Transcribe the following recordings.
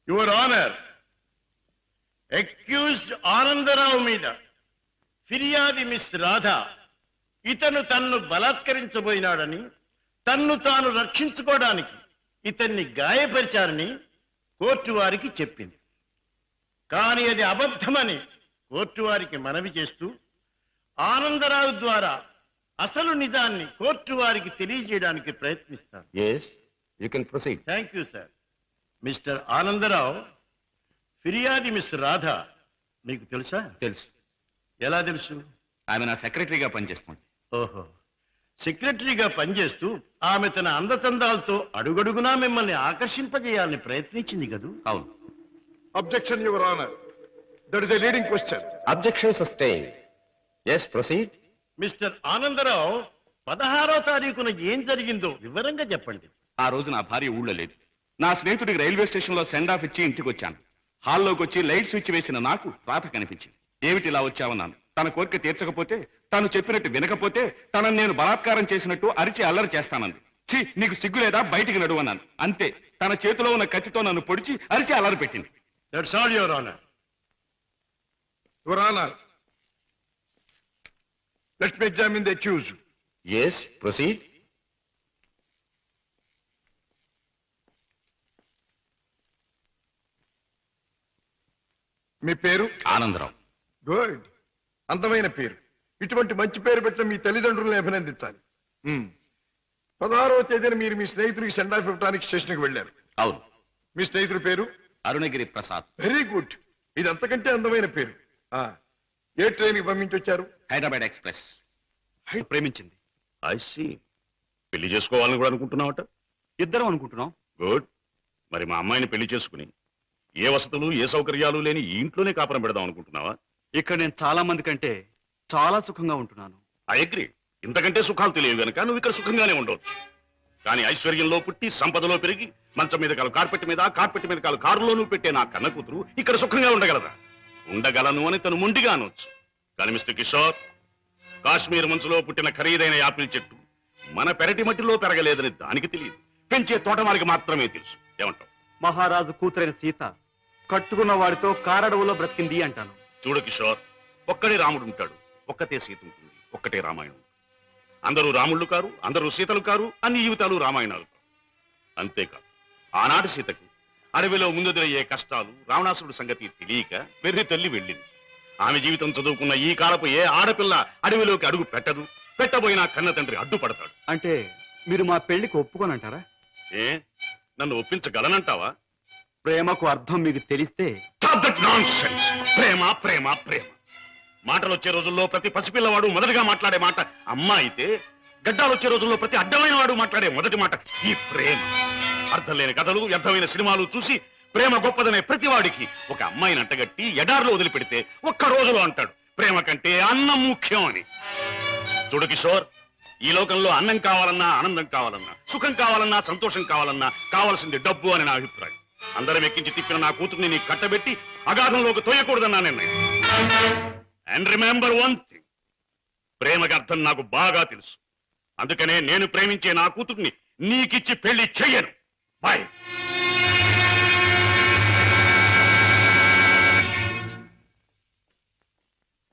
Your honour, accused Anandarao మీద ఫిర్యాది miss Radha ఇతను తన్ను బలాత్కరించబోయినాడని, తన్ను తాను రక్షించుకోవడానికి ఇతన్ని గాయపరిచారని కోర్టు వారికి చెప్పింది. కానీ అది అబద్ధమని కోర్టు వారికి మనవి చేస్తూ ఆనందరావు ద్వారా అసలు నిజాన్ని కోర్టు వారికి తెలియజేయడానికి ప్రయత్నిస్తాను. Thank you sir. Mister Anandarao, ఫిర్యాది మిస్ రాధ మీకు తెలుసా? తెలుసు. ఎలా తెలుసు? ఆమె నా సెక్రటరీగా పనిచేస్తుంది. ఓహో, సెక్రటరీగా పనిచేస్తూ ఆమె తన అందచందాలతో అడుగడుగునా మిమ్మల్ని ఆకర్షింపజేయాలని ప్రయత్నించింది కదూ? అవును. Objection, Your Honor. That is a leading question. Objection sustained. Yes, proceed. Mister Anandarao, 16వ తారీఖున ఏం జరిగిందో వివరంగా చెప్పండి. ఆ రోజు నా భార్య ఊళ్ళో లేదు. నా స్నేహితుడికి రైల్వే స్టేషన్ లో సెండ్ ఆఫ్ ఇచ్చి ఇంటికి వచ్చాను. హాల్లోకి వచ్చి లైట్ స్విచ్ వేసిన నాకు రాత కనిపించింది. ఏమిటి ఇలా వచ్చావన్నాను. తన కోరిక తీర్చకపోతే, తాను చెప్పినట్టు వినకపోతే తనను నేను బలాత్కారం చేసినట్టు అరిచి అల్లరి చేస్తానంది. ఛీ, నీకు సిగ్గు లేదా, బయటికి నడువన్నాను. అంతే, తన చేతిలో ఉన్న కత్తితో నన్ను పొడిచి అరిచి అల్లరి పెట్టింది. That's all, Your Honor. Your Honor, let me examine the accused. Yes, proceed. మీ పేరు? ఆనందరావు. గుడ్, అందమైన పేరు. ఇటువంటి మంచి పేరు పెట్టిన మీ తల్లిదండ్రులను అభినందించాలి. 16వ తేదీన మీరు మీ స్నేహితుడికి సెండ్ ఆఫ్ ఇవ్వడానికి స్టేషన్కి వెళ్ళారు. అవును. మీ స్నేహితుడి పేరు? అరుణగిరి ప్రసాద్. వెరీ గుడ్, ఇది అంతకంటే అందమైన పేరు. ఏ ట్రైన్కి పంపించొచ్చారు? హైదరాబాద్ ఎక్స్ప్రెస్. ప్రేమించింది. I see. పెళ్లి చేసుకోవాలని కూడా అనుకుంటున్నావట? ఇద్దరం అనుకుంటున్నాం. గుడ్. మరి మా అమ్మాయిని పెళ్లి చేసుకుని ఏ వసతులు ఏ సౌకర్యాలు లేని ఈ ఇంట్లోనే కాపురం పెడదాం అనుకుంటున్నావా? ఇక్కడ నేను చాలా మంది కంటే చాలా సుఖంగా ఉంటున్నాను. I agree. ఇంతకంటే సుఖాలు తెలియవు గనక నువ్వు ఇక్కడ సుఖంగానే ఉండవు. కానీ ఐశ్వర్యంలో పుట్టి సంపదలో పెరిగి మంచం మీద కాలు కార్పెట్ మీద, కార్పెట్ మీద కాలు కారులో నువ్వు పెట్టే నా కన్న కూతురు ఇక్కడ సుఖంగా ఉండగలదా? ఉండగలను అని తను ముండిగా అనొచ్చు. కానీ మిస్టర్ కిషోర్, కాశ్మీర్ మంచులో పుట్టిన ఖరీదైన యాపిల్ చెట్టు మన పెరటి మట్టిలో పెరగలేదని దానికి తెలియదు. పెంచే తోటమాలికి మాత్రమే తెలుసు. ఏమంటావు? మహారాజు కూతురైన సీత కట్టుకున్న వాడితో కారడవులో బ్రతికింది అంటాను. చూడు కిషోర్, ఒక్కడే రాముడు ఉంటాడు, ఒక్కతే సీత ఉంటుంది, ఒక్కటే రామాయణం. అందరూ రాముళ్ళు కారు, అందరూ సీతలు కారు, అన్ని జీవితాలు రామాయణాలు కారు. అంతేకాదు, ఆనాటి సీతకు అడవిలో ముందుదరయ్యే కష్టాలు, రావణాసురుడు సంగతి తెలియక వెర్రి తల్లి వెళ్ళింది. ఆమె జీవితం చదువుకున్న ఈ కాలపు ఏ ఆడపిల్ల అడవిలోకి అడుగు పెట్టదు. పెట్టబోయినా కన్న తండ్రి అడ్డుపడతాడు. అంటే మీరు మా పెళ్లికి ఒప్పుకోనంటారా? ఏ, నన్ను ఒప్పించగలనంటావా? ప్రేమకు అర్థం మీకు తెలిస్తే. ప్రేమ ప్రేమ ప్రేమ మాటలు వచ్చే రోజుల్లో ప్రతి పసిపిల్లవాడు మొదటిగా మాట్లాడే మాట అమ్మ అయితే, గడ్డాలు వచ్చే రోజుల్లో ప్రతి అడ్డమైన వాడు మాట్లాడే మొదటి మాట ఈ ప్రేమ. అర్థం లేని కథలు, వ్యర్థమైన సినిమాలు చూసి ప్రేమ గొప్పదనే ప్రతివాడికి ఒక అమ్మాయిని అంటగట్టి ఎడార్లో వదిలిపెడితే ఒక్క రోజులో అంటాడు ప్రేమ కంటే అన్నం ముఖ్యం అని. చూడు కిషోర్, ఈ లోకంలో అన్నం కావాలన్నా, ఆనందం కావాలన్నా, సుఖం కావాలన్నా, సంతోషం కావాలన్నా కావాల్సింది డబ్బు అని నా అభిప్రాయం. అందరం ఎక్కించి తిప్పిన నా కూతుర్ని నీకు కట్టబెట్టి అగాధంలోకి తోయకూడదన్నా నిర్ణయం. అండ్ రిమెంబర్ వన్ థింగ్, ప్రేమకి అర్థం నాకు బాగా తెలుసు. అందుకనే నేను ప్రేమించే నా కూతుర్ని నీకిచ్చి పెళ్లి చెయ్యను. బాయ్.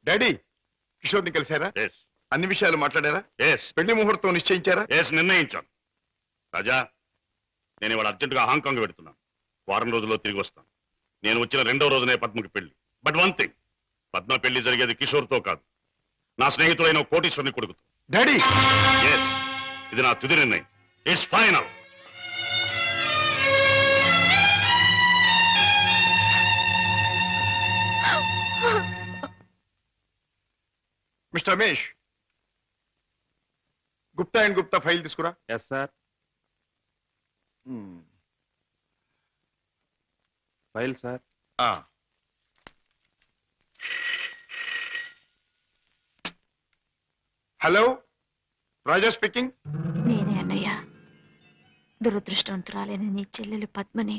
డాడీ, కిషోర్ని కలిశారా? ఎస్. అన్ని విషయాలు మాట్లాడారా? ఎస్. పెళ్లి ముహూర్తం నిశ్చయించారా? ఎస్, నిర్ణయించాను. రాజా, నేను ఇవాళ అర్జెంటుగా హాంకాంగ్ పెడుతున్నాను. వారం రోజుల్లో తిరిగి వస్తాను. నేను వచ్చిన 2వ రోజునే పద్మకి పెళ్లి. బట్ వన్ థింగ్, పద్మ పెళ్లి జరిగేది కిషోర్తో కాదు, నా స్నేహితుడైన కోటీశ్వరుని కొడుకుతో. డాడీ, ఎస్, ఇది నా తుది నిర్ణయం. It's final. Mister Ramesh, Gupta and Gupta file తీసుకురా. Yes sir. File sir. Hello, Raja speaking. నేనే అన్నయ్య. దురదృష్టవంతురాలైన నీ చెల్లెలు పద్మని.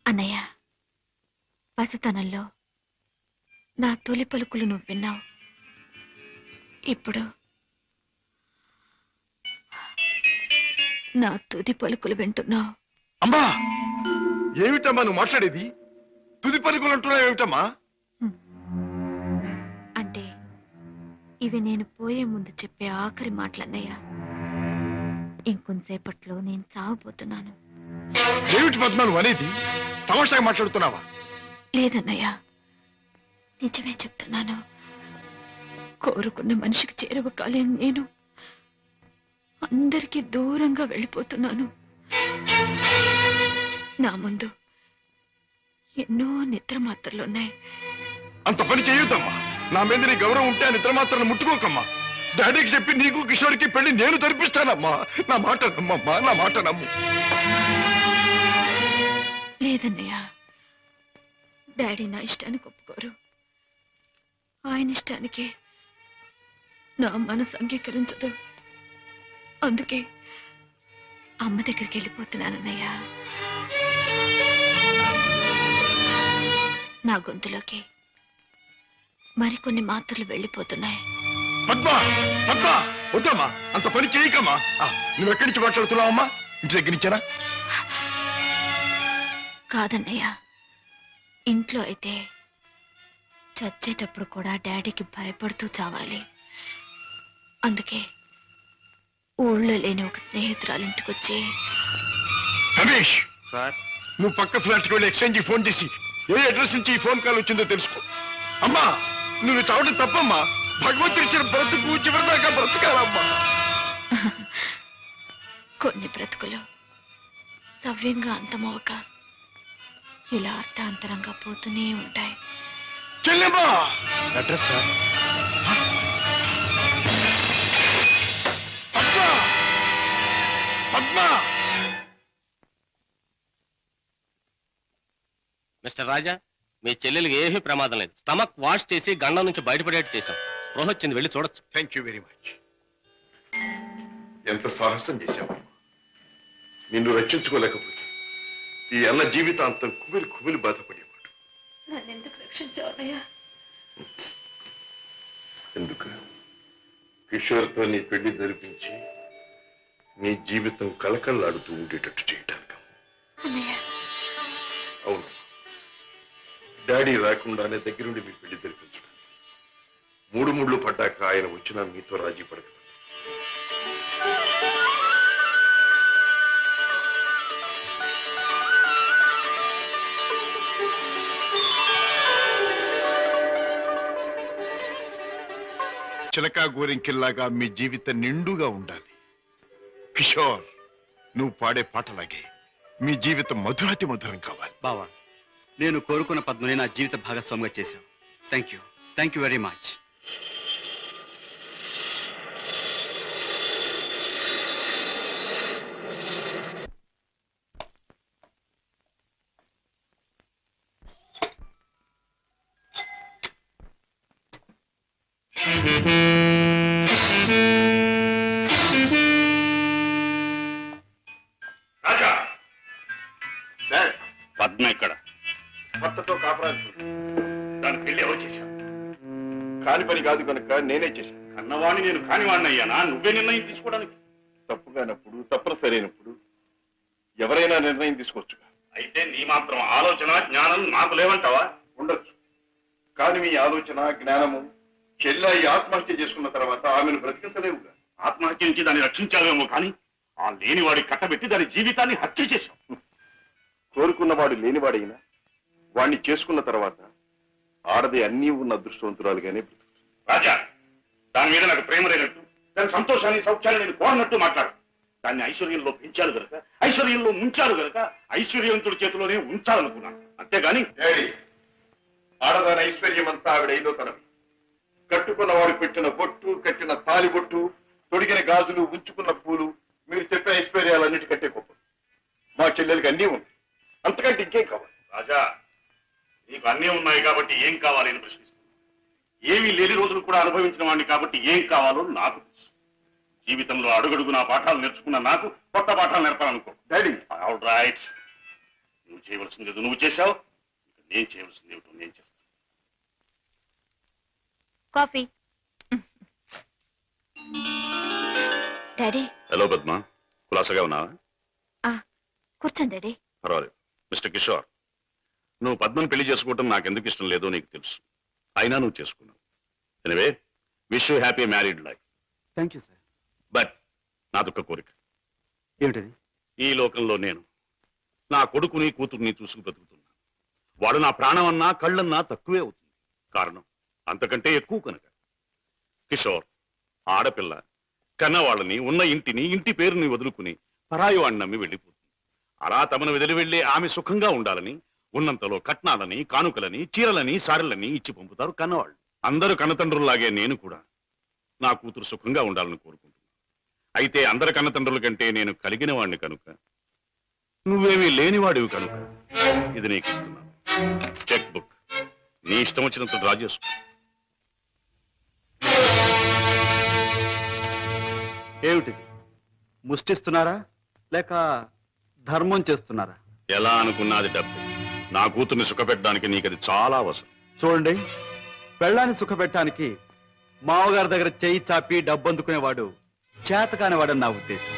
అన్నయ్య, పసితనంలో నా తొలి పలుకులు నువ్వు విన్నావు. ఇప్పుడు నా తుది పలుకులు వింటున్నావు. అమ్మా, ఏమిటమ్మా నువ్వు మాట్లాడేది? తుది పలుకులు అంటున్నావు ఏమిటమ్మా? అంటే ఇవి నేను పోయే ముందు చెప్పే ఆఖరి మాటలన్నయ్య. ఇంకొంతసేపట్లో నేను చావబోతున్నాను. ఏమిటి పద్మ నువ్వు అనేది? తమాషాగా మాట్లాడుతున్నావా? లేదన్నయ్య, నిజమే చెప్తున్నాను. కోరుకున్న మనిషికి చేరువ కాలేని నేను అందరికీ దూరంగా వెళ్ళిపోతున్నాను. నా ముందు ఎన్నో నిద్ర మాత్రలున్నాయి. అంత పని చేయొద్దమ్మా. నా మీద నీ గౌరవం ఉంటే ఆ నిద్ర మాత్రం ముట్టుకోకమ్మా. డాడీకి చెప్పి నీకు కిషోర్కి పెళ్లి నేను జరిపిస్తానమ్మా. నా మాట నమ్మమ్మా, నా మాట నమ్ము. లేదన్నయ్య, డాడీ నా ఇష్టానికి ఒప్పుకోరు. ఆయన ఇష్టానికి నా మనసు అంగీకరించదు. అందుకే అమ్మ దగ్గరికి వెళ్ళిపోతున్నానన్నయ్య. నా గొంతులోకి మరికొన్ని మాత్రలు వెళ్ళిపోతున్నాయి. పద్మ పద్మ వద్దమ్మా, అంత పని చేయకమ్మా. నువ్వెక్కడి నుంచి మాట్లాడుతున్నావమ్మా? ఇంటి దగ్గర నుంచేనా? కాదన్నయ్య, ఇంట్లో అయితే చచ్చేటప్పుడు కూడా డాడీకి భయపడుతూ చావాలి. అందుకే ఊళ్ళో లేని ఒక స్నేహితురాలు ఇంటికొచ్చి. రమేష్, సార్, నువ్వు పక్క ఫ్లాట్కి వెళ్ళి ఎక్స్చేంజ్ ఫోన్ చేసి ఏ అడ్రస్ నుంచి ఈ ఫోన్ కాల్ వచ్చిందో తెలుసుకో. అమ్మా, నువ్వు చావడం తప్పమ్మా. భగవంతుడు ఇచ్చిన బ్రతుకు చివరిదాకా బ్రతకాలమ్మా. కొన్ని బ్రతుకులు సవ్యంగా అంతమవక ఇలా అర్థాంతరంగా పోతూనే ఉంటాయి. చెల్లెమ్మా, address sir. Padma Padma. Mister Raja, మీ చెల్లెలికి ఏమీ ప్రమాదం లేదు. స్టమక్ వాష్ చేసి గండం నుంచి బయటపడేట్టు చేశాం. స్పృహ వచ్చింది, వెళ్ళి చూడొచ్చు. Thank you very much. ఎంత సాహసం చేశావు. నిన్ను రక్షించుకోలేకపోతే ఈ అన్న జీవితాంతం కుమిలి కుమిలి బాధపడేవాడు. నన్నెందుకు రక్షించావయ్యా? ఎందుకు? కిషోర్తో నీ పెళ్లి జరిపించి నీ జీవితం కలకల్లాడుతూ ఉండేటట్టు చేయటానికి. అన్నయ్య, అవును, డాడీ రాకుండానే దగ్గరుండి మీ పెళ్లి జరిపించడం. మూడు ముళ్ళు పడ్డాక ఆయన వచ్చినా మీతో రాజీ పడక. చిలకా గోరింకిల్లాగా మీ జీవితం నిండుగా ఉండాలి. కిషోర్, నువ్వు పాడే పాటలాగే మీ జీవితం మధురాతి మధురం కావాలి. బావా, నేను కోరుకున్న పద్మని నా జీవిత భాగస్వామిగా చేశావు. Thank you very much. Raja, dad, Padma ఇక్కడ. భర్తతో కాపురానికి దాని పెళ్లి ఎవరు చేశావు? కాని పని కాదు కనుక నేనే చేశాను. కన్నవాణ్ణి నేను కానివాణ్ణి అయ్యానా? నువ్వే నిర్ణయం తీసుకోవడానికి. తప్పుగానప్పుడు తప్పనిసరైనప్పుడు ఎవరైనా నిర్ణయం తీసుకోవచ్చుగా. అయితే నీ మాత్రం ఆలోచన జ్ఞానం నాకు లేవంటావా? ఉండొచ్చు, కానీ మీ ఆలోచన జ్ఞానము చెల్లాయి ఆత్మహత్య చేసుకున్న తర్వాత ఆమెను బ్రతికించలేవుగా. ఆత్మహత్య నుంచి దాన్ని రక్షించావేమో కానీ ఆ లేనివాడి కట్టబెట్టి దాని జీవితాన్ని హత్య చేశావు. కోరుకున్నవాడు లేనివాడైనా వాణ్ణి చేసుకున్న తర్వాత ఆడది అన్నీ ఉన్న అదృష్టవంతురాలుగానే బ్రతుకుతుంది. రాజా, దాని మీద నాకు ప్రేమ లేనట్టు, దాని సంతోషాన్ని సౌఖ్యాన్ని నేను కోరనట్టు మాట్లాడు. దాన్ని ఐశ్వర్యంలో పెంచారు గనక, ఐశ్వర్యంలో ముంచారు గనక ఐశ్వర్యవంతుడి చేతిలోనే ఉంచాలనుకున్నాను. అంతేగాని డాడీ, ఆడదాని ఐశ్వర్యం అంతా ఆవిడ ఐదో తనవి. కట్టుకున్నవాడు పెట్టిన బొట్టు, కట్టిన తాలి బొట్టు, తొడిగిన గాజులు, ఉంచుకున్న పూలు, మీరు చెప్పే ఐశ్వర్యాలన్నిటికంటే గొప్ప. మా చెల్లెలకి అన్నీ ఉంది, అంతకంటే ఇంకేం కావాలి? రాజా, నీకు అన్నీ ఉన్నాయి కాబట్టి ఏం కావాలి అని ప్రశ్నిస్తున్నాను. ఏమీ లేని రోజులు కూడా అనుభవించిన వాడిని కాబట్టి ఏం కావాలో నాకు తెలుసు. జీవితంలో అడుగడుగునా పాఠాలు నేర్చుకున్న నాకు కొత్త పాఠాలు నేర్పాలనుకో. డాడీ, ఆల్ రైట్, నువ్వు చేయవలసింది ఏదో నువ్వు చేశావు, నేను చేయవలసింది ఏమిటో నేను చేస్తాను. కాఫీ. డాడీ, హలో పద్మ, కులాసగా ఉన్నావా? కూర్చోండి డాడీ. పర్వాలేదు. మిస్టర్ కిషోర్, నువ్వు పద్మను పెళ్లి చేసుకోవటం నాకెందుకు ఇష్టం లేదో నీకు తెలుసు. అయినా నువ్వు చేసుకున్నావు. Anyway, wish you happy married life. Thank you sir. But నాదొక్క కోరిక. ఏమిటది? ఈ లోకంలో నేను నా కొడుకుని కూతుర్ని చూసుకు బతుకుతున్నా. వాడు నా ప్రాణం అన్నా కళ్ళన్నా తక్కువే అవుతుంది. కారణం అంతకంటే ఎక్కువ కనుక. కిషోర్, ఆడపిల్ల కన్నవాళ్ళని, ఉన్న ఇంటిని, ఇంటి పేరుని వదులుకుని పరాయి వాడిని నమ్మి వెళ్ళిపోతుంది. అలా తమను వదిలి వెళ్ళి ఆమె సుఖంగా ఉండాలని ఉన్నంతలో కట్నాలని, కానుకలని, చీరలని, సారెలని ఇచ్చి పంపుతారు కన్నవాళ్ళు. అందరూ కన్నతండ్రుల్లాగే నేను కూడా నా కూతురు సుఖంగా ఉండాలని కోరుకుంటున్నాను. అయితే అందరి కన్నతండ్రుల కంటే నేను కలిగిన వాడిని కనుక, నువ్వేమీ లేనివాడివి కనుక ఇది నీకు ఇస్తున్నాను. చెక్ బుక్ నీ ఇష్టం వచ్చినంత డ్రా చేసుకో. ఏమిటిది? ముష్టిస్తున్నారా లేక ధర్మం చేస్తున్నారా? ఎలా అనుకున్నది డబ్బు. నా కూతుర్ని సుఖపెట్టడానికి నీకది చాలా అవసరం. చూడండి, పెళ్ళాన్ని సుఖపెట్టడానికి మామగారి దగ్గర చేయి చాపి డబ్బు అందుకునేవాడు చేతకానివాడని నా ఉద్దేశం.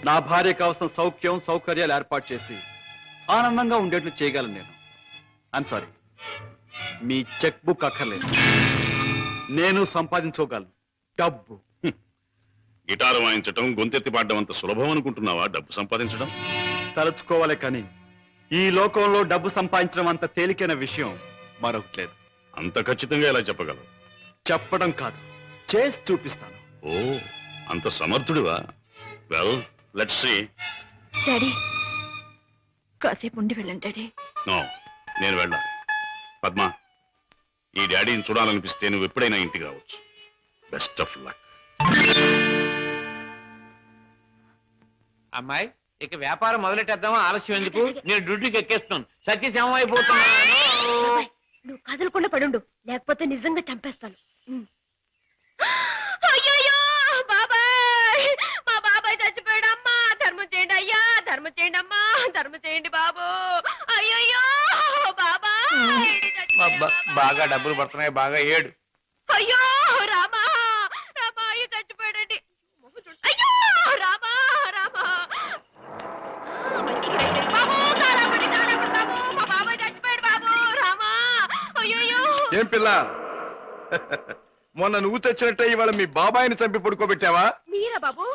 నా భార్య కావలసిన సౌఖ్యం సౌకర్యాలు ఏర్పాటు చేసి ఆనందంగా ఉండేట్లు చేయగలను నేను. I'm sorry, me cheque book అక్కర్లేదు. నేను సంపాదించుకోగలను డబ్బు. గిటారు వాయించడం, గొంతెత్తి పాడడం అంత సులభం అనుకుంటున్నావా డబ్బు సంపాదించడం? తలుచుకోవాలి కానీ ఈ లోకంలో డబ్బు సంపాదించడం అంత తేలికైన విషయం మరొకటి లేదు. అంత ఖచ్చితంగా ఎలా చెప్పగలవు? చెప్పడం కాదు, చేసి చూపిస్తాను. ఓ, అంత సమర్థుడివా? Well, let's see. డాడీ, కాసేపు ఉండి వెళ్ళండి డాడీ. నో, నేను వెళ్ళాలి. పద్మ, ఈ డాడీని చూడాలనిపిస్తే నువ్వు ఎప్పుడైనా ఇంటికి రావచ్చు. Best of luck. అమ్మాయి, ఇక వ్యాపారం మొదలెట్టేద్దామా? ఆలస్యం ఎందుకు? నేను డ్యూటీకి ఎక్కేస్తున్నాను. సత్యశమం అయిపోతున్నాను. బాబాయ్, నువ్వు కదలకుండా పడుండు, లేకపోతే నిజంగా చంపేస్తాను. అయ్యయ్యో బాబాయ్, మా బాబాయ్ చచ్చిపోయాడు. అమ్మా ధర్మం చేయండి అయ్యా, ధర్మం చేయండి అమ్మా, ధర్మం చేయండి బాబు. అయ్యయ్యో బాబాయ్ బాగా డబ్బులు పడుతున్నాయి, బాగా ఏడు. అయ్యో రామా, రామా అయ్యో చచ్చిపోయాడండి. అయ్యో రామా, రామా బాబు, కారాపడి కారాపడి బాబు, మా బాబాయ్ చచ్చిపోయాడు బాబు. రామా అయ్యో. ఏం పిల్ల, మొన్న నువ్వు తెచ్చినట్టే ఇవాళ మీ బాబాయిని చంపి పడుకోబెట్టావా? మీరా బాబు?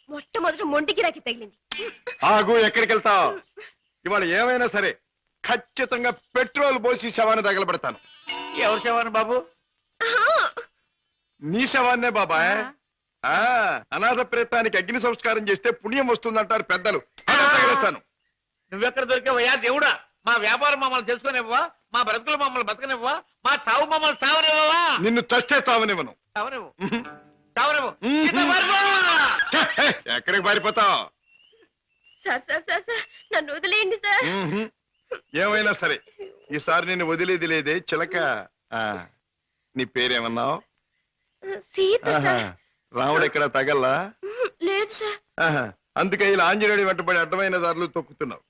మొట్టమొదటి మొండి గిరాకి తగిలింది. ఆగు, ఎక్కడికి వెళ్తావు? ఇవాళ ఏమైనా సరే ఖచ్చితంగా పెట్రోల్ పోసి శవాన్ని తగలబెడతాను. ఎవరు శవాన్ని బాబు? నీ శవాన్నే బాబాయ్. అనాథ ప్రేతానికి అగ్ని సంస్కారం చేస్తే పుణ్యం వస్తుందంటారు పెద్దలు. తగిలేస్తాను. నువ్వెక్కడ దొరికావయ్యా దేవుడా? మా వ్యాపారం మమ్మల్ని తెలుసుకునివ్వవా? మా బ్రతుకులు మమ్మల్ని బతకనివ్వవా? మా చావు మమ్మల్ని చావనివ్వవా? నిన్ను చస్తే చావనివ్వను. చావనివ్వు, చావనివ్వు. ఎక్కడికి పారిపోతావు? సార్ సార్ సార్ సార్, నన్ను వదిలేయండి సార్. ఏమైనా సరే ఈసారి నేను వదిలేది లేదే చిలక. నీ పేరేమన్నావు? సీత సార్. రాముడు ఎక్కడ తగల్లా? లేదు సార్. అందుకే ఇలా ఆంజనేయుడి వెంటబడి అడ్డమైన దారులు తొక్కుతున్నావు.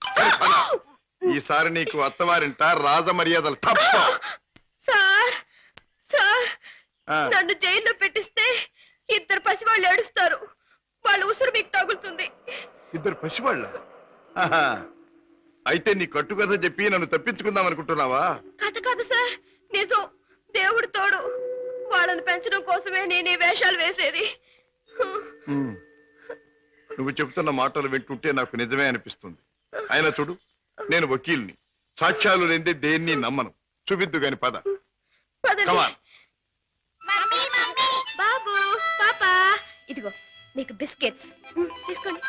ఈసారి నీకు అత్తవారింట రాజ మర్యాదలు తప్ప. సార్ సార్, నన్ను జైల్లో పెట్టిస్తే ఇద్దరు పసివాళ్ళు ఏడుస్తారు. వాళ్ళ ఉసురు మీకు తగులుతుంది. ఇద్దరు పసివాళ్ళ? అయితే నీ కట్టుకథ చెప్పి నన్ను తప్పించుకుందాం అనుకుంటున్నావా? కథ కాదు సార్, నిజం. దేవుడు తోడు. వాళ్ళని పెంచడం కోసమే నేను ఈ వేషాలు వేసేది. నువ్వు చెబుతున్న మాటలు వింటుంటే నాకు నిజమే అనిపిస్తుంది. అయినా చూడు, నేను వకీల్ని. సాక్ష్యాలు లేదే దేన్ని నమ్మను. చూపిద్దు గాని పద. పదండి. బాబు, పాపా, ఇదిగో మీకు బిస్కెట్స్ తీసుకోండి.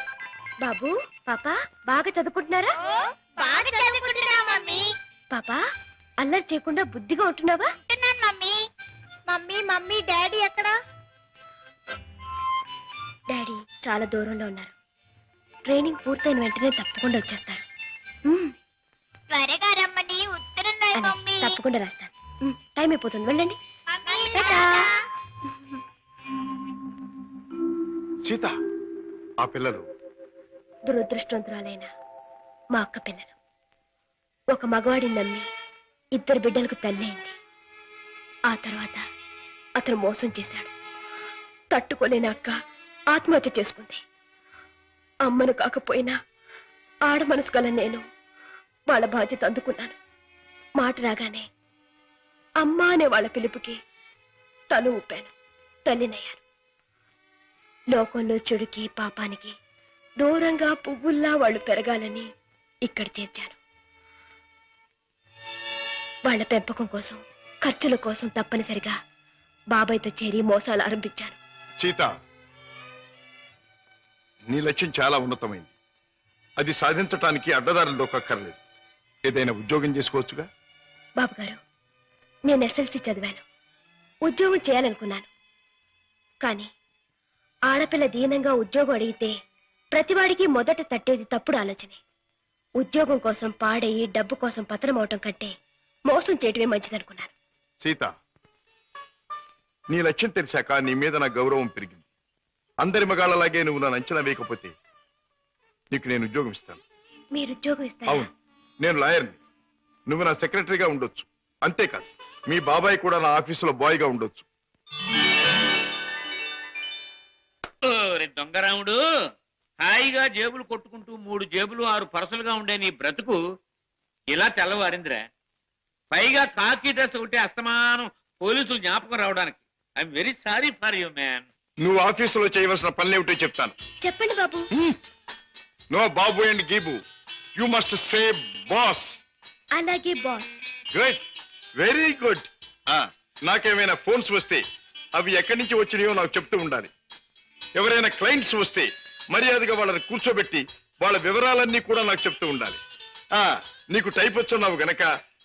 బాబు, పాపా బాగా చదువుకుంటున్నారా? బాగా చదువుకుంటున్నా మమ్మీ. పాపా, అల్లరి చేయకుండా బుద్ధిగా ఉంటున్నావా? మమ్మీ మమ్మీ మమ్మీ డాడీ ఎక్కడా? డాడీ చాలా దూరంలో ఉన్నారు. ట్రైనింగ్ పూర్తయిన వెంటనే తప్పకుండా వచ్చేస్తారు. త్వరగా రమ్మని ఉత్తరం రాయి మమ్మీ. తప్పకుండా రాస్తాను. టైం అయిపోతుంది, వెళ్ళండి. Mummy tata. సీత, ఆ పిల్లలు దురదృష్టవంతురాలైన మా అక్క పిల్లలు. ఒక మగవాడిని నమ్మి ఇద్దరు బిడ్డలకు తల్లైంది. ఆ తర్వాత అతను మోసం చేశాడు. తట్టుకోలేని అక్క ఆత్మహత్య చేసుకుంది. అమ్మను కాకపోయినా ఆడ మనసు గల నేను వాళ్ళ బాధ్యత అందుకున్నాను. మాట రాగానే అమ్మా అనే వాళ్ళ పిలుపుకి తల ఊపాను, తల్లినయ్యాను. లోకంలో చెడుకి పాపానికి దూరంగా పువ్వుల్లా వాళ్ళు పెరగాలని ఇక్కడ చేర్చాను. వాళ్ళ పెంపకం కోసం, ఖర్చుల కోసం తప్పనిసరిగా బాబాయ్తో చేరి మోసాలు ఆరంభించాను. సీత, నీ లక్ష్యం చాలా ఉన్నతమైంది. అది సాధించటానికి అడ్డదారులు దొక్కక్కర్లేదు. ఏదైనా ఉద్యోగం చేసుకోవచ్చుగా. బాబుగారు, నేను ఎస్ఎల్సి చదివాను, ఉద్యోగం చేయాలనుకున్నాను. కానీ ఆడపిల్ల దీనంగా ఉద్యోగం అడిగితే ప్రతివాడికి మొదట తట్టేది తప్పుడు ఆలోచనే. ఉద్యోగం కోసం పాడయి డబ్బు కోసం పతనం అవటం కంటే మోసం చేయటమే మంచిదనుకున్నాను. సీత, నీ లక్ష్యం తెలిసాక నీ మీద నా గౌరవం పెరిగింది. అందరి మగాళ్ళలాగే నువ్వు నన్ను అంచనా వేయకపోతే నీకు నేను ఉద్యోగం ఇస్తాను. మీరు ఉద్యోగం ఇస్తారా? అవును, నేను లాయర్ని. నువ్వు నా సెక్రటరీగా ఉండొచ్చు. అంతేకాదు, మీ బాబాయ్ కూడా నా ఆఫీసులో బాయ్గా ఉండొచ్చు. దొంగరాముడు, హాయిగా జేబులు కొట్టుకుంటూ 3 జేబులు 6 పరసలుగా ఉండే నీ బ్రతుకు ఇలా తెల్లవారిందిరా. పైగా కాకి డ్రెస్ ఒకటి అస్తమానం పోలీసులు జ్ఞాపకం రావడానికి. I'm very sorry for you man. నువ్వు ఆఫీసులో చేయవలసిన పనులేమిటో చెప్తాను. చెప్పండి బాబు. నో బాబు అండ్ గీబు, యు మస్ట్ సే బాస్. అలాగే బాస్. Good, very good. నాకేమైనా ఫోన్స్ వస్తే అవి ఎక్కడి నుంచి వచ్చినాయో నాకు చెప్తూ ఉండాలి. ఎవరైనా క్లయింట్స్ వస్తే మర్యాదగా వాళ్ళని కూర్చోబెట్టి వాళ్ళ వివరాలన్నీ కూడా నాకు చెప్తూ ఉండాలి. నీకు టైప్ వచ్చున్నావు గనక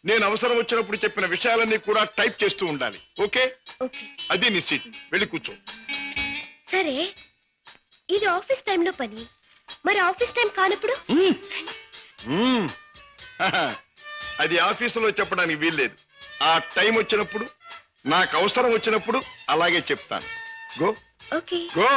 నేను అవసరం వచ్చినప్పుడు చెప్పిన విషయాలన్నీ కూడా టైప్ చేస్తూ ఉండాలి. ఓకే? అది నీ సీట్, వెళ్ళి కూర్చో. సరే, ఇది ఆఫీస్ టైంలో పని, మరి ఆఫీస్ టైం కానప్పుడు? అది ఆఫీసులో చెప్పడానికి వీల్లేదు. ఆ టైం వచ్చినప్పుడు, నాకు అవసరం వచ్చినప్పుడు అలాగే చెప్తాను. Go. Okay. Go.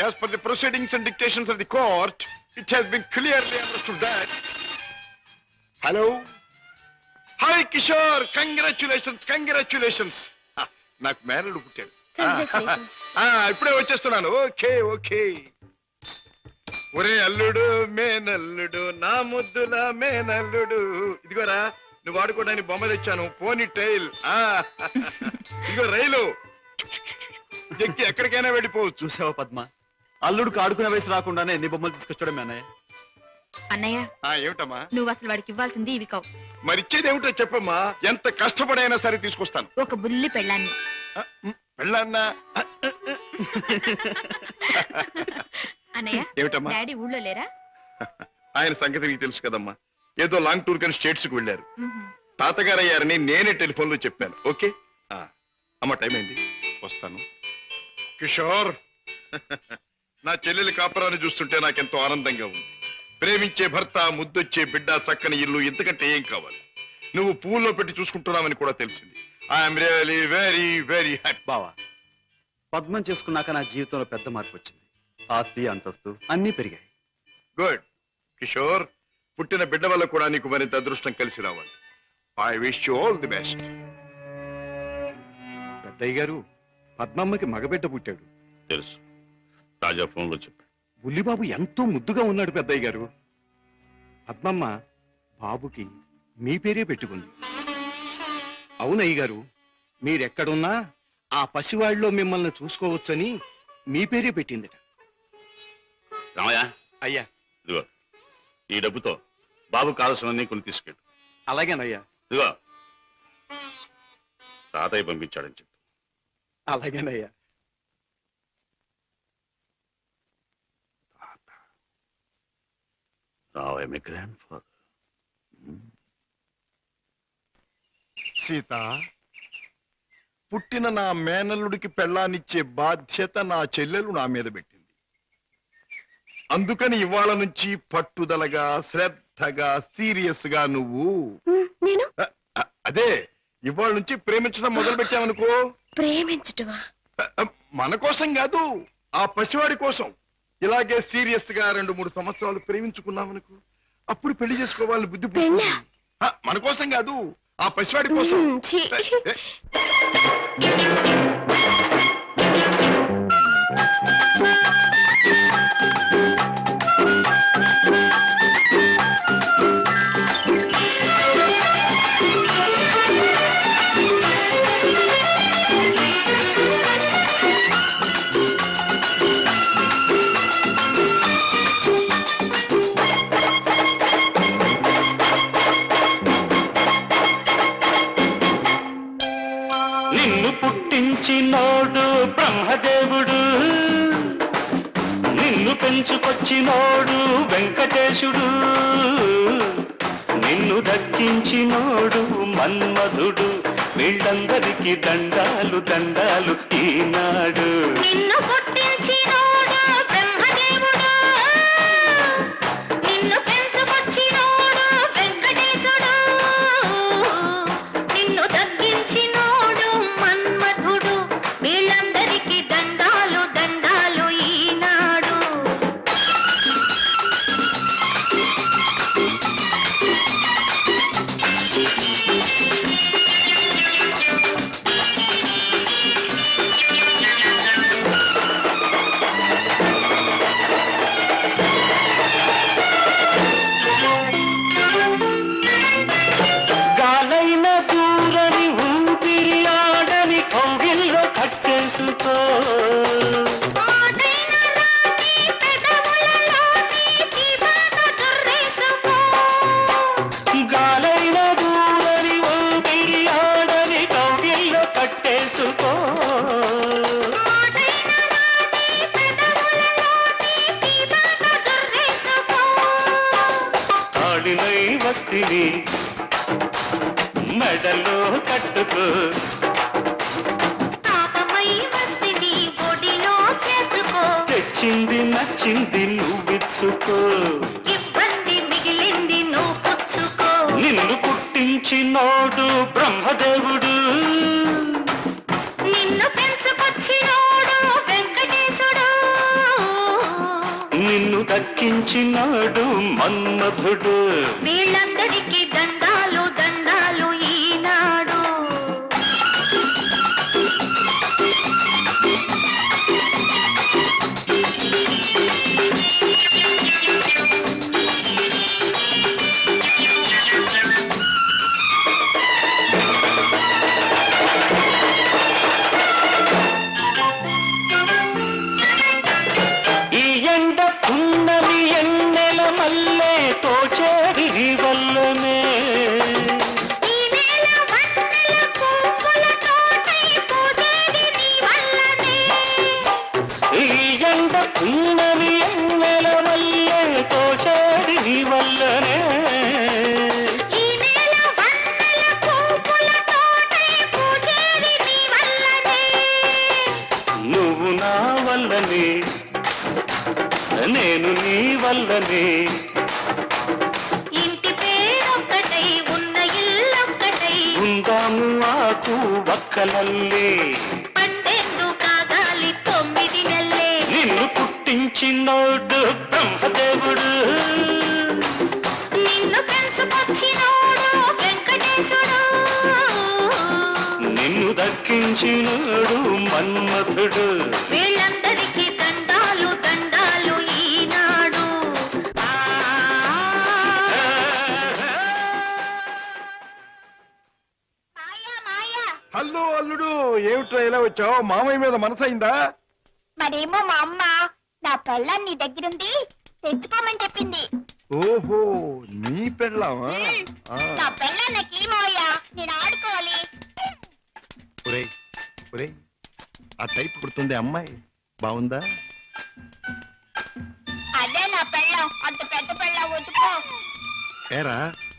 As per the proceedings and dictations of the court, it has been clearly understood that... Hello? Hi, Kishore! Congratulations, congratulations! నాకు మేనల్లుడు పుట్టాడు. ఇప్పుడే వచ్చేస్తున్నాను. Okay okay. ఒరే అల్లుడు, మేనల్లుడు, నా ముద్దుల మేనల్లుడు. ఇదిగోరా, నువ్వు వాడుకోవడానికి బొమ్మ తెచ్చాను, పోనీ టైల్. ఇదిగో రైలు ఎక్కి ఎక్కడికైనా వెళ్ళిపోవచ్చు. చూసావా పద్మ, అల్లుడికి ఆడుకునే వయసు రాకుండానే ఎన్ని బొమ్మలు తీసుకొచ్చాడు అన్నయ్య. అన్నయ్య, ఏమిటమ్మా నువ్వు అసలు వాడికి ఇవ్వాల్సింది ఇవి కావు. మరిచ్చేది ఏమిటో చెప్పమ్మా. ఎంత కష్టపడైనా సరే తీసుకొస్తాను. ఒక బుల్లి పెళ్ళాన్ని. వెళ్ళన్నా అన్నయ్య, ఏమిటమ్మా? డాడీ ఊళ్ళో లేరా? ఆయన సంగతి నీకు తెలుసు కదమ్మా. ఏదో లాంగ్ టూర్ కానీ స్టేట్స్ కు వెళ్ళారు. తాతగారు అయ్యారని నేనే టెలిఫోన్ లో చెప్పాను. ఓకే అమ్మ, టైం అయింది, వస్తాను. కిషోర్, నా చెల్లెలి కాపురాన్ని చూస్తుంటే నాకెంతో ఆనందంగా ఉంది. ప్రేమించే భర్త, ముద్దొచ్చే బిడ్డ, చక్కని ఇల్లు, ఇంతకంటే ఏం కావాలి? నువ్వు పువ్వుల్లో పెట్టి చూసుకుంటున్నావని కూడా తెలిసింది. I'm really very very happy. బావా, పద్మం చేసుకున్నాక నా జీవితంలో పెద్ద మార్పు వచ్చింది. ఆస్తి, అంతస్తు అన్నీ పెరిగాయి. గుడ్ కిషోర్, పుట్టిన బిడ్డ వల్ల కూడా నీకు మరింత అదృష్టం కలిసి రావాలి. I wish you all the best. పెద్దయ్య గారు, పద్మమ్మకి మగబిడ్డ పుట్టాడు. తెలుసు, తాజా ఫోన్లో చెప్పాడు. బుల్లిబాబు ఎంతో ముద్దుగా ఉన్నాడు పెద్దయ్య గారు. పద్మమ్మ బాబుకి మీ పేరే పెట్టుకుంది. అవునయ్య గారు, మీరెక్కడున్నా ఆ పసివాళ్ళలో మిమ్మల్ని చూసుకోవచ్చని మీ పేరే పెట్టిందిట. రామయ్య, అయ్యా. ఇదిగో ఈ డబ్బుతో బాబు కావాల్సినవన్నీ కొని తీసుకెళ్ళు. అలాగేనయ్యా. ఇదిగో తాతయ్య పంపించాడని చెప్పు. అలాగేనయ్యా. సీత, పుట్టిన నా మేనల్లుడికి పెళ్ళాన్నిచ్చే బాధ్యత నా చెల్లెలు నా మీద పెట్టింది. అందుకని ఇవాళ నుంచి పట్టుదలగా, శ్రద్ధగా, సీరియస్ గా నువ్వు అదే ఇవాళ నుంచి ప్రేమించడం మొదలు పెట్టావనుకో. ప్రేమించటమా? మన కోసం కాదు, ఆ పసివాడి కోసం ఇలాగే సీరియస్ గా 2-3 సంవత్సరాలు ప్రేమించుకున్నామనుకో, అప్పుడు పెళ్లి చేసుకోవాలని బుద్ధి పుడుతుంది. పెళ్ళా? మన కోసం కాదు, ఆ పసివాడి కోసం. ఛీ. నిన్ను పుట్టించినోడు బ్రహ్మదేవుడు, నిన్ను పెంచుకొచ్చినోడు వెంకటేశుడు, నిన్ను దక్కించినోడు మన్మధుడు, వీళ్ళందరికీ దండాలు దండాలు ఈనాడు. నిన్ను పుట్టించినోడు బ్రహ్మదేవుడు, నిన్ను పెంచుకొచ్చినోడు వెంకటేశుడు, నిన్ను తగ్గించినోడు మన్మధుడు, వీళ్ళందరికీ దండాలు దండాలు ఈనాడు. గాలైన దూరని ఊపిరి ఆడని కౌగిల్లో కట్టేసుకో, మాటైన రాని పెదవులలోని జీవాన దుర్రేసుకో, గాలైన దూరని ఊపిరి ఆడని కౌగిల్లో కట్టేసుకో, మాటైన రాని పెదవులలోని జీవాన దుర్రేసుకో. తాడినై వస్తిని మెడలో కట్టుకో, తాతమై వస్తిని ఒడిలో చేసుకో, తెచ్చింది నచ్చింది నువ్విచ్చుకో, ఇబ్బంది మిగిలింది నువ్వు పుచ్చుకో. నిన్ను పుట్టించినోడు బ్రహ్మదేవుడు, నిన్ను పెంచుకొచ్చినోడు వెంకటేశుడు, నిన్ను దక్కించినాడు మన్మధుడు. వీళ్ళందరికీ దండాలు దండాలు ఈనాడు. ఈ ఎండ పున్నమి ఎన్నెల మల్లె తోచేది నీ వల్లనే, ఈ నేల వన్నెల పువ్వుల తోటై పూజేది నీ వల్లనే, ఈ ఎండ పున్నమి ఎన్నెల మల్లె తోచేది నీ వల్లనే, ఈ నేల వన్నెల పువ్వుల తోటై పూజేది నీ వల్లనే. నువ్వు నా వల్లనే నేను నీ వల్లనే, ఇంటి పేరొక్కటై ఉన్న ఇల్లొక్కటై ఉందాము ఆకు వక్కలల్లే, పండెందు కాగాలి 9 నెలలే. నిన్ను పుట్టించినోడు బ్రహ్మదేవుడు, నిన్ను పెంచుకొచ్చినోడు వెంకటేశుడు, నిన్ను దక్కించినోడు మన్మధుడు. వీళ్ళందరికీ దండాలు దండాలు ఈనాడు. మాయా మాయా, హలో అల్లుడు, ఏమిట్రా ఇలా వచ్చావు? మామయ్య మీద మనసైందా? మరేమో మా అమ్మ నా పెళ్ళాన్ని నీ దగ్గరుంది తెచ్చుకోమని చెప్పింది. ఓహో, నీ పెళ్ళావా? నా పెళ్ళాన్నకి మాయా నేను ఆడుకోవాలి. ఒరేయ్ ఒరేయ్, ఆ టైప్ కుడుతుంది అమ్మాయి బాగుందా? అదే నా పెళ్ళం, అంత పెద్ద పెళ్ళం వద్దుకో. ఏరా,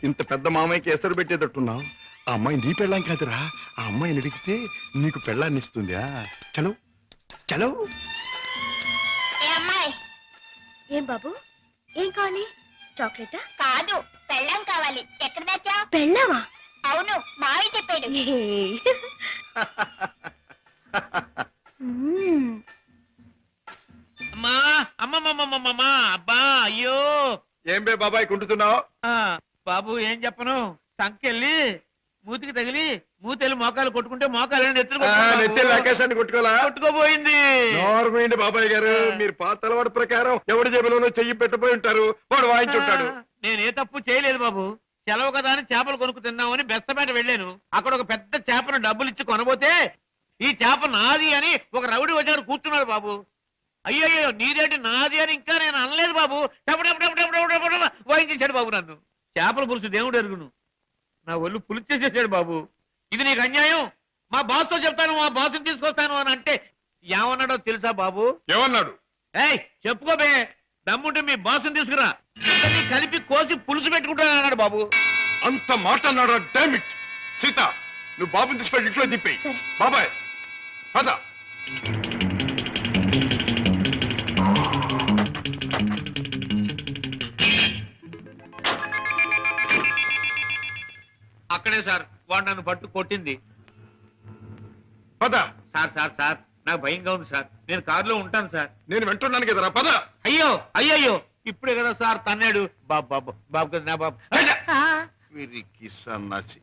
ఇంత పెద్ద మామయ్యకి ఎసరు పెట్టేటట్టున్నావు. ఆ అమ్మాయి నీ పెళ్ళాం కాదురా, ఆ అమ్మాయిని అడిగితే నీకు పెళ్ళాన్ని ఇస్తుందా? చలో చలో. ఏ అమ్మాయి? ఏం బాబు, ఏం కావాలి? చాక్లెటా? కాదు, పెళ్ళం కావాలి. ఎక్కడ తెచ్చా? పెళ్ళావా? అవును, మావి చెప్పాడు. ఏం బే బాబాయ్ కుంటున్నావు? బాబు ఏం చెప్పను, సంకెళ్ళి మూతికి తగిలి మూతెళ్ళి మోకాలు కొట్టుకుంటే మోకాలు నెత్తి ఆకాశాన్ని కొట్టుకోబోయింది. కొట్టుకోపోయింది బాబాయ్ గారు. మీరు పాత అలవాటు ప్రకారం ఎవడి జేబులోనో చెయ్యి పెట్టబోయి ఉంటారు, వాడు వాయించుంటాడు. నేను ఏ తప్పు చేయలేదు బాబు. సెలవు కదా అని చేపలు కొనుక్కు తిందామని బెస్తపేట వెళ్ళాను. అక్కడ ఒక పెద్ద చేపను డబ్బులు ఇచ్చి కొనబోతే ఈ చేప నాది అని ఒక రౌడీ వచ్చాడు కూర్చున్నాడు బాబు. అయ్యయ్యో నీదేంటి నాది అని ఇంకా నేను అనలేదు బాబు. వాయించేశాడు బాబు నన్ను. చేపల పులుసు దేవుడు ఎరుగును, నా ఒళ్ళు పులిచేసేసాడు బాబు. ఇది నీకు అన్యాయం, మా బాస్తో చెప్తాను, మా బాస్ని తీసుకొస్తాను అని అంటే ఏమన్నాడో తెలుసా బాబు? ఏమన్నాడు? ఏయ్ చెప్పుకోబే, దమ్ముంటే మీ బాస్ని తీసుకురా, ఇద్దరిని కలిపి కోసి పులుసు పెట్టుకుంటాను అన్నాడు బాబు. అంత మాట అన్నాడు? డామిట్ సీత, నువ్వు బాబుని తీసుకెళ్ళి ఇంట్లో దిప్పి. బాబాయ్ పద. అక్కడే సార్ వాడు నన్ను పట్టు కొట్టింది. పద. సార్ సార్ సార్ నాకు భయంగా ఉంది సార్, నేను కారులో ఉంటాను సార్. నేను వింటున్నాను కదరా, పద. అయ్యో అయ్యయ్యో ఇప్పుడే కదా సార్ తన్నాడు. బాబు బాబు బాబు కదా నా బాబు. వీరికి సన్నాసి.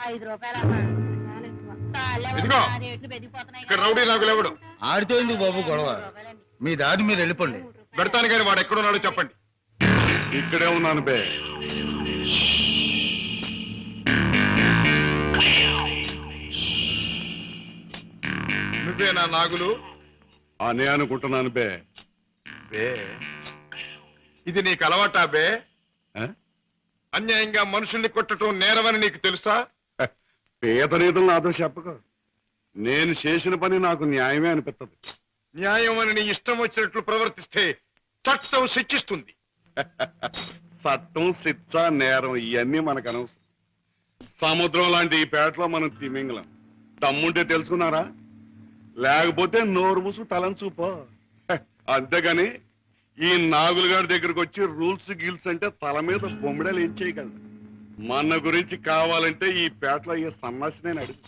5 రూపాయలమ్మా. ఇదిగో ఇక్కడ రౌడీ నాకు లేవడు. ఆడితో ఎందుకు బాబు గొడవ? మీ దారి మీరు వెళ్ళిపోండి. పెడతాను కానీ వాడు ఎక్కడున్నాడో చెప్పండి. ఇక్కడే ఉన్నాను బే. నువ్వేనా నాగులు? అనే అనుకుంటున్నాను బే. బే ఇది నీకు అలవాటా బే? ఆ? అన్యాయంగా మనుషుల్ని కొట్టడం నేరమని నీకు తెలుసా? పేద రీతులు నాతో చెప్పక. నేను చేసిన పని నాకు న్యాయమే అనిపిస్తుంది. న్యాయం అని నీ ఇష్టం వచ్చినట్లు ప్రవర్తిస్తే చట్టం శిక్షిస్తుంది. చట్టం, శిక్ష, నేరం ఇవన్నీ మనకు అనవసరం. సముద్రం లాంటి ఈ పేటలో మనం తిమింగలం. దమ్ముంటే తెలుసుకున్నారా? లేకపోతే నోరు మూసు తలంచూపో. అంతేగాని ఈ నాగులు గారి దగ్గరకు వచ్చి రూల్స్ గిల్స్ అంటే తల మీద బొమ్మిడలు ఏం చేయగలరు. మన గురించి కావాలంటే ఈ పేటలో ఈ సన్నాసి నేను అడుగు.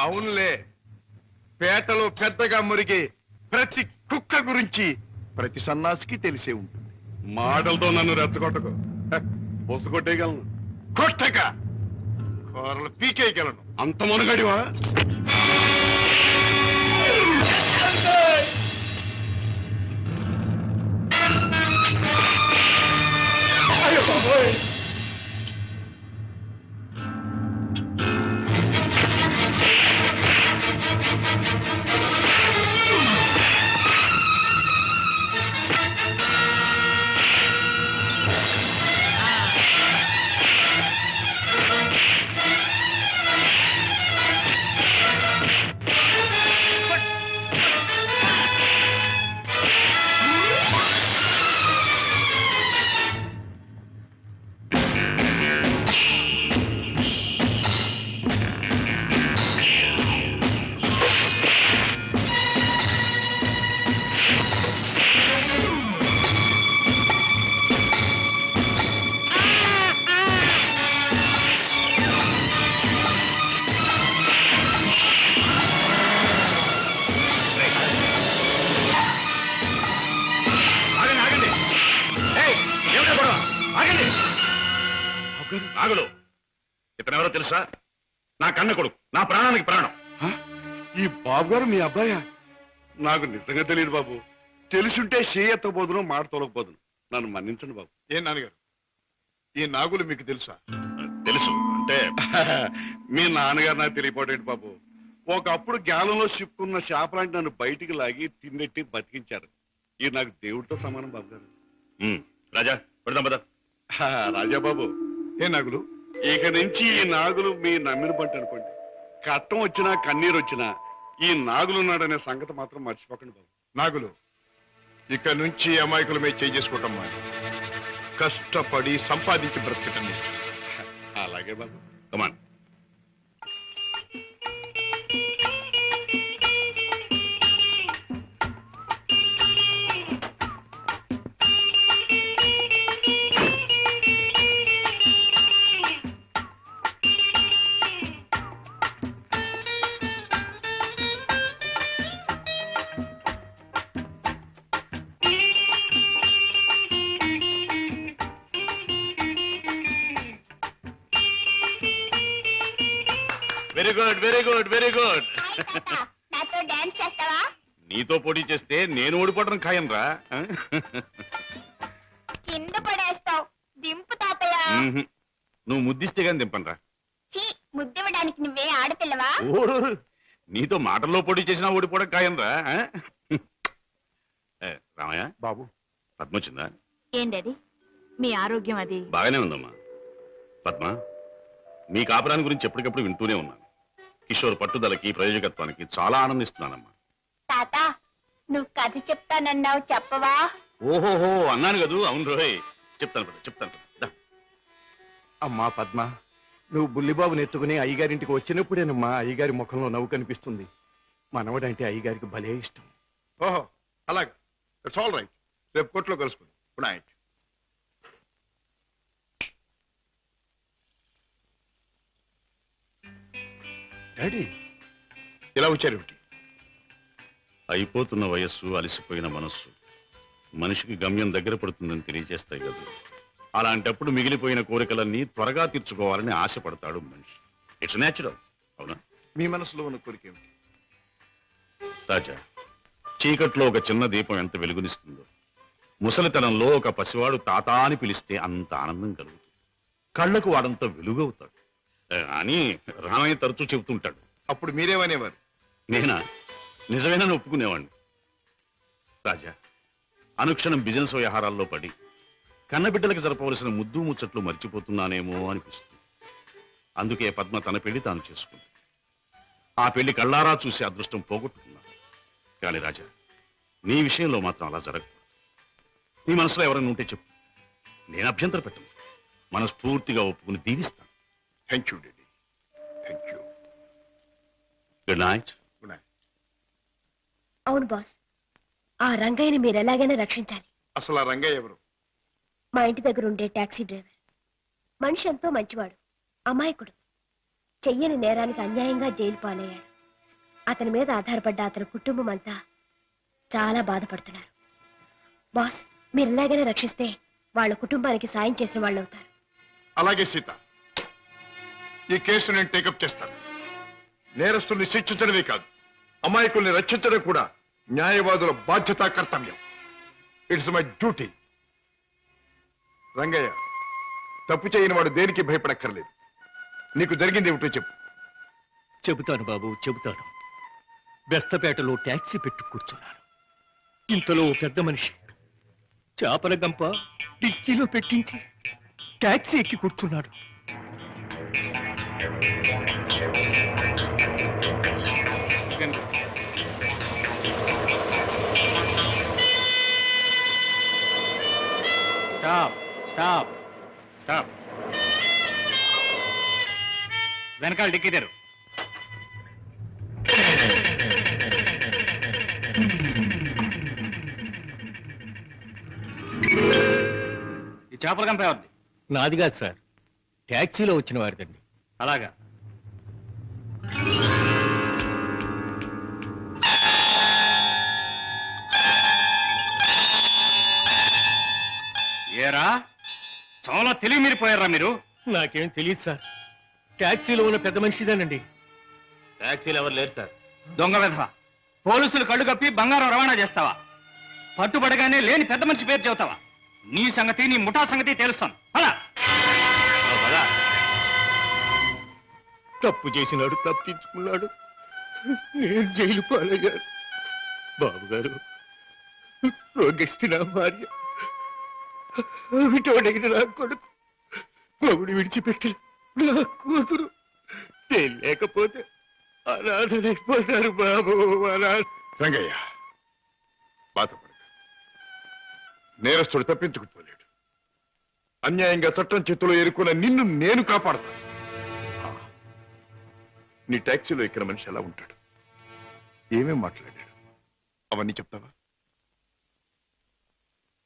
అవునులే, పేటలో పెద్దగా మురిగే ప్రతి కుక్క గురించి ప్రతి సన్నాసికి తెలిసే ఉంటుంది. మాటలతో నన్ను రెచ్చగొట్టకు. బొస్సు కొట్టేయగలను. కొట్టక కూరలు పీకేయగలను. అంత మునగడివా? నాగులు, ఇతనెవరో తెలుసా? నా కన్న కొడుకు, నా ప్రాణానికి ప్రాణం. ఈ బాబు గారు మీ అబ్బాయా? నాకు నిజంగా తెలియదు బాబు. తెలుసుంటే చేయెత్తబోదును, మాట తొలగపోదును. నన్ను మన్నించండి బాబు. ఏం నాన్నగారు, ఈ నాగులు మీకు తెలుసా? తెలుసు అంటే మీ నాన్నగారు నాకు తెలియపోటేంటి బాబు. ఒకప్పుడు జ్ఞానంలో చిక్కున్న చేపలాంటి నన్ను బయటికి లాగి తిన్నెట్టి బతికించారు. ఇది నాకు దేవుడితో సమానం బాబు గారు. రాజా పెడదాం పద. రాజాబాబు, ఏ నాగులు, ఇక నుంచి ఈ నాగులు మీ నమ్మిన పంట అనుకోండి. కట్టం వచ్చినా కన్నీరు వచ్చినా ఈ నాగులున్నాడనే సంగతి మాత్రం మర్చిపోకండి బాబు. నాగులు, ఇక నుంచి అమాయకుల మీద చేసుకోవటం మాని కష్టపడి సంపాదించి బ్రతకటం నేర్చు. అలాగే బాబు. Come on. Very good very good very good. నాతో డాన్స్ చేస్తావా? నీతో పోటీ చేస్తే నేను ఓడిపోవడం ఖాయం రా. కింద పడేస్తావు. దింపు తాతయ్య. నువ్వు ముద్దిస్తే గాని దింపనరా. చీ, ముద్దివ్వడానికి నువ్వే ఆడపిల్లవా? ఓడు నీతో మాటల్లో పోటీ చేసినా ఓడిపోవడం ఖాయం రా. రామయ్య బాబు, పద్మ వచ్చిందా? ఏం డాడీ, మీ ఆరోగ్యం అది? బాగానే ఉందమ్మా. పద్మ, మీ కాపురాన్ని గురించి ఎప్పటికప్పుడు వింటూనే ఉన్నాను. కిషోర్ పట్టుదలకి ప్రయోజకత్వానికి చాలా ఆనందిస్తున్నానమ్మా. తాత, నువ్వు కథ చెప్తానన్నావు, చెప్పవా? ఓహోహో అన్నాను కదూ. అవును రోయ్, చెప్తాను. అమ్మా పద్మ, నువ్వు బుల్లిబాబుని ఎత్తుకుని అయ్యగారింటికి వచ్చినప్పుడేనమ్మా అయ్యగారి ముఖంలో నవ్వు కనిపిస్తుంది. మనవడంటే అయ్యగారికి భలే ఇష్టం. ఓహో అలాగే, ఇట్స్ ఆల్ రైట్. రేపు కోర్టులో కలుసుకుందాం. Good night. డాడీ ఇలా వచ్చారేమిటి? అయిపోతున్న వయస్సు, అలసిపోయిన మనస్సు మనిషికి గమ్యం దగ్గర పడుతుందని తెలియజేస్తాయి కదా. అలాంటప్పుడు మిగిలిపోయిన కోరికలన్నీ త్వరగా తీర్చుకోవాలని ఆశపడతాడు మనిషి. It's natural. అవునా? మీ మనసులో ఉన్న కోరిక ఏమిటి? రాజా, చీకట్లో ఒక చిన్న దీపం ఎంత వెలుగునిస్తుందో, ముసలితనంలో ఒక పసివాడు తాత అని పిలిస్తే అంత ఆనందం కలుగుతుంది. కళ్ళకు వాడంత వెలుగవుతాడు అని రామయ్య తరచూ చెబుతుంటాడు. అప్పుడు మీరేమనేవారు? నేనా? నిజమేనని ఒప్పుకునేవాడిని. రాజా, అనుక్షణం బిజినెస్ వ్యవహారాల్లో పడి కన్నబిడ్డలకు జరపవలసిన ముద్దు ముచ్చట్లు మర్చిపోతున్నానేమో అనిపిస్తుంది. అందుకే పద్మ తన పెళ్లి తాను చేసుకుంది. ఆ పెళ్లి కళ్ళారా చూసి అదృష్టం పోగొట్టుకున్నాను. కానీ రాజా, నీ విషయంలో మాత్రం అలా జరగదు. నీ మనసులో ఎవరైనా ఉంటే చెప్పు, నేను అభ్యంతర పెట్టను. మనస్ఫూర్తిగా ఒప్పుకుని దీవిస్తాను. Thank you daddy, thank you. Good night. Good night. అవును బాస్, ఆ రంగయ్యని మీరు ఎలాగైనా రక్షించాలి. అసలు ఆ రంగయ్య ఎవరు? మా ఇంటి దగ్గర ఉండే టాక్సీ డ్రైవర్. మనిషి ఎంతో మంచివాడు, అమాయకుడు. చెయ్యని నేరానికి అన్యాయంగా జైలు పాలయ్యాడు. అతని మీద ఆధారపడ్డ అతని కుటుంబం అంతా చాలా బాధపడుతున్నారు. బాస్, మీరు ఎలాగైనా రక్షిస్తే వాళ్ళ కుటుంబానికి సాయం చేసిన వాళ్ళు అవుతారు. అలాగే సీత, ఈ కేసు నేను టేకప్ చేస్తాను. నేరస్తుల్ని శిక్షించడమే కాదు, అమాయకుల్ని రక్షించడం కూడా న్యాయవాదుల బాధ్యత, కర్తవ్యం. It's my duty. రంగయ్య, తప్పు చేయని వాడు దేనికి భయపడక్కర్లేదు. నీకు జరిగింది ఏమిటో చెప్పు. చెబుతాను బాబు, చెబుతాను. బెస్తపేటలో ట్యాక్సీ పెట్టు కూర్చున్నాను. ఇంతలో ఓ పెద్ద మనిషి చేపల గంప డిక్కీలో పెట్టించి ట్యాక్సీ ఎక్కి కూర్చున్నాడు. Stop stop stop. వెనకాల డిక్కీ తెరు. ఈ చేపల గంప ఎవరిది? నాది కాదు సార్, ట్యాక్సీలో వచ్చిన వారిదండి. అలాగా. ఏరా, చాలా తెలివి మీరిపోయారా మీరు? నాకేం తెలియదు సార్, ట్యాక్సీలో ఉన్న పెద్ద మనిషిదేనండి. ట్యాక్సీలు ఎవరు లేరు సార్. దొంగ వెధవ, పోలీసులు కళ్ళు కప్పి బంగారం రవాణా చేస్తావా? పట్టుబడగానే లేని పెద్ద మనిషి పేరు చెబుతావా? నీ సంగతి, నీ ముఠా సంగతి తెలుస్తాను. అలా తప్పు చేసినాడు, తప్పించుకున్నాడు, నేను జైలు పాలయ్యాను. బాబుగారు, రోగిష్టి నా భార్య, విటోడైన నా కొడుకు, మొగుడు విడిచిపెట్టి నా కూతురు, నేను లేకపోతే అనాథలైపోతారు బాబు. రంగయ్య, బాధపడక. నేరస్తుడు తప్పించుకుపోలేడు. అన్యాయంగా చట్టం చేతిలో ఎరుకున్న నిన్ను నేను కాపాడతాను. నీ టాక్సీలో ఎక్కిన మనిషి ఎలా ఉంటాడు, ఏమేం మాట్లాడాడు, అవన్నీ చెప్తావా?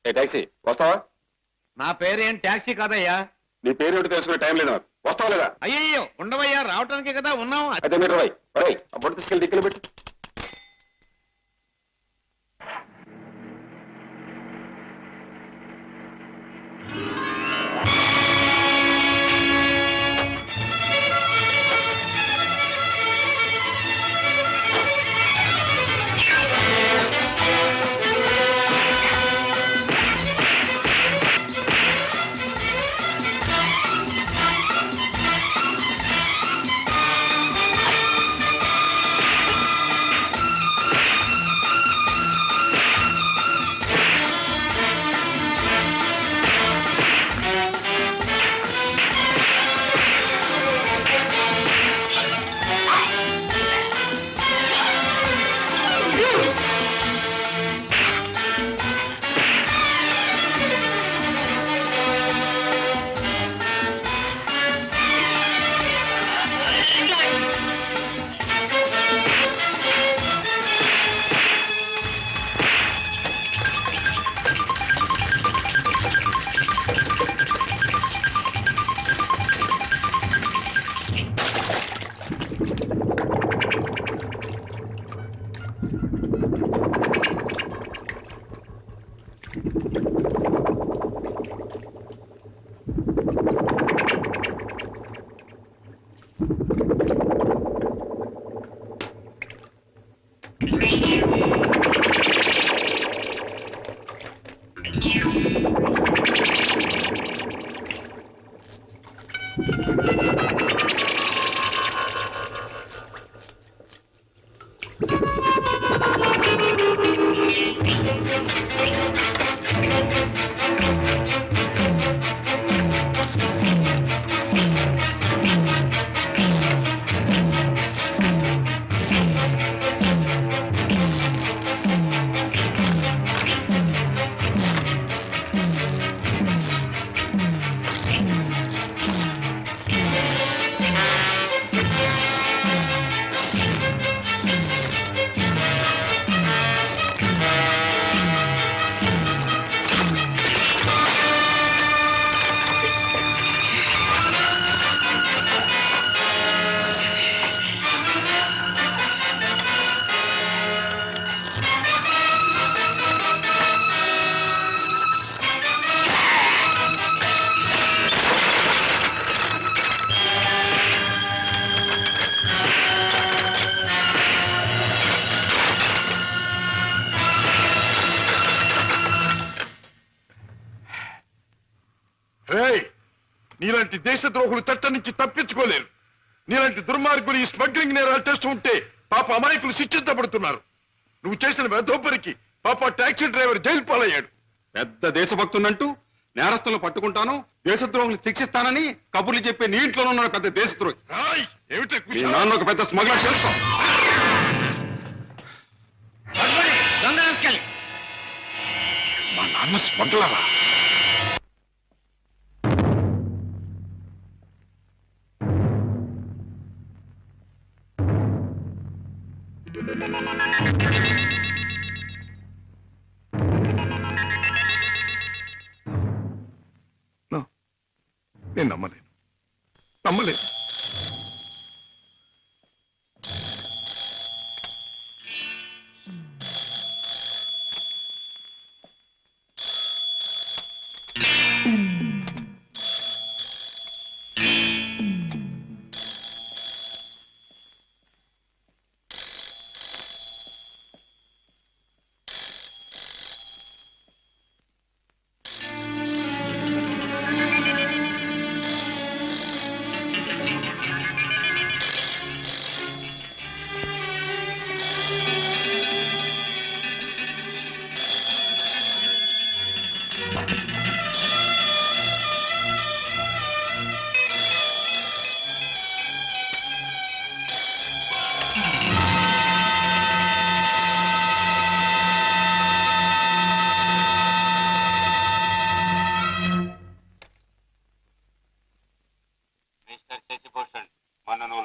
ఏ టాక్సీ, వస్తావా? నా పేరేం టాక్సీ కాదయ్యా. నీ పేరు ఏమిటి తెలుసుకునే టైం లేదు నాకు. వస్తావా లేదా? అయ్యయ్యో, ఉండవయ్యా, రావటానికే కదా ఉన్నాం. అయితే మీరు ఆ బొట్టు తీసుకెళ్ళి దిక్కులు పెట్టు. నీలాంటి దేశద్రోహులు చట్టం నుంచి తప్పించుకోలేరు. నీలాంటి దుర్మార్గులు ఈ స్మగ్లింగ్ నేరాలు చేస్తూ ఉంటే పాప అమాయకులు శిక్షించబడుతున్నారు. నువ్వు చేసిన వెధోపరికి పాప టాక్సీ డ్రైవర్ జైలు పాలయ్యాడు. పెద్ద దేశభక్తునంటూ నేరస్తులను పట్టుకుంటాను, దేశద్రోహులు శిక్షిస్తానని కబుర్లు చెప్పే నీ ఇంట్లోనే ఉన్న పెద్ద దేశద్రోహి. ఏమిటి నాన్న ఒక పెద్ద స్మగ్లర్ చేస్తాం. మా నాన్న స్మగ్లరా? నేను నమ్మలేను.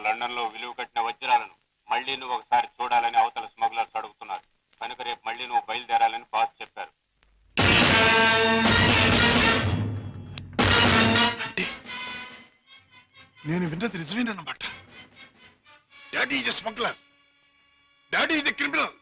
లండన్ లో విలువ కట్టిన వజ్రాలను మళ్ళీ నువ్వు ఒకసారి చూడాలని అవతల స్మగ్లర్స్ అడుగుతున్నారు. కనుక రేపు మళ్ళీ నువ్వు బయలుదేరాలని బాస్ చెప్పారు. నేను విన్నది నిజమేనన్నమాట. Daddy is smuggler. Daddy is criminal.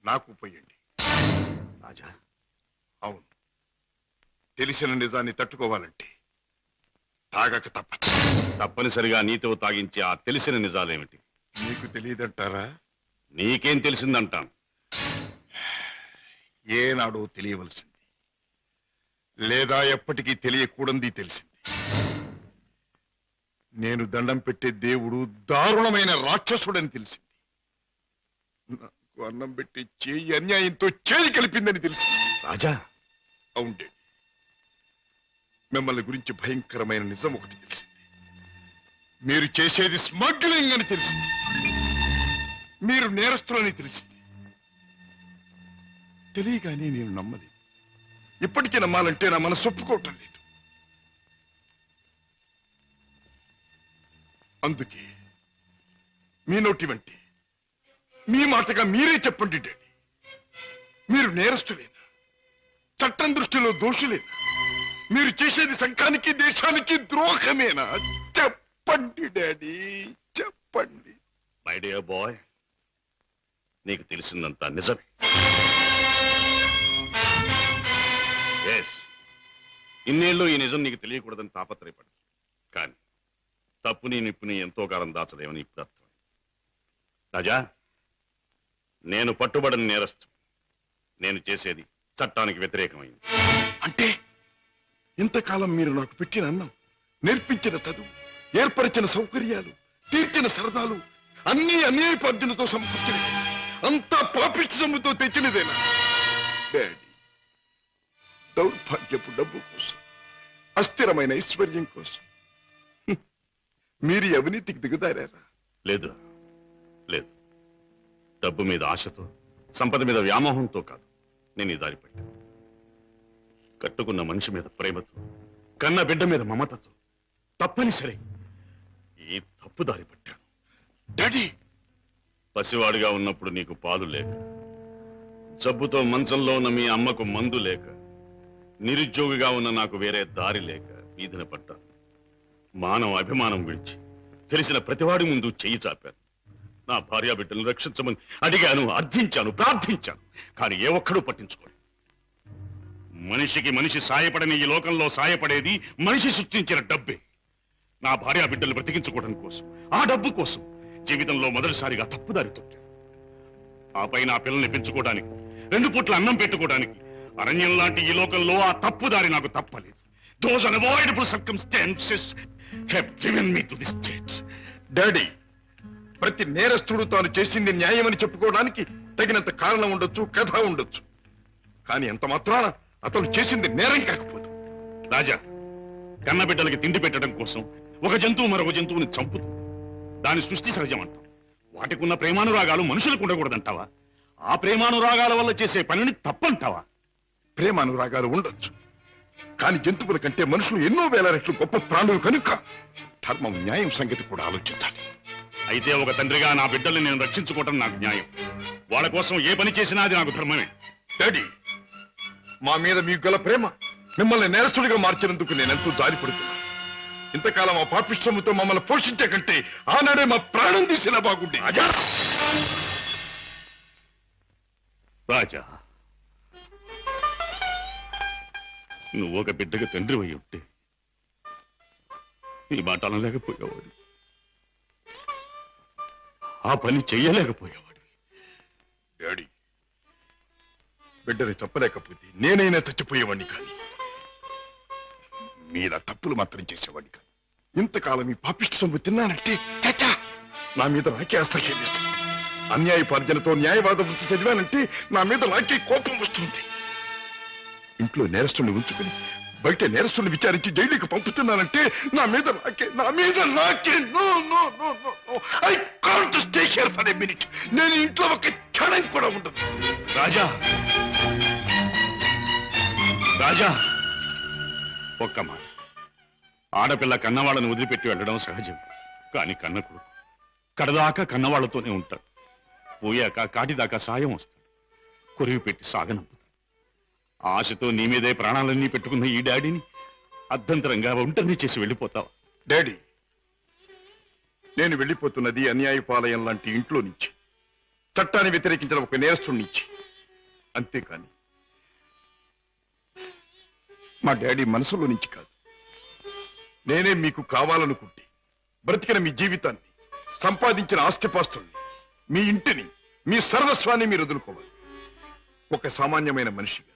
నాకు పోయండి రాజా. అవును, తెలిసిన నిజాన్ని తట్టుకోవాలంటే తాగక తప్పదు. తప్పనిసరిగా నీతో తాగించే ఆ తెలిసిన నిజాలేమిటి? నీకు తెలియదంటారా? నీకేం తెలిసిందంటాను. ఏనాడో తెలియవలసింది, లేదా ఎప్పటికీ తెలియకూడంది తెలిసింది. నేను దండం పెట్టే దేవుడు దారుణమైన రాక్షసుడని తెలిసింది. నాకు అన్నం పెట్టి చేయి అన్యాయంతో చేయి కలిపిందని తెలిసింది. రాజా. అవుండే, మిమ్మల్ని గురించి భయంకరమైన నిజం ఒకటి తెలిసింది. మీరు చేసేది స్మగ్లింగ్ అని తెలిసింది. మీరు నేరస్తులని తెలిసింది. తెలియగానే నేను నమ్మలేదు. ఇప్పటికీ నమ్మాలంటే నా మనసు ఒప్పుకోవటం లేదు. అందుకే మీ నోటి వంటి మీ మాటగా మీరే చెప్పండి డాడీ, మీరు నేరస్తులేనా? చట్టం దృష్టిలో దోషులేనా? మీరు చేసేది సంఘానికి దేశానికి ద్రోహమేనా? చెప్పండి డాడీ, చెప్పండి. మై డియర్ బాయ్, నీకు తెలిసిందంతా నిజమే. ఎస్, ఇన్నేళ్ళు ఈ నిజం నీకు తెలియకూడదని తాపత్రయపడు. కానీ తప్పుని నిప్పుని ఎంతో కాలం దాచలేమని ఇప్పుడు అర్థం. రాజా, నేను పట్టుబడిన నేరస్తు. నేను చేసేది చట్టానికి వ్యతిరేకమైంది. అంటే ఇంతకాలం మీరు నాకు పెట్టిన అన్నం, నేర్పించిన చదువు, ఏర్పరిచిన సౌకర్యాలు, తీర్చిన సరదాలు అన్నీ అన్యాయపార్జనతో సమకూర్చినవి, అంతా పాపిష్టి సొమ్ముతో తెచ్చినదేనా? డాడీ, దౌర్భాగ్యపు డబ్బు కోసం, అస్థిరమైన ఐశ్వర్యం కోసం మీరు ఈ అవినీతికి దిగుదారా? లేదు లేదు, డబ్బు మీద ఆశతో, సంపద మీద వ్యామోహంతో కాదు నేను ఈ దారి పట్టాను. కట్టుకున్న మనిషి మీద ప్రేమతో, కన్న బిడ్డ మీద మమతతో తప్పనిసరి ఈ తప్పు దారి పట్టాను. డాడీ, పసివాడిగా ఉన్నప్పుడు నీకు పాలు లేక, జబ్బుతో మంచంలో ఉన్న మీ అమ్మకు మందు లేక, నిరుద్యోగిగా ఉన్న నాకు వేరే దారి లేక వీధిన పడ్డాను. మానవ అభిమానం విడిచి తెలిసిన ప్రతివాడి ముందు చెయ్యి చాపాను. నా భార్యా బిడ్డలను రక్షించమని అడిగాను, అర్థించాను, ప్రార్థించాను. కానీ ఏ ఒక్కడూ పట్టించుకోలేదు. మనిషికి మనిషి సాయపడని ఈ లోకంలో సాయపడేది మనిషి సృష్టించిన డబ్బే. నా భార్యా బిడ్డలు బ్రతికించుకోవడం కోసం, ఆ డబ్బు కోసం జీవితంలో మొదటిసారిగా తప్పుదారి తొక్కాను. ఆపై నా పిల్లల్ని పెంచుకోవడానికి, 2 పూట్ల అన్నం పెట్టుకోవడానికి అరణ్యం లాంటి ఈ లోకంలో ఆ తప్పుదారి నాకు తప్పలేదు. Those unavoidable circumstances have driven me to this state. Daddy, ప్రతి నేరస్తుడు తాను చేసింది న్యాయమని చెప్పుకోవడానికి తగినంత కారణం ఉండొచ్చు, కథ ఉండొచ్చు. కానీ ఎంత మాత్రాన అతను చేసింది నేరం కాకపోదు. రాజా, కన్నబిడ్డలకి తిండి పెట్టడం కోసం ఒక జంతువు మరొక జంతువుని చంపుతుంది. దాని సృష్టి సహజం అంటాం. వాటికున్న ప్రేమానురాగాలు మనుషులకు ఉండకూడదంటావా? ఆ ప్రేమానురాగాల వల్ల చేసే పనిని తప్పంటావా? ప్రేమానురాగాలు ఉండొచ్చు, కానీ జంతువుల కంటే మనుషులు ఎన్నో వేల రెట్లు గొప్ప ప్రాణులు కనుక ధర్మం, న్యాయం సంగతి కూడా ఆలోచించాలి. అయితే ఒక తండ్రిగా నా బిడ్డల్ని నేను రక్షించుకోవటం నాకు న్యాయం. వాళ్ళ కోసం ఏ పని చేసినా అది నాకు ధర్మమే. డాడీ, మా మీద మీకు గల ప్రేమ మిమ్మల్ని నేరస్తుడిగా మార్చినందుకు నేనెంతో జారిపడుతున్నాను. ఇంతకాలం ఆ పాపిష్టముతో మమ్మల్ని పోషించే కంటే ఆనాడే మా ప్రాణం తీసినా బాగుండే. రాజా, నువ్వు ఒక బిడ్డగా తండ్రి అయి ఉంటే ఈ మాట అనలేకపోయేవాడు, ఆ పని చెయ్యలేకపోయేవాడు. డాడీ, బిడ్డని చెప్పలేకపోతే నేనైనా చచ్చిపోయేవాడిని, కానీ మీలా తప్పులు మాత్రం చేసేవాడిని కాదు. ఇంతకాలం ఈ పాపిష్టి సొమ్ము తిన్నానంటే చచ్చా నా మీద నాకే అసహ్యం వేస్తుంది. అన్యాయపార్జనతో న్యాయవాద వృత్తి చదివానంటే నా మీద నాకే కోపం వస్తుంది. ఇంట్లో నేరస్తుని ఉంచుకుని బయట నేరస్తుని విచారించి జైలుకి పంపుతున్నానంటే నా మీద నాకే I can't stay here for a minute. నేను ఇంట్లో ఒక క్షణం కూడా ఉండదు. రాజా, రాజా, ఒక్క మాట. ఆడపిల్ల కన్నవాళ్ళని వదిలిపెట్టి వెళ్ళడం సహజం. కానీ కన్న కొడుకు కడదాకా కన్నవాళ్లతోనే ఉంటాడు. పోయాక కాటిదాకా సాయం వస్తాడు. కొరివి పెట్టి సాగనంపుతాడు. ఆశతో నీ మీదే ప్రాణాలన్నీ పెట్టుకున్న ఈ డాడీని అర్ధంతరంగా ఒంటరిని చేసి వెళ్ళిపోతావా? డాడీ, నేను వెళ్ళిపోతున్నది అన్యాయపాలయం లాంటి ఇంట్లో నుంచి, చట్టాన్ని వ్యతిరేకించిన ఒక నేరస్తుడి నుంచి. అంతేకాని మా డాడీ మనసులో నుంచి కాదు. నేనే మీకు కావాలనుకుంటే బ్రతికిన మీ జీవితాన్ని, సంపాదించిన ఆస్తిపాస్తుల్ని, మీ ఇంటిని, మీ సర్వస్వాన్ని మీరు వదులుకోవాలి. ఒక సామాన్యమైన మనిషిగా,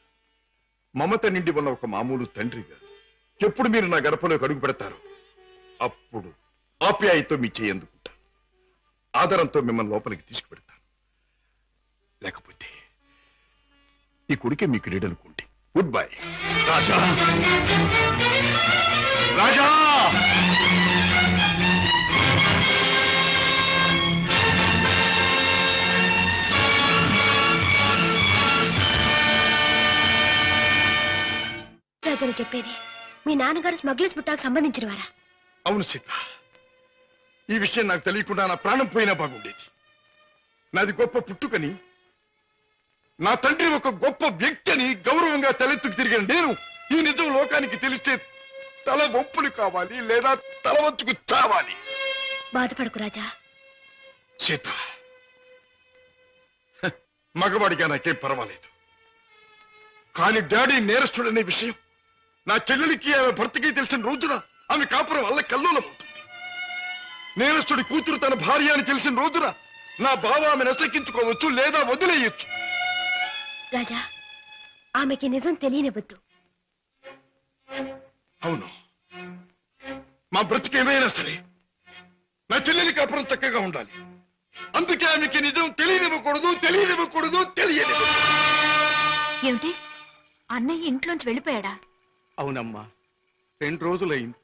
మమత నిండి ఉన్న ఒక మామూలు తండ్రిగా ఎప్పుడు మీరు నా గడపలోకి అడుగు పెడతారో అప్పుడు ఆప్యాయతో మీ చేయి అందుకుంటాను. ఆదరంతో మిమ్మల్ని లోపలికి తీసుకుపెడతాను. లేకపోతే ఈ కొడుకే మీకు రీడనుకోండి. Good bye. రాజా, రాజా, రాజను చెప్పేది? మీ నాన్నగారు స్మగ్లర్స్ బుట్టాకు సంబంధించిన వారా? అవును సీత, ఈ విషయం నాకు తెలియకుండా నా ప్రాణం పోయినా బాగుండేది. నాది గొప్ప పుట్టుకని, నా తండ్రి ఒక గొప్ప వ్యక్తి అని గౌరవంగా తలెత్తుకు తిరిగిన నేను ఈ నిజం లోకానికి తెలిస్తే తల ఒప్పులు కావాలి లేదా తల వంచుకు చావాలి. బాధపడకు రాజా. సీత, మగవాడిగా నాకేం పర్వాలేదు, కానీ డాడీ నేరస్తుడనే విషయం నా చెల్లెలికి ఆమె భర్తకి తెలిసిన రోజున ఆమె కాపురం వల్ల కల్లోలమవుతుంది. నేరస్తుడి కూతురు తన భార్య అని తెలిసిన రోజున నా బావ ఆమె నశకించుకోవచ్చు లేదా వదిలేయచ్చు. రాజా, ఆమెకి నిజం తెలియనివ్వద్దు. అవును, మా బ్రతికేమైనా సరే నా చెల్లెలి కాపురం చక్కగా ఉండాలి. అందుకే ఆమెకి నిజం తెలియనివ్వకూడదు. ఏమిటి, అన్నయ్య ఇంట్లోంచి వెళ్ళిపోయాడా? అవునమ్మా, 2 రోజులైంది.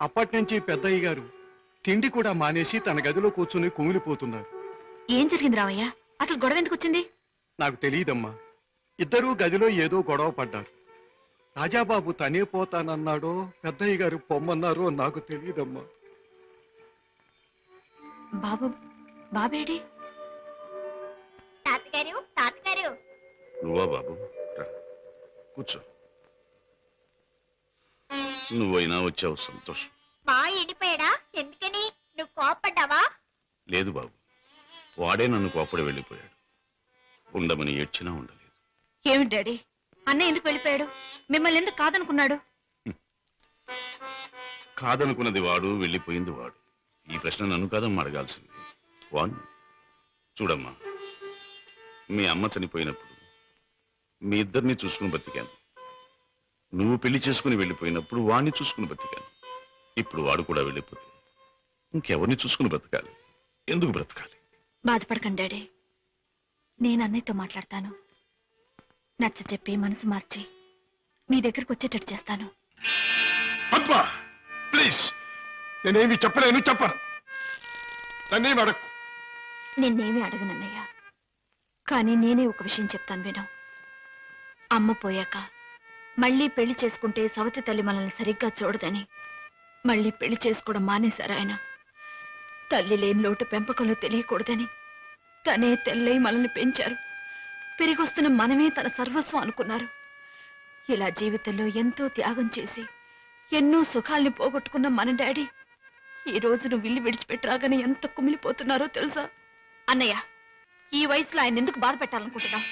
అప్పటి నుంచి పెద్దయ్య గారు తిండి కూడా మానేసి తన గదిలో కూర్చుని కుమిలిపోతున్నారు. ఏం జరిగింది రామయ్య? అసలు గొడవ ఎందుకు వచ్చింది? నాకు తెలియదమ్మా. ఇద్దరూ గదిలో ఏదో గొడవ పడ్డారు. రాజాబాబు తనే పోతానన్నాడో పెద్దయ్య గారు పొమ్మన్నారో నాకు తెలియదమ్మా. బాబేడి? తాతగారు నువ్వా బాబు? కూర్చో. నువ్వైనా వచ్చావు, సంతోషం. మా ఎండిపోయాడా? ఎందుకని? నువ్వు కోపడ్డావా? లేదు బాబు, వాడే నన్ను కోపడి వెళ్ళిపోయాడు. ఉండమని ఏడ్చినా ఉండలేదు. ఏమిటి డాడీ, అన్నయ్య ఎందుకు వెళ్ళిపోయాడు? మిమ్మల్ని ఎందుకు కాదనుకున్నాడు? కాదనుకున్నది వాడు, వెళ్ళిపోయింది వాడు. ఈ ప్రశ్న నన్ను కాదమ్మా అడగాల్సింది, వాణ్ణి. చూడమ్మా, మీ అమ్మ చనిపోయినప్పుడు మీ ఇద్దరిని చూసుకుని బతికాను. నువ్వు పెళ్లి చేసుకుని వెళ్ళిపోయినప్పుడు వాణ్ణి చూసుకుని బతికాను. ఇప్పుడు వాడు కూడా వెళ్ళిపోతే ఇంకెవరిని చూసుకుని బ్రతకాలి? ఎందుకు బ్రతకాలి? బాధపడకండి డాడీ, నేను అన్నయ్యతో మాట్లాడతాను. నచ్చ చెప్పి మనసు మార్చి మీ దగ్గరకు వచ్చేటట్టు చేస్తాను. పద్మ, ప్లీజ్, నేనేమి చెప్పలేను, చెప్పను. నన్నేమి అడగకు. నిన్నేమీ అడగనన్నయ్య, కానీ నేనే ఒక విషయం చెప్తాను విను. అమ్మ పోయాక మళ్ళీ పెళ్లి చేసుకుంటే సవతి తల్లి మనల్ని సరిగ్గా చూడదని మళ్ళీ పెళ్లి చేసుకోవడం మానేశారు ఆయన. తల్లి లేని లోటు పెంపకంలో తెలియకూడదని తనే తెల్లై మనల్ని పెంచారు. పెరిగొస్తున్న మనమే తన సర్వస్వం అనుకున్నారు. ఇలా జీవితంలో ఎంతో త్యాగం చేసి ఎన్నో సుఖాల్ని పోగొట్టుకున్న మన డాడీ ఈ రోజు నువ్వు ఇల్లు విడిచిపెట్టరాగానే ఎంత కుమిలిపోతున్నారో తెలుసా? అన్నయ్య, ఈ వయసులో ఆయన ఎందుకు బాధ పెట్టాలనుకుంటున్నావు?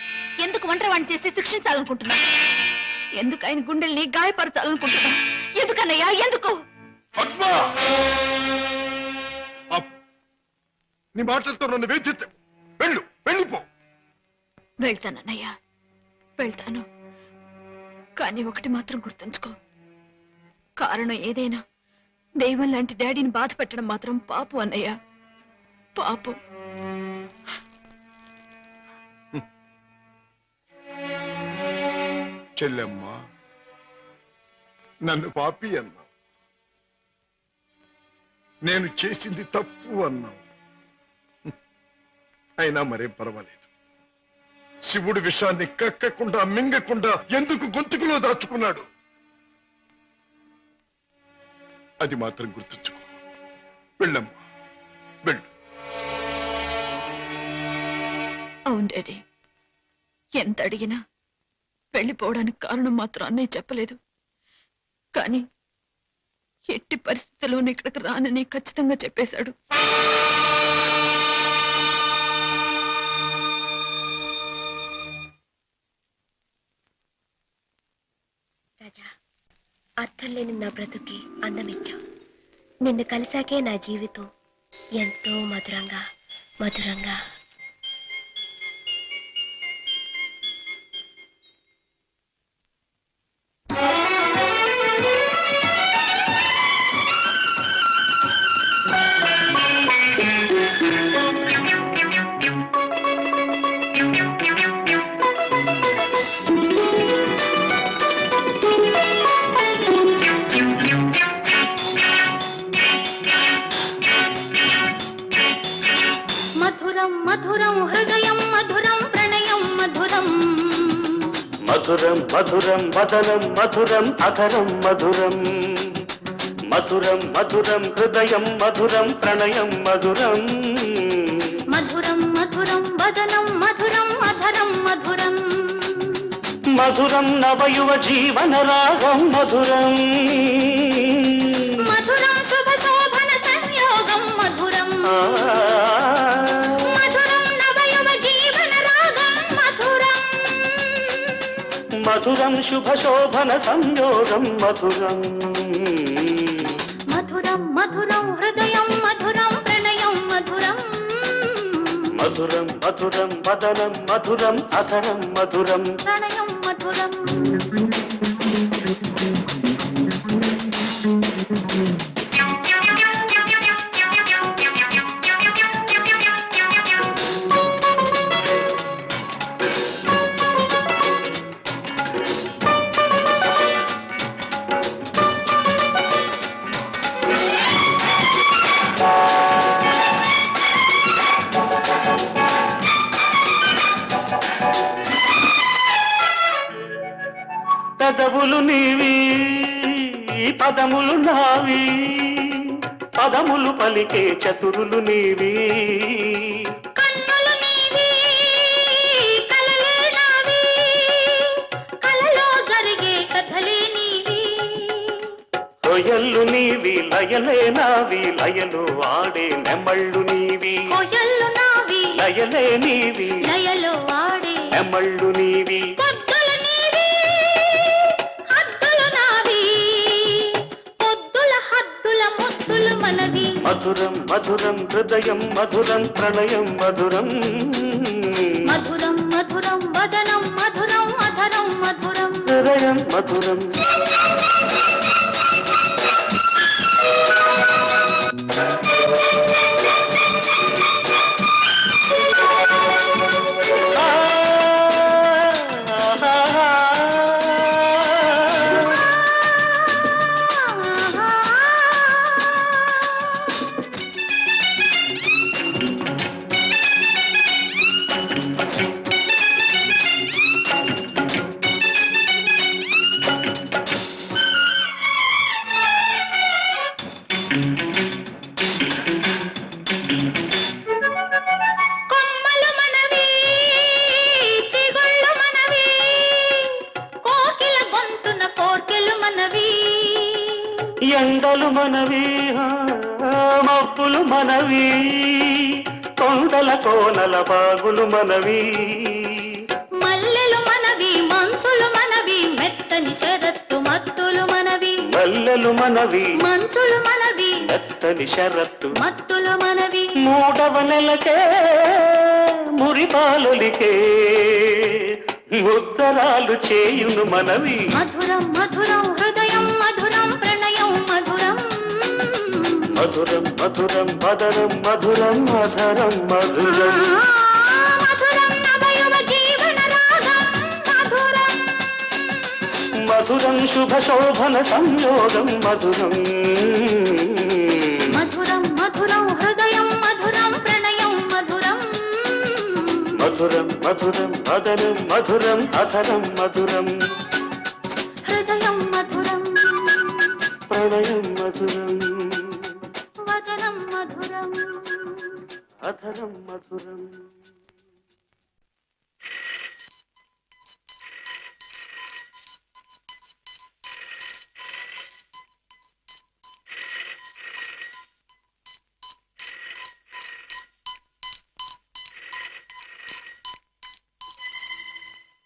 ఎందుకు ఒంటరివాణ్ణి చేసి శిక్షించాలనుకుంటున్నావు? ఎందుకు ఆయన గుండెల్ని గాయపరచాలనుకుంటున్నావు? ఎందుకన్నయ్యా, ఎందుకు? నీ మాటలతో నన్ను వేధించు. వెళ్ళిపో. వెళ్తానన్నయ్యా, వెళ్తాను. కానీ ఒకటి మాత్రం గుర్తుంచుకో, కారణం ఏదైనా దైవం లాంటి డాడీని బాధ పెట్టడం మాత్రం పాపం అన్నయ్యా, పాపం. చెల్లెమ్మ, నన్ను పాపి అన్నావు, నేను చేసింది తప్పు అన్నావు. అయినా మరేం పర్వాలేదు. శివుడు విషాన్ని కక్కకుండా మింగకుండా ఎందుకు గొంతుకులో దాచుకున్నాడు? అది మాత్రం గుర్తుంచుకో. వెళ్ళమ్మా, వెళ్ళు. అవును డాడీ, ఎంత అడిగినా వెళ్ళిపోవడానికి కారణం మాత్రం అన్నయ్య చెప్పలేదు. కానీ ఎట్టి పరిస్థితుల్లోనూ ఇక్కడికి రానని ఖచ్చితంగా చెప్పేశాడు. రాజా, అర్థం లేని నా బ్రతుకి అందమిచ్చావు. నిన్ను కలిసాకే నా జీవితం ఎంతో మధురంగా మధురంగా. మధురం మధురం మధురం వదనం మధురం అధరం మధురం మధురం మధురం హృదయం మధురం ప్రణయం మధురం మధురం మధురం వదనం మధురం అధరం మధురం మధురం నవయువ జీవన రాగం మధురం మధురం శుభ శోభన సంయోగం మధురం మధురం నవయువ జీవన రాగం మధురం మధురం శుభ శోభన సంయోగం మధురం మధురం మధురం హృదయం మధురం ప్రణయం మధురం మధురం మధురం వదనం మధురం అధరం మధురం ప్రణయం మధురం పెదవులు నీవి పదములు నావి పదములు పలికే చతురులు నీవి కన్నులు నీవి కలలే నావి కలలో జరిగే కథలే నీవి కొయల్లు నీవి లయలే నావి లయలు ఆడే నెమళ్ళు నీవి కొయల్లు నావి లయలే నీవి లయలో ఆడే నెమళ్ళు నీవి పొద్దులు నీవి హద్దులు నావి పొద్దుల హద్దుల ముద్దులు మనవి మధురం మధురం హృదయం మధురం ప్రణయం మధురం మధురం మధురం వదనం మధురం అధరం మధురం హృదయం మధురం కొమ్మలు మనవి చిగుళ్ళు మనవి కోకిల గొంతున కోర్కెలు మనవి ఎండలు మనవి మబ్బులు మనవి కొండల కోనల బాగులు మనవి మల్లెలు మనవి మంచులు మనవి మెత్తని శరత్తు మత్తులు మనవి మల్లెలు మనవి మంచులు మనవి మెత్తని షరత్తు మత్తులు మనవి మూడవ నెలకే మురిపాలులికే ముద్దరాలు చేయును మనవి మధురం మధురం హృదయం మధురం ప్రణయం మధురం మధురం మధురం మదనం మధురం మధురం మధురం మధురం నవయువ జీవన రాగం మధురం మధురం శుభ శోభన సంయోగం మధురం మధురం మధురం హృదయం మధురం ప్రణయం మధురం మధురం మధురం మదనం మధురం అధరం మధురం హృదయం మధురం ప్రణయం మధురం వదనం మధురం అధరం మధురం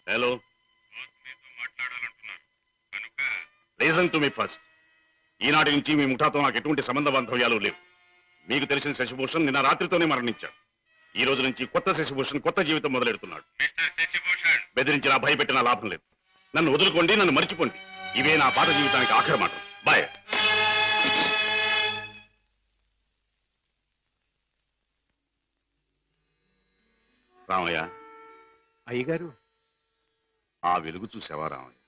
hello reason to me first ఈనాటి నుంచి మీ ముఠాతో నాకు ఎటువంటి సంబంధ బాంధవ్యాలు లేవు. మీకు తెలిసిన శశిభూషణ్ నిన్న రాత్రితోనే మరణించాడు. ఈ రోజు నుంచి కొత్త శశిభూషణ్ కొత్త జీవితం మొదలెడుతున్నాడు. బెదిరించినా భయపెట్టినా లాభం లేదు. నన్ను వదులుకోండి, నన్ను మర్చిపోండి. ఇవే నా పాత జీవితానికి ఆఖరి మాట. బాయ్. రామయ్య, అయ్యగారు, ఆ వెలుగు చూసావా రామయ్య?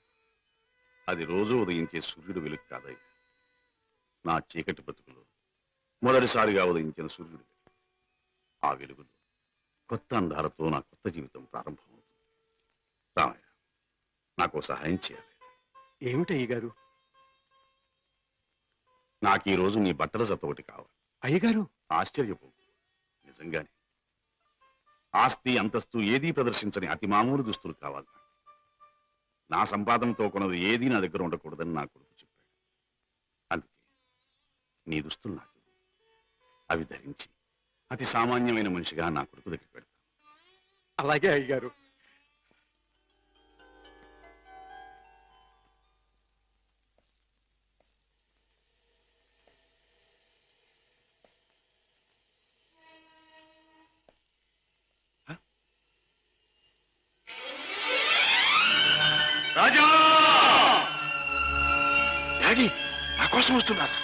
అది రోజు ఉదయించే సూర్యుడు వెలుగు కాదయ్య. నా చీకటి బతుకులో మొదటిసారిగా ఉదయించిన సూర్యుడు. ఆ వెలుగులో కొత్త అందాలతో నా కొత్త జీవితం ప్రారంభమవుతుంది. రామయ్య, నాకు సహాయం చేయాలి. ఏమిటి అయ్యగారు? నాకు ఈ రోజు నీ బట్టల జత ఒకటి కావాలి. అయ్యగారు ఆశ్చర్యపో, నిజంగానే ఆస్తి అంతస్తు ఏదీ ప్రదర్శించని అతి మామూలు దుస్తులు కావాలి. నా సంపాదనతో కొన్నది ఏదీ నా దగ్గర ఉండకూడదని నా కొడుకు చెప్పాడు. అందుకే నీ దుస్తులు నాకు అవి ధరించి అతి సామాన్యమైన మనిషిగా నా కొడుకు దగ్గర పెడతాను. అలాగే అయ్యగారు. రాజా! డాడీ నా కోసం వస్తున్నారా?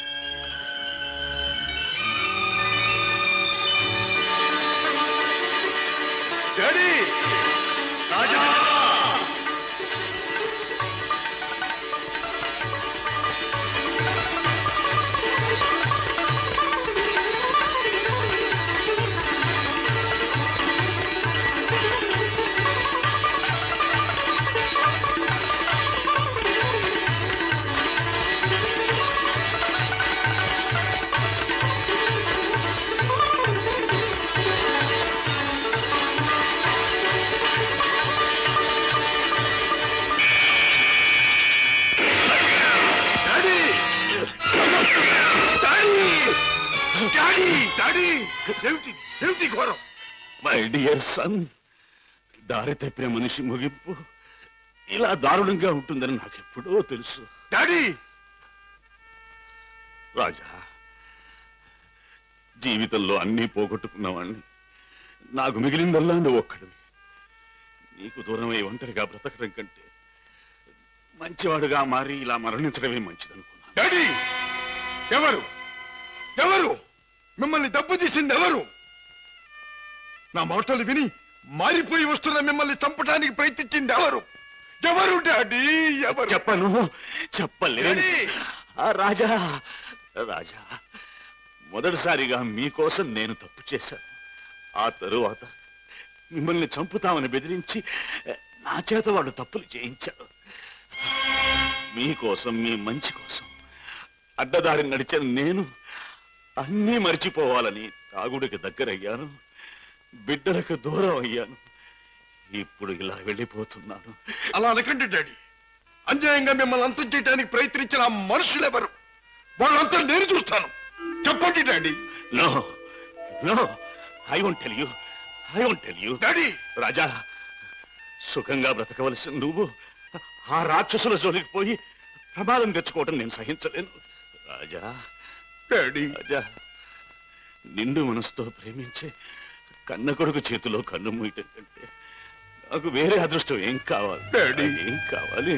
డాడీ! రాజా! ఏమిటి ఘోరం? మై డియర్ సన్, దారి తప్పిన మనిషి ముగింపు ఇలా దారుణంగా ఉంటుందని నాకెప్పుడో తెలుసు. డాడీ! రాజా, జీవితంలో అన్నీ పోగొట్టుకున్నవాణ్ణి, నాకు మిగిలిందల్లా నువ్వు ఒక్కడివి. నీకు దూరమై ఒంటరిగా బ్రతకడం కంటే మంచివాడుగా మారి ఇలా మరణించడమే మంచిదనుకున్నా. డాడీ! ఎవరు ఎవరు మిమ్మల్ని దెబ్బ తీసింది? ఎవరు? నా మాటలు విని మారిపోయి వస్తున్న మిమ్మల్ని చంపడానికి ప్రయత్నించింది ఎవరు? ఎవరు డాడీ? ఎవరు? చెప్పను, చెప్పలేదు. రాజా, రాజా, మొదటిసారిగా మీకోసం నేను తప్పు చేశాను. ఆ తరువాత మిమ్మల్ని చంపుతామని బెదిరించి నా చేత వాళ్ళు తప్పులు చేయించారు. మీకోసం, మీ మంచి కోసం అడ్డదారి నడిచిన నేను అన్నీ మర్చిపోవాలని తాగుడికి దగ్గరయ్యాను, బిడ్డలకు దూరం అయ్యాను. ఇప్పుడు ఇలా వెళ్ళిపోతున్నాను. అలా అనకండి డాడీ. అన్యాయంగా మిమ్మల్ని అంతం చేయడానికి ప్రయత్నించిన ఆ మనుషులెవరు? వాళ్ళంతా నేను చూస్తాను. చెప్పండి daddy. No no, I won't tell you, I won't tell you. Daddy! Raja, సుఖంగా బ్రతకవలసిన నువ్వు ఆ రాక్షసుల జోలికి పోయి ప్రమాదం తెచ్చుకోవటం నేను సహించలేను. రాజా, డాడీ! రాజా, నిండు మనసుతో ప్రేమించే కన్న కొడుకు చేతిలో కన్ను మూయటం కంటే నాకు వేరే అదృష్టం ఏం కావాలి? డాడీ! ఏం కావాలి?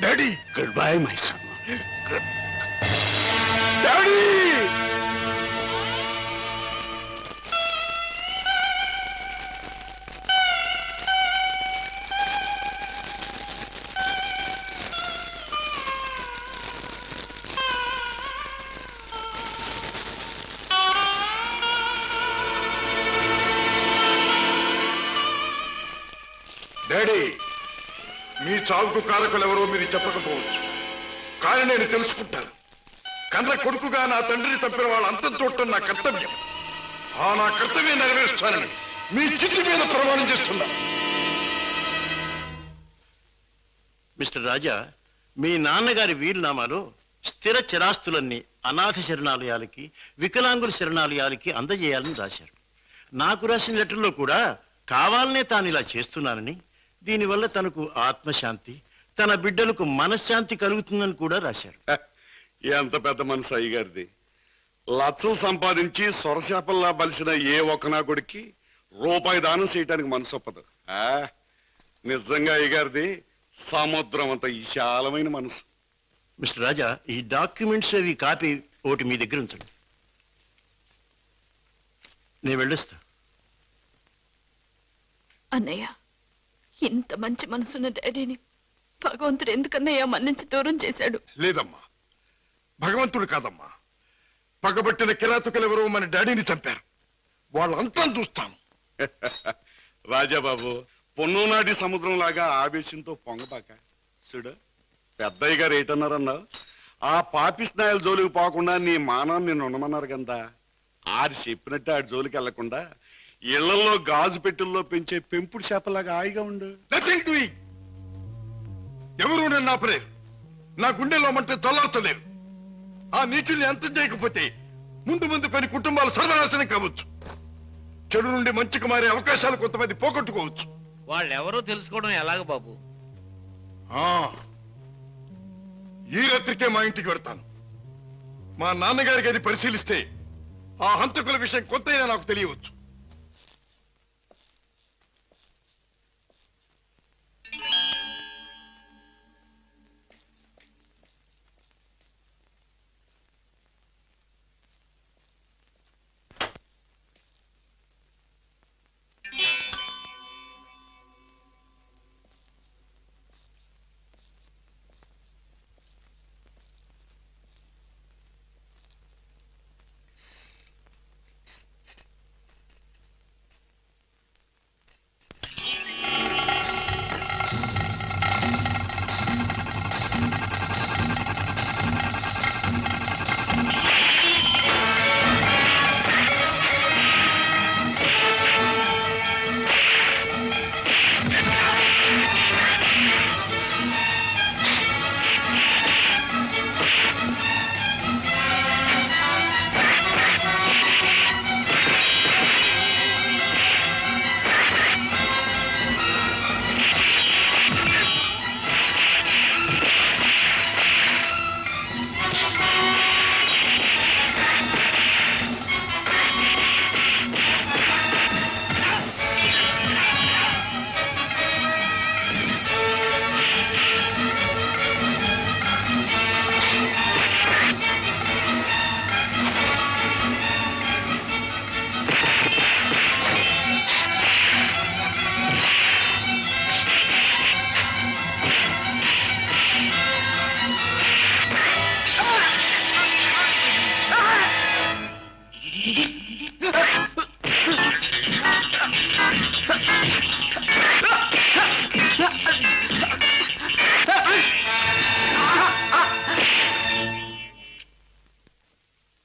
Daddy! Good bye my son. Daddy! Daddy, మీ చావుకు కారకులెవరో మీరు చెప్పకపోవచ్చు, కానీ నేను తెలుసుకుంటాను. కన్న కొడుకుగా నా తండ్రిని తప్పిన వాళ్ళ అంతం చూడటం నా కర్తవ్యం. ఆ నా కర్తవ్యం నెరవేరుస్తానని మీ చిట్టి మీద ప్రమాణం చేస్తున్నా. మిస్టర్ రాజా, మీ నాన్నగారి వీలునామాలో స్థిర చిరాస్తులన్నీ అనాథ శరణాలయాలకి, వికలాంగుల శరణాలయాలకి అందజేయాలని రాశారు. నాకు రాసిన లెటర్లో కూడా కావాలనే తాను ఇలా చేస్తున్నానని, దీనివల్ల తనకు ఆత్మశాంతి, తన బిడ్డలకు మనశ్శాంతి కలుగుతుందని కూడా రాశారు. ఎంత పెద్ద మనసు అయ్యగారిది. లక్షలు సంపాదించి సొరశాపల్లా బలిసిన ఏ ఒక్కనాకుడికి రూపాయి దానం చేయటానికి మనసు ఒప్పదు. నిజంగా అయ్యగారిది సముద్రం అంత విశాలమైన మనసు. మిస్టర్ రాజా, ఈ డాక్యుమెంట్స్ అవి కాపీ ఒకటి మీ దగ్గర ఉంచండి. నేను వెళ్ళొస్తా. అన్నయ్య, ఇంత మంచి మనసున్న డాడీని భగవంతుడు ఎందుకన్నయ్య మన్నించి దూరం చేశాడు? లేదమ్మా, భగవంతుడు కాదమ్మా, పగబట్టిన కిరాతకులెవరో మన డాడీని చంపారు. వాళ్ళంతా చూస్తాను. రాజాబాబు, పొన్నునాటి సముద్రం లాగా ఆవేశంతో పొంగబాక. చూడు, పెద్దయ్య గారు ఏటన్నారన్నావు? ఆ పాపిస్నాయల జోలికి పోకుండా నీ మానాన్ని నేను ఉండమన్నారు కదా. ఆడి చెప్పినట్టు ఆడి జోలికి వెళ్లకుండా ఇళ్లలో గాజు పెట్టెల్లో పెంచే పెంపుడు చేపలాగా హాయిగా ఉండు. ఎవరు నన్ను ఆపలేరు. నా గుండెలో మంటే చల్లార్చలేరు. ఆ నీచుల్ని అంతం చేయకపోతే ముందు ముందు కొన్ని కుటుంబాలు సర్వనాశనం కావచ్చు. చెడు నుండి మంచికి మారే అవకాశాలు కొంతమంది పోగొట్టుకోవచ్చు. వాళ్ళెవరో తెలుసుకోవడం ఎలాగ బాబు? ఈ రాత్రికే మా ఇంటికి వెళ్తాను. మా నాన్నగారికి అది పరిశీలిస్తే ఆ హంతకుల విషయం కొంతైనా నాకు తెలియవచ్చు.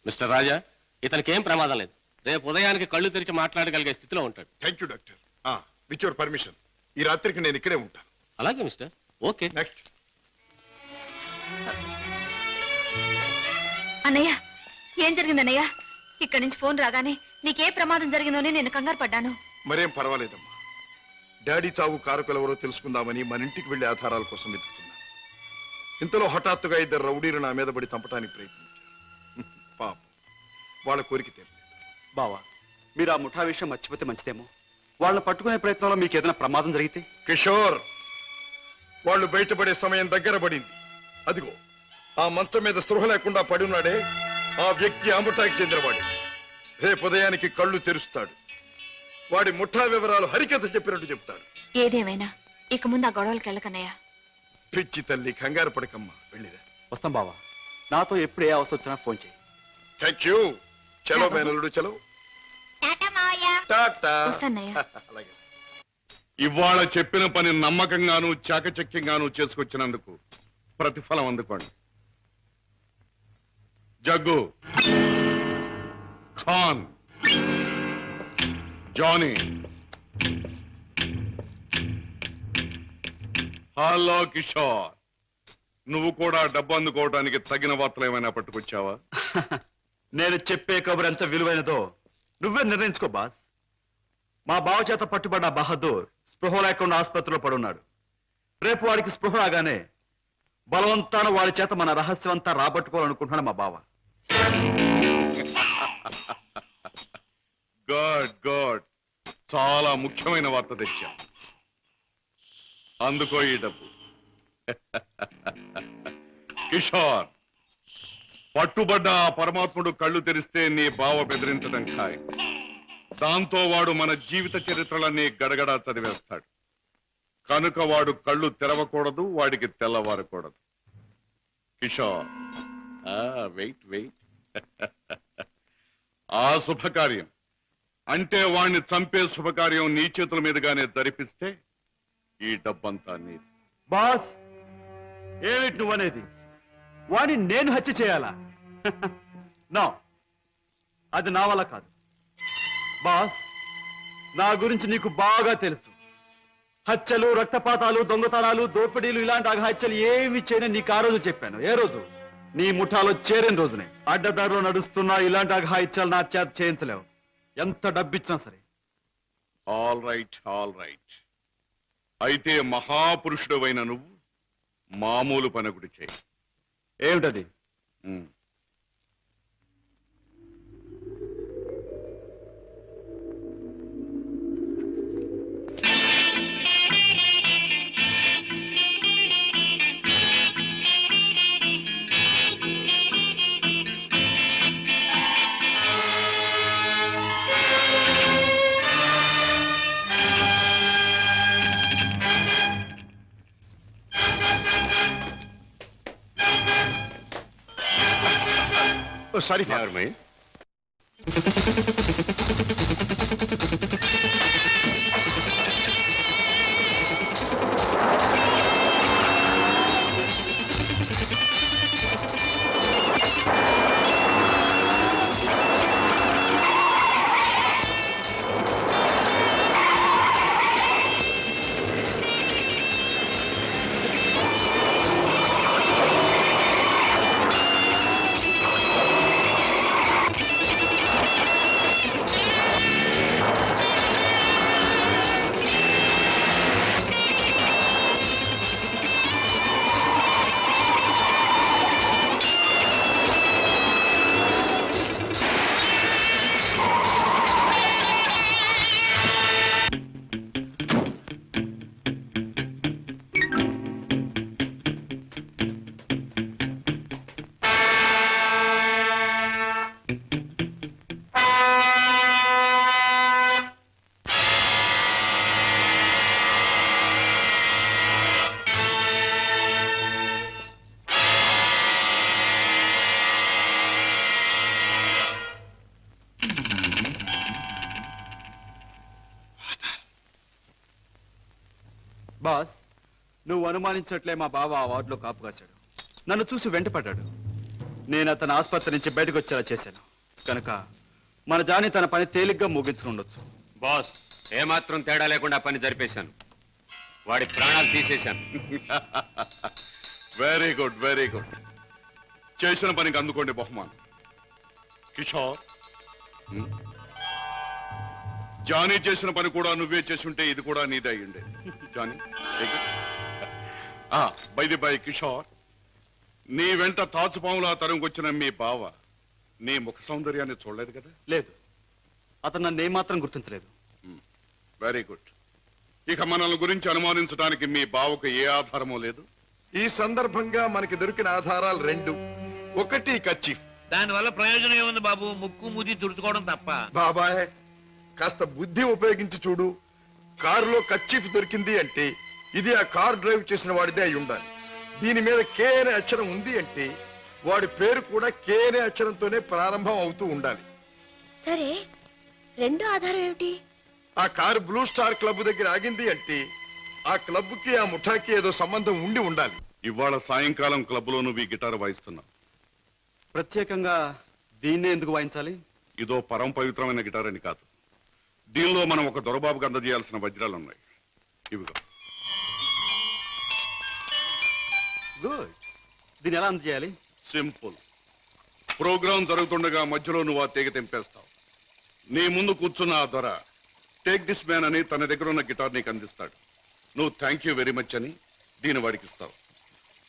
మిస్టర్ రాజా, ఇతనికి ఏం ప్రమాదం లేదు. రేపు ఉదయానికి కళ్ళు తెరిచి మాట్లాడగలిగే స్థితిలో ఉంటాడు. Thank you doctor. With your permission ఈ రాత్రికి నేను ఇక్కడే ఉంటాను. అలాగే మిస్టర్. ఓకే. నెక్స్ట్. అన్నయ్య, ఏం జరిగిందన్నయ్య? ఇక్కడి నుంచి ఫోన్ రాగానే నీకే ప్రమాదం జరిగిందోనే నేను కంగారు పడ్డాను. మరేం పర్వాలేదమ్మా. డాడీ చావు కారకులెవరో తెలుసుకుందామని మన ఇంటికి వెళ్లే ఆధారాల కోసం వెతుకుతున్నాను. ఇంతలో హఠాత్తుగా ఇద్దరు రౌడీలు నా మీద పడి చంపడానికి ప్రయత్నించారు. పాపం, వాళ్ళ కోరిక తీరలేదు. బావా, మీరు ఆ ముఠా విషయం మర్చిపోతే మంచిదేమో. వాళ్ళని పట్టుకునే ప్రయత్నంలో మీకు ఏదైనా ప్రమాదం జరిగితే? కిషోర్, వాళ్ళు బయటపడే సమయం దగ్గర పడింది. అదిగో ఆ మంచం మీద స్పృహ లేకుండా పడున్నాడే, ఆ వ్యక్తి ఆ ముఠాకి చెందినవాడు. రేపు ఉదయానికి కళ్ళు తెరుస్తాడు. వాడి ముఠా వివరాలు హరికథ చెప్పినట్టు చెప్తాడు. ఏదేమైనా ఇక ముందు ఆ గొడవలకి వెళ్ళకన్నయ్య. పిచ్చి తల్లి, కంగారు పడకమ్మా, వెళ్ళిరా. వస్తాం బావా. నాతో ఎప్పుడు ఏ అవసరం వచ్చినా ఫోన్ చేయి. Thank you. చలో మేనల్లుడు, చలో. అలాగే. ఇవాళ చెప్పిన పని నమ్మకంగాను చాకచక్యంగాను చేసుకొచ్చినందుకు ప్రతిఫలం అందుకోండి. జగ్గు, ఖాన్, జానీ. హలో కిషోర్, నువ్వు కూడా డబ్బు అందుకోవడానికి తగిన వార్తలు ఏమైనా పట్టుకొచ్చావా? నేను చెప్పే కబురు ఎంత విలువైనదో నువ్వే నిర్ణయించుకో బాస్. మా బావ చేత పట్టుబడ్డ బహదూర్ స్పృహ లేకుండా ఆసుపత్రిలో పడున్నాడు. రేపు వాడికి స్పృహ రాగానే బలవంతాన వాడి చేత మన రహస్యం అంతా రాబట్టుకోవాలనుకుంటున్నాడు మా బావ. గుడ్ గుడ్, చాలా ముఖ్యమైన వార్త తెచ్చా. అందుకో ఈ డబ్బు. కిషోర్, పట్టుబడ్డ ఆ పరమాత్ముడు కళ్ళు తెరిస్తే నీ బావ బెదిరించడం ఖాయం. దాంతో వాడు మన జీవిత చరిత్రలన్నీ గడగడా చదివేస్తాడు. కనుక వాడు కళ్ళు తెరవకూడదు, వాడికి తెల్లవారకూడదు. Kishore, wait wait. ఆ శుభకార్యం అంటే వాణ్ణి చంపే శుభకార్యం నీ చేతుల మీదుగానే జరిపిస్తే ఈ డబ్బంతా నీది. బాస్, ఏమిటి నువ్వనేది? వాణ్ణి నేను హత్య చేయాలా? నో, అది నా వల్ల కాదు. బాస్, నా గురించి నీకు బాగా తెలుసు. హత్యలు, రక్తపాతాలు, దొంగతనాలు, దోపిడీలు ఇలాంటి అఘాత్యలు ఏమి చేయని నీకు ఆ రోజు చెప్పాను. ఏ రోజు? నీ ముఠాలో చేరిన రోజునే. అడ్డదారిలో నడుస్తున్నా ఇలాంటి అఘాయిత్యాలు నా చేత చేయించలేవు, ఎంత డబ్బిచ్చినా సరే. All right, all right. అయితే మహాపురుషుడవైన నువ్వు మామూలు పనకుడి చేయి. ఏమిటది? Oh, sorry, Never mind. Boss, నువ్వు అనుమానించట్లే మా బావ ఆ వార్డులో కాపు కాశాడు. నన్ను చూసి వెంటపడ్డాడు. నేను అతను ఆసుపత్రి నుంచి బయటకు వచ్చేలా చేశాను కనుక మన జాని తన పని తేలిగ్గా ముగించుకుండొచ్చు. బాస్, ఏమాత్రం తేడా లేకుండా పని జరిపేశాను. వాడి ప్రాణాలు తీసేశాను. Very good, very good. చేసిన పనికి అందుకోండి బహుమానం. కిషోర్, జానీ చేసిన పని కూడా నువ్వే చేసుంటే ఇది కూడా నీదే అయ్యుండే. జానీ, బై కిషోర్, నీ వెంట తాచుపాములా తరంకొచ్చిన మీ బావ నీ ముఖ సౌందర్యాన్ని చూడలేదు కదా? లేదు, అతను నన్ను ఏమాత్రం గుర్తించలేదు. Very good. ఇక మనల్ని గురించి అనుమానించడానికి మీ బావకు ఏ ఆధారమూ లేదు. ఈ సందర్భంగా మనకి దొరికిన ఆధారాలు రెండు. ఒకటి కర్చీఫ్. దానివల్ల ప్రయోజనం ఏముంది బాబు? ముక్కు ముది తుడుచుకోవడం తప్ప. బాబాయ్, కాస్త బుద్ధి ఉపయోగించి చూడు. కారులో కర్చీఫ్ దొరికింది అంటే ఇది ఆ కారు డ్రైవ్ చేసిన వాడిదే అయి ఉండాలి. దీని మీద కే అనే అక్షరం ఉంది అంటే వాడి పేరు కూడా కే అనే అక్షరంతోనే ప్రారంభం అవుతూ ఉండాలి. సరే, రెండో ఆధారం ఏమిటి? ఆ కారు బ్లూ స్టార్ క్లబ్ దగ్గర ఆగింది అంటే ఆ క్లబ్ కి ఆ ముఠాకి ఏదో సంబంధం ఉండి ఉండాలి. ఇవాళ సాయంకాలం క్లబ్లో నువ్వు ఈ గిటార్ వాయిస్తున్నావు. ప్రత్యేకంగా దీన్నే ఎందుకు వాయించాలి? ఇదో పరమ పవిత్రమైన గిటార్ అని కాదు. దీనిలో మనం ఒక దొరబాబుకి అందజేయాల్సిన వజ్రాలు ఉన్నాయి. ఇవిగో. గుడ్. దీన్ని ఎలా అందజేయాలి? సింపుల్. ప్రోగ్రాం జరుగుతుండగా మధ్యలో నువ్వు ఆ తీగ తెంపేస్తావు. నీ ముందు కూర్చున్న ఆ దొర టేక్ దిస్ మ్యాన్ అని తన దగ్గర ఉన్న గిటార్ నీకు అందిస్తాడు. నువ్వు థ్యాంక్ యూ వెరీ మచ్ అని దీని వాడికి ఇస్తావు.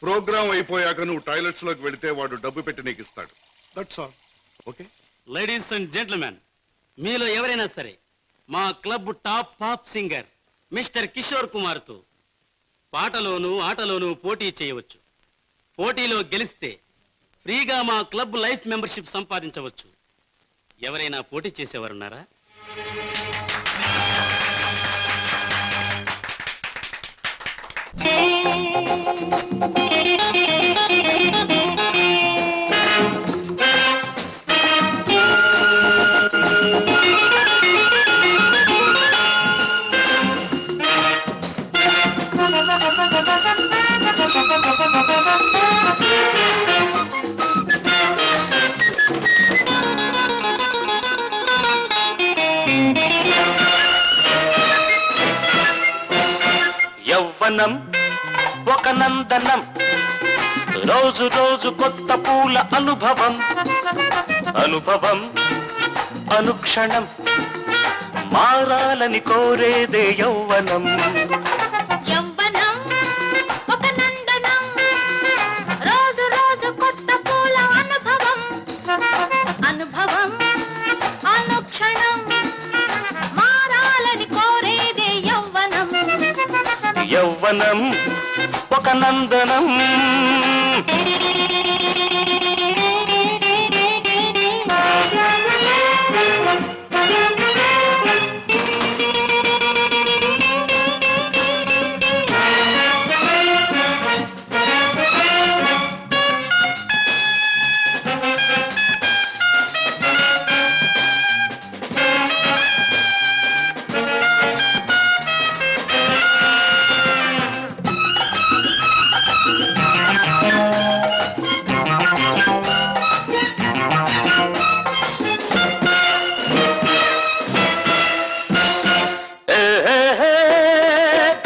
ప్రోగ్రాం అయిపోయాక నువ్వు టాయిలెట్స్ లోకి వెళితే వాడు డబ్బు పెట్టి నీకు ఇస్తాడు. That's all. Okay? Ladies and gentlemen, మీలో ఎవరైనా సరే మా club top pop singer mister Kishore Kumar తో పాటలోను ఆటలోను పోటీ చేయవచ్చు. పోటీలో గెలిస్తే ఫ్రీగా మా క్లబ్ లైఫ్ మెంబర్షిప్ సంపాదించవచ్చు. ఎవరైనా పోటీ చేసేవారున్నారా? యవ్వనం ఒక నందనం, రోజు రోజు కొత్త పూల అనుభవం, అనుభవం అనుక్షణం మారాలని కోరేదే యవ్వనం. యవ్వనం ఒక నందనం, రోజు రోజు కొత్త పూల అనుభవం, అనుభవం అనుక్షణం మారాలని కోరేదే యవ్వనం. యవ్వనం ఒక నందనం.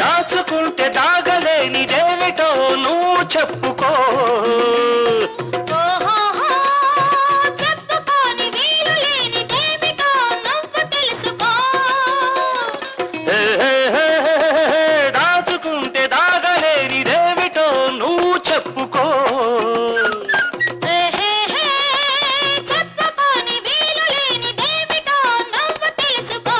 దాచుకుంటే దాగలేనిదేమిటో నువ్వు చెప్పుకో, చెప్పుకోని వీలు లేనిదేమిటో నువ్వు తెలుసుకో. దాచుకుంటే దాగలేనిదేమిటో నువ్వు చెప్పుకో, చెప్పుకోని వీలు లేనిదేమిటో నువ్వు తెలుసుకో.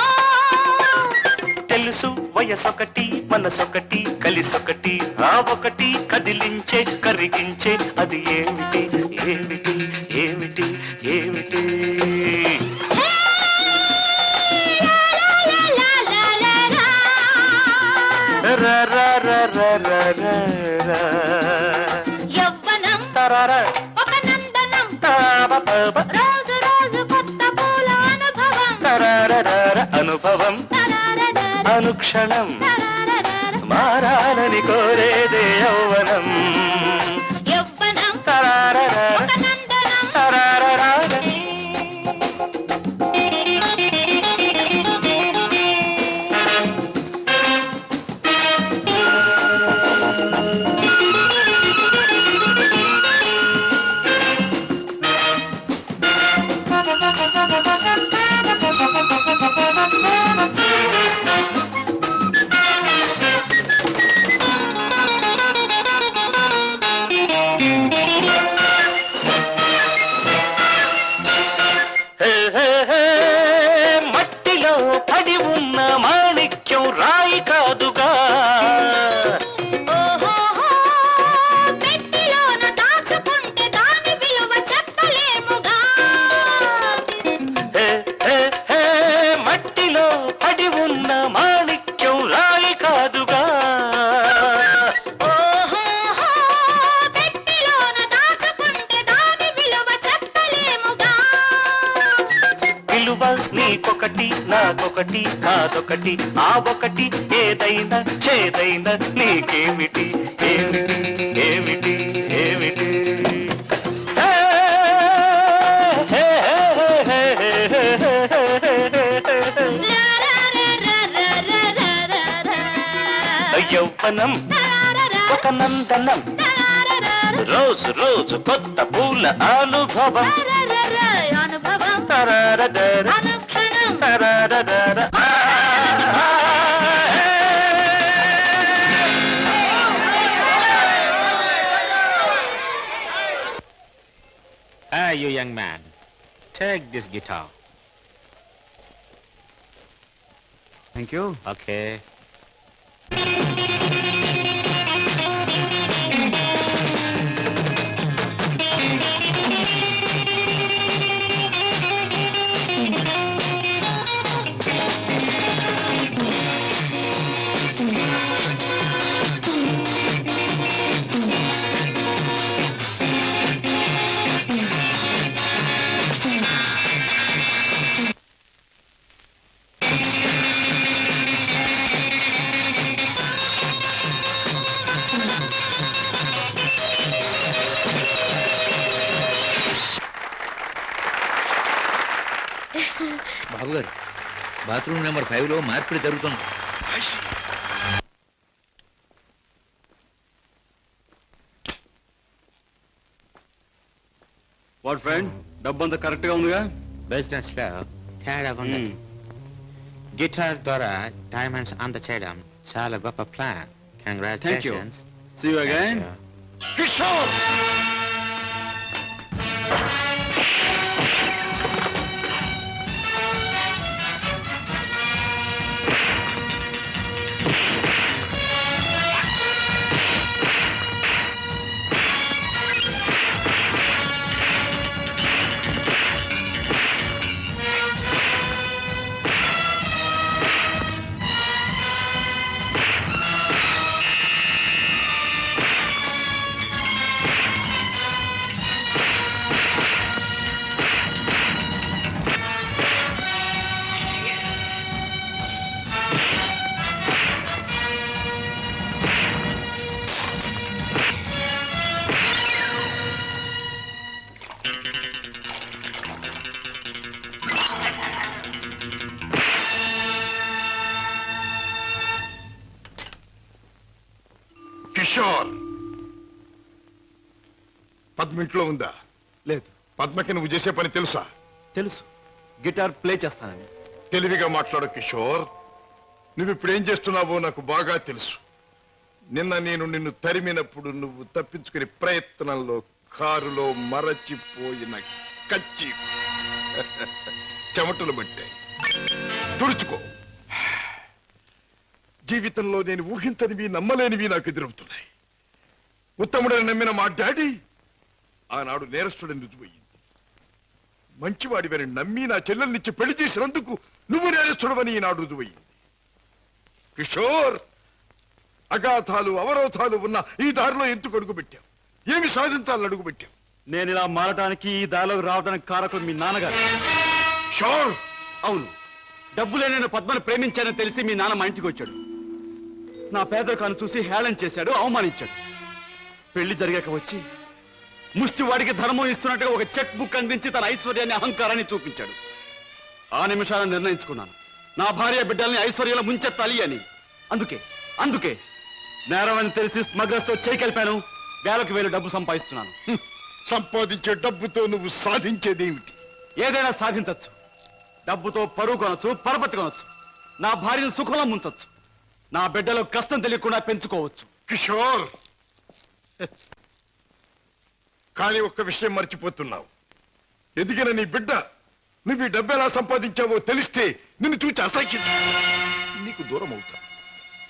తెలుసు వయసొకటి మనసొకటి కలిసొకటి ఆ ఒకటి కదిలించే కరిగించే అది ఏమిటి ఏమిటి ఏమిటి ఏమిటి. రా రా రా రా రా రా రా. యవ్వనం తరారా ఒక నందనం, తాబ పబ రోజు రోజు కొత్త పూల అనుభవం, తరారరార అనుభవం అనుక్షణం మారాలని కోరేదే యవ్వనం. యవ్వనం తరారరార ఒక నందనం. తరారరార. హే హే హే, మట్టిలో పడి ఉన్న మాణిక్యం రాయి కాదుగా, ఓహోహో, పెట్టిలోన దాచుకుంటే దాని విలువ చెప్పలేముగా. హే హే హే, మట్టిలో పడి ఉన్న మాణిక్యం రాయి కాదుగా, ఓహోహో, పెట్టిలోన దాచుకుంటే దాని విలువ చెప్పలేముగా. విలువ నీకొకటి నాకొకటి కాదొకటి ఆ ఒకటి ఏదైనా చేదైనా నీకేమిటి ఏమిటి ఏమిటి ఏమిటి. హే, హే, హే, హే, హే, యవ్వనం ఒక నందనం, రోజు రోజు కొత్త పూల అనుభవం, అనుభవం తరారదర అనుక్షణం తరారదర. Hey, you young man, take this guitar. Thank you. Okay. బాబు గారు, బాత్రూమ్ నెంబర్ 5లో మార్పిడి జరుగుతుంది. వాట్ ఫ్రెండ్, డబ్బంతా కరెక్ట్ గా ఉందిగా? బిజినెస్ లో తేడా ఉంది. గిటార్ ద్వారా డైమండ్స్ అందచేయడం చాలా గొప్ప plan. Congratulations. See you again. Kishore! Kishore, Padma ఇంట్లో ఉందా? లేదు. పద్మకి నువ్వు చేసే పని తెలుసా? తెలుసు, గిటార్ ప్లే చేస్తానని. తెలివిగా మాట్లాడు కిషోర్. నువ్వు ఇప్పుడు ఏం చేస్తున్నావో నాకు బాగా తెలుసు. నిన్న నేను నిన్ను తరిమినప్పుడు నువ్వు తప్పించుకునే ప్రయత్నంలో కారులో మరచిపోయిన కచ్చి చెమటలు పట్టాయి. తుడుచుకో. జీవితంలో నేను ఊహించనివి నమ్మలేనివి నాకు ఎదురవుతున్నాయి. ఉత్తముడని నమ్మిన మా డాడీ ఆనాడు నేరస్తుడని రుజువయ్యింది. మంచివాడివని నమ్మి నా చెల్లెల్నిచ్చి పెళ్లి చేసినందుకు నువ్వు నేరస్తుడవని ఈనాడు రుజువయ్యింది. కిషోర్, అగాధాలు అవరోధాలు ఉన్న ఈ దారిలో ఎందుకు అడుగు పెట్టావు? ఏమి సాధించాలని అడుగు పెట్టావు? నేను ఇలా మారటానికి, ఈ దారిలోకి రావడానికి కారకులు మీ నాన్నగారు. షోర్. అవును, డబ్బులే నేను పద్మను ప్రేమించానని తెలిసి మీ నాన్న మా ఇంటికి వచ్చాడు. నా పేదరికాన్ని చూసి హేళన చేశాడు, అవమానించాడు. పెళ్లి జరిగాక వచ్చి ముష్టివాడికి ధర్మం ఇస్తున్నట్టుగా ఒక చెక్ బుక్ అందించి తన ఐశ్వర్యాన్ని, అహంకారాన్ని చూపించాడు. ఆ నిమిషాలను నిర్ణయించుకున్నాను, నా భార్య బిడ్డల్ని ఐశ్వర్యంలో ముంచెత్తాలి అని. అందుకే నేరం అని తెలిసి స్మగ్లర్స్ తో చేయి కలిపాను. వేలకు వేలు డబ్బు సంపాదిస్తున్నాను. సంపాదించే డబ్బుతో నువ్వు సాధించేదేమిటి? ఏదైనా సాధించచ్చు. డబ్బుతో పరువు కొనొచ్చు, పరపతి కొనొచ్చు. నా భార్యను సుఖంలో ముంచొచ్చు. నా బిడ్డలో కష్టం తెలియకుండా పెంచుకోవచ్చు. కిషోర్, కానీ ఒక్క విషయం మర్చిపోతున్నావు. ఎదిగిన నీ బిడ్డ నువ్వు ఈ డబ్బు ఎలా సంపాదించావో తెలిస్తే నిన్ను చూచి అసహ్యం నీకు దూరం అవుతా.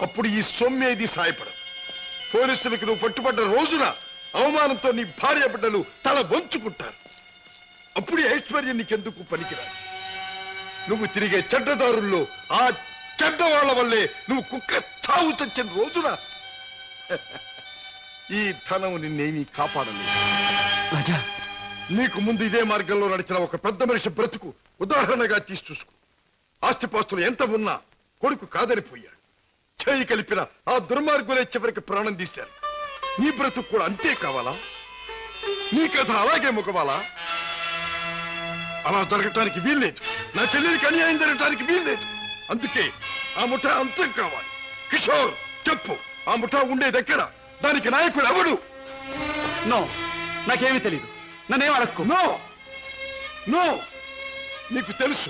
అప్పుడు ఈ సొమ్మేది సాయపడదు. పోలీసులకు నువ్వు పట్టుబడ్డ రోజున అవమానంతో నీ భార్య బిడ్డలు తల వంచుకుంటారు. అప్పుడు ఈ ఐశ్వర్యం నీకెందుకు పనికిరాదు. నువ్వు తిరిగే చెడ్డదారుల్లో ఆ చెడ్డవాళ్ల వల్లే నువ్వు కుక్క చావు చచ్చిన రోజున ఈ ధనం నిన్నేమీ కాపాడలేదు. రాజా, నీకు ముందు ఇదే మార్గంలో నడిచిన ఒక పెద్ద మనిషి బ్రతుకు ఉదాహరణగా తీసి చూసుకో. ఆస్తిపాస్తులు ఎంత ఉన్నా కొడుకు కాదనిపోయాడు. చేయి కలిపిన ఆ దుర్మార్గులే చివరికి ప్రాణం తీశారు. నీ బ్రతుకు కూడా అంతే కావాలా? నీ కథ అలాగే ముగవాలా? అలా జరగటానికి వీల్లేదు. నా చెల్లెలికి అన్యాయం జరగటానికి వీల్లేదు. అందుకే ఆ ముఠా అంతం కావాలి. కిషోర్, చెప్పు, ఆ ముఠా ఉండే దగ్గర దానికి నాయకుడు ఎవడు? నో, నాకేమీ తెలీదు. నన్నేం అడక్కు. నో నో, నీకు తెలుసు.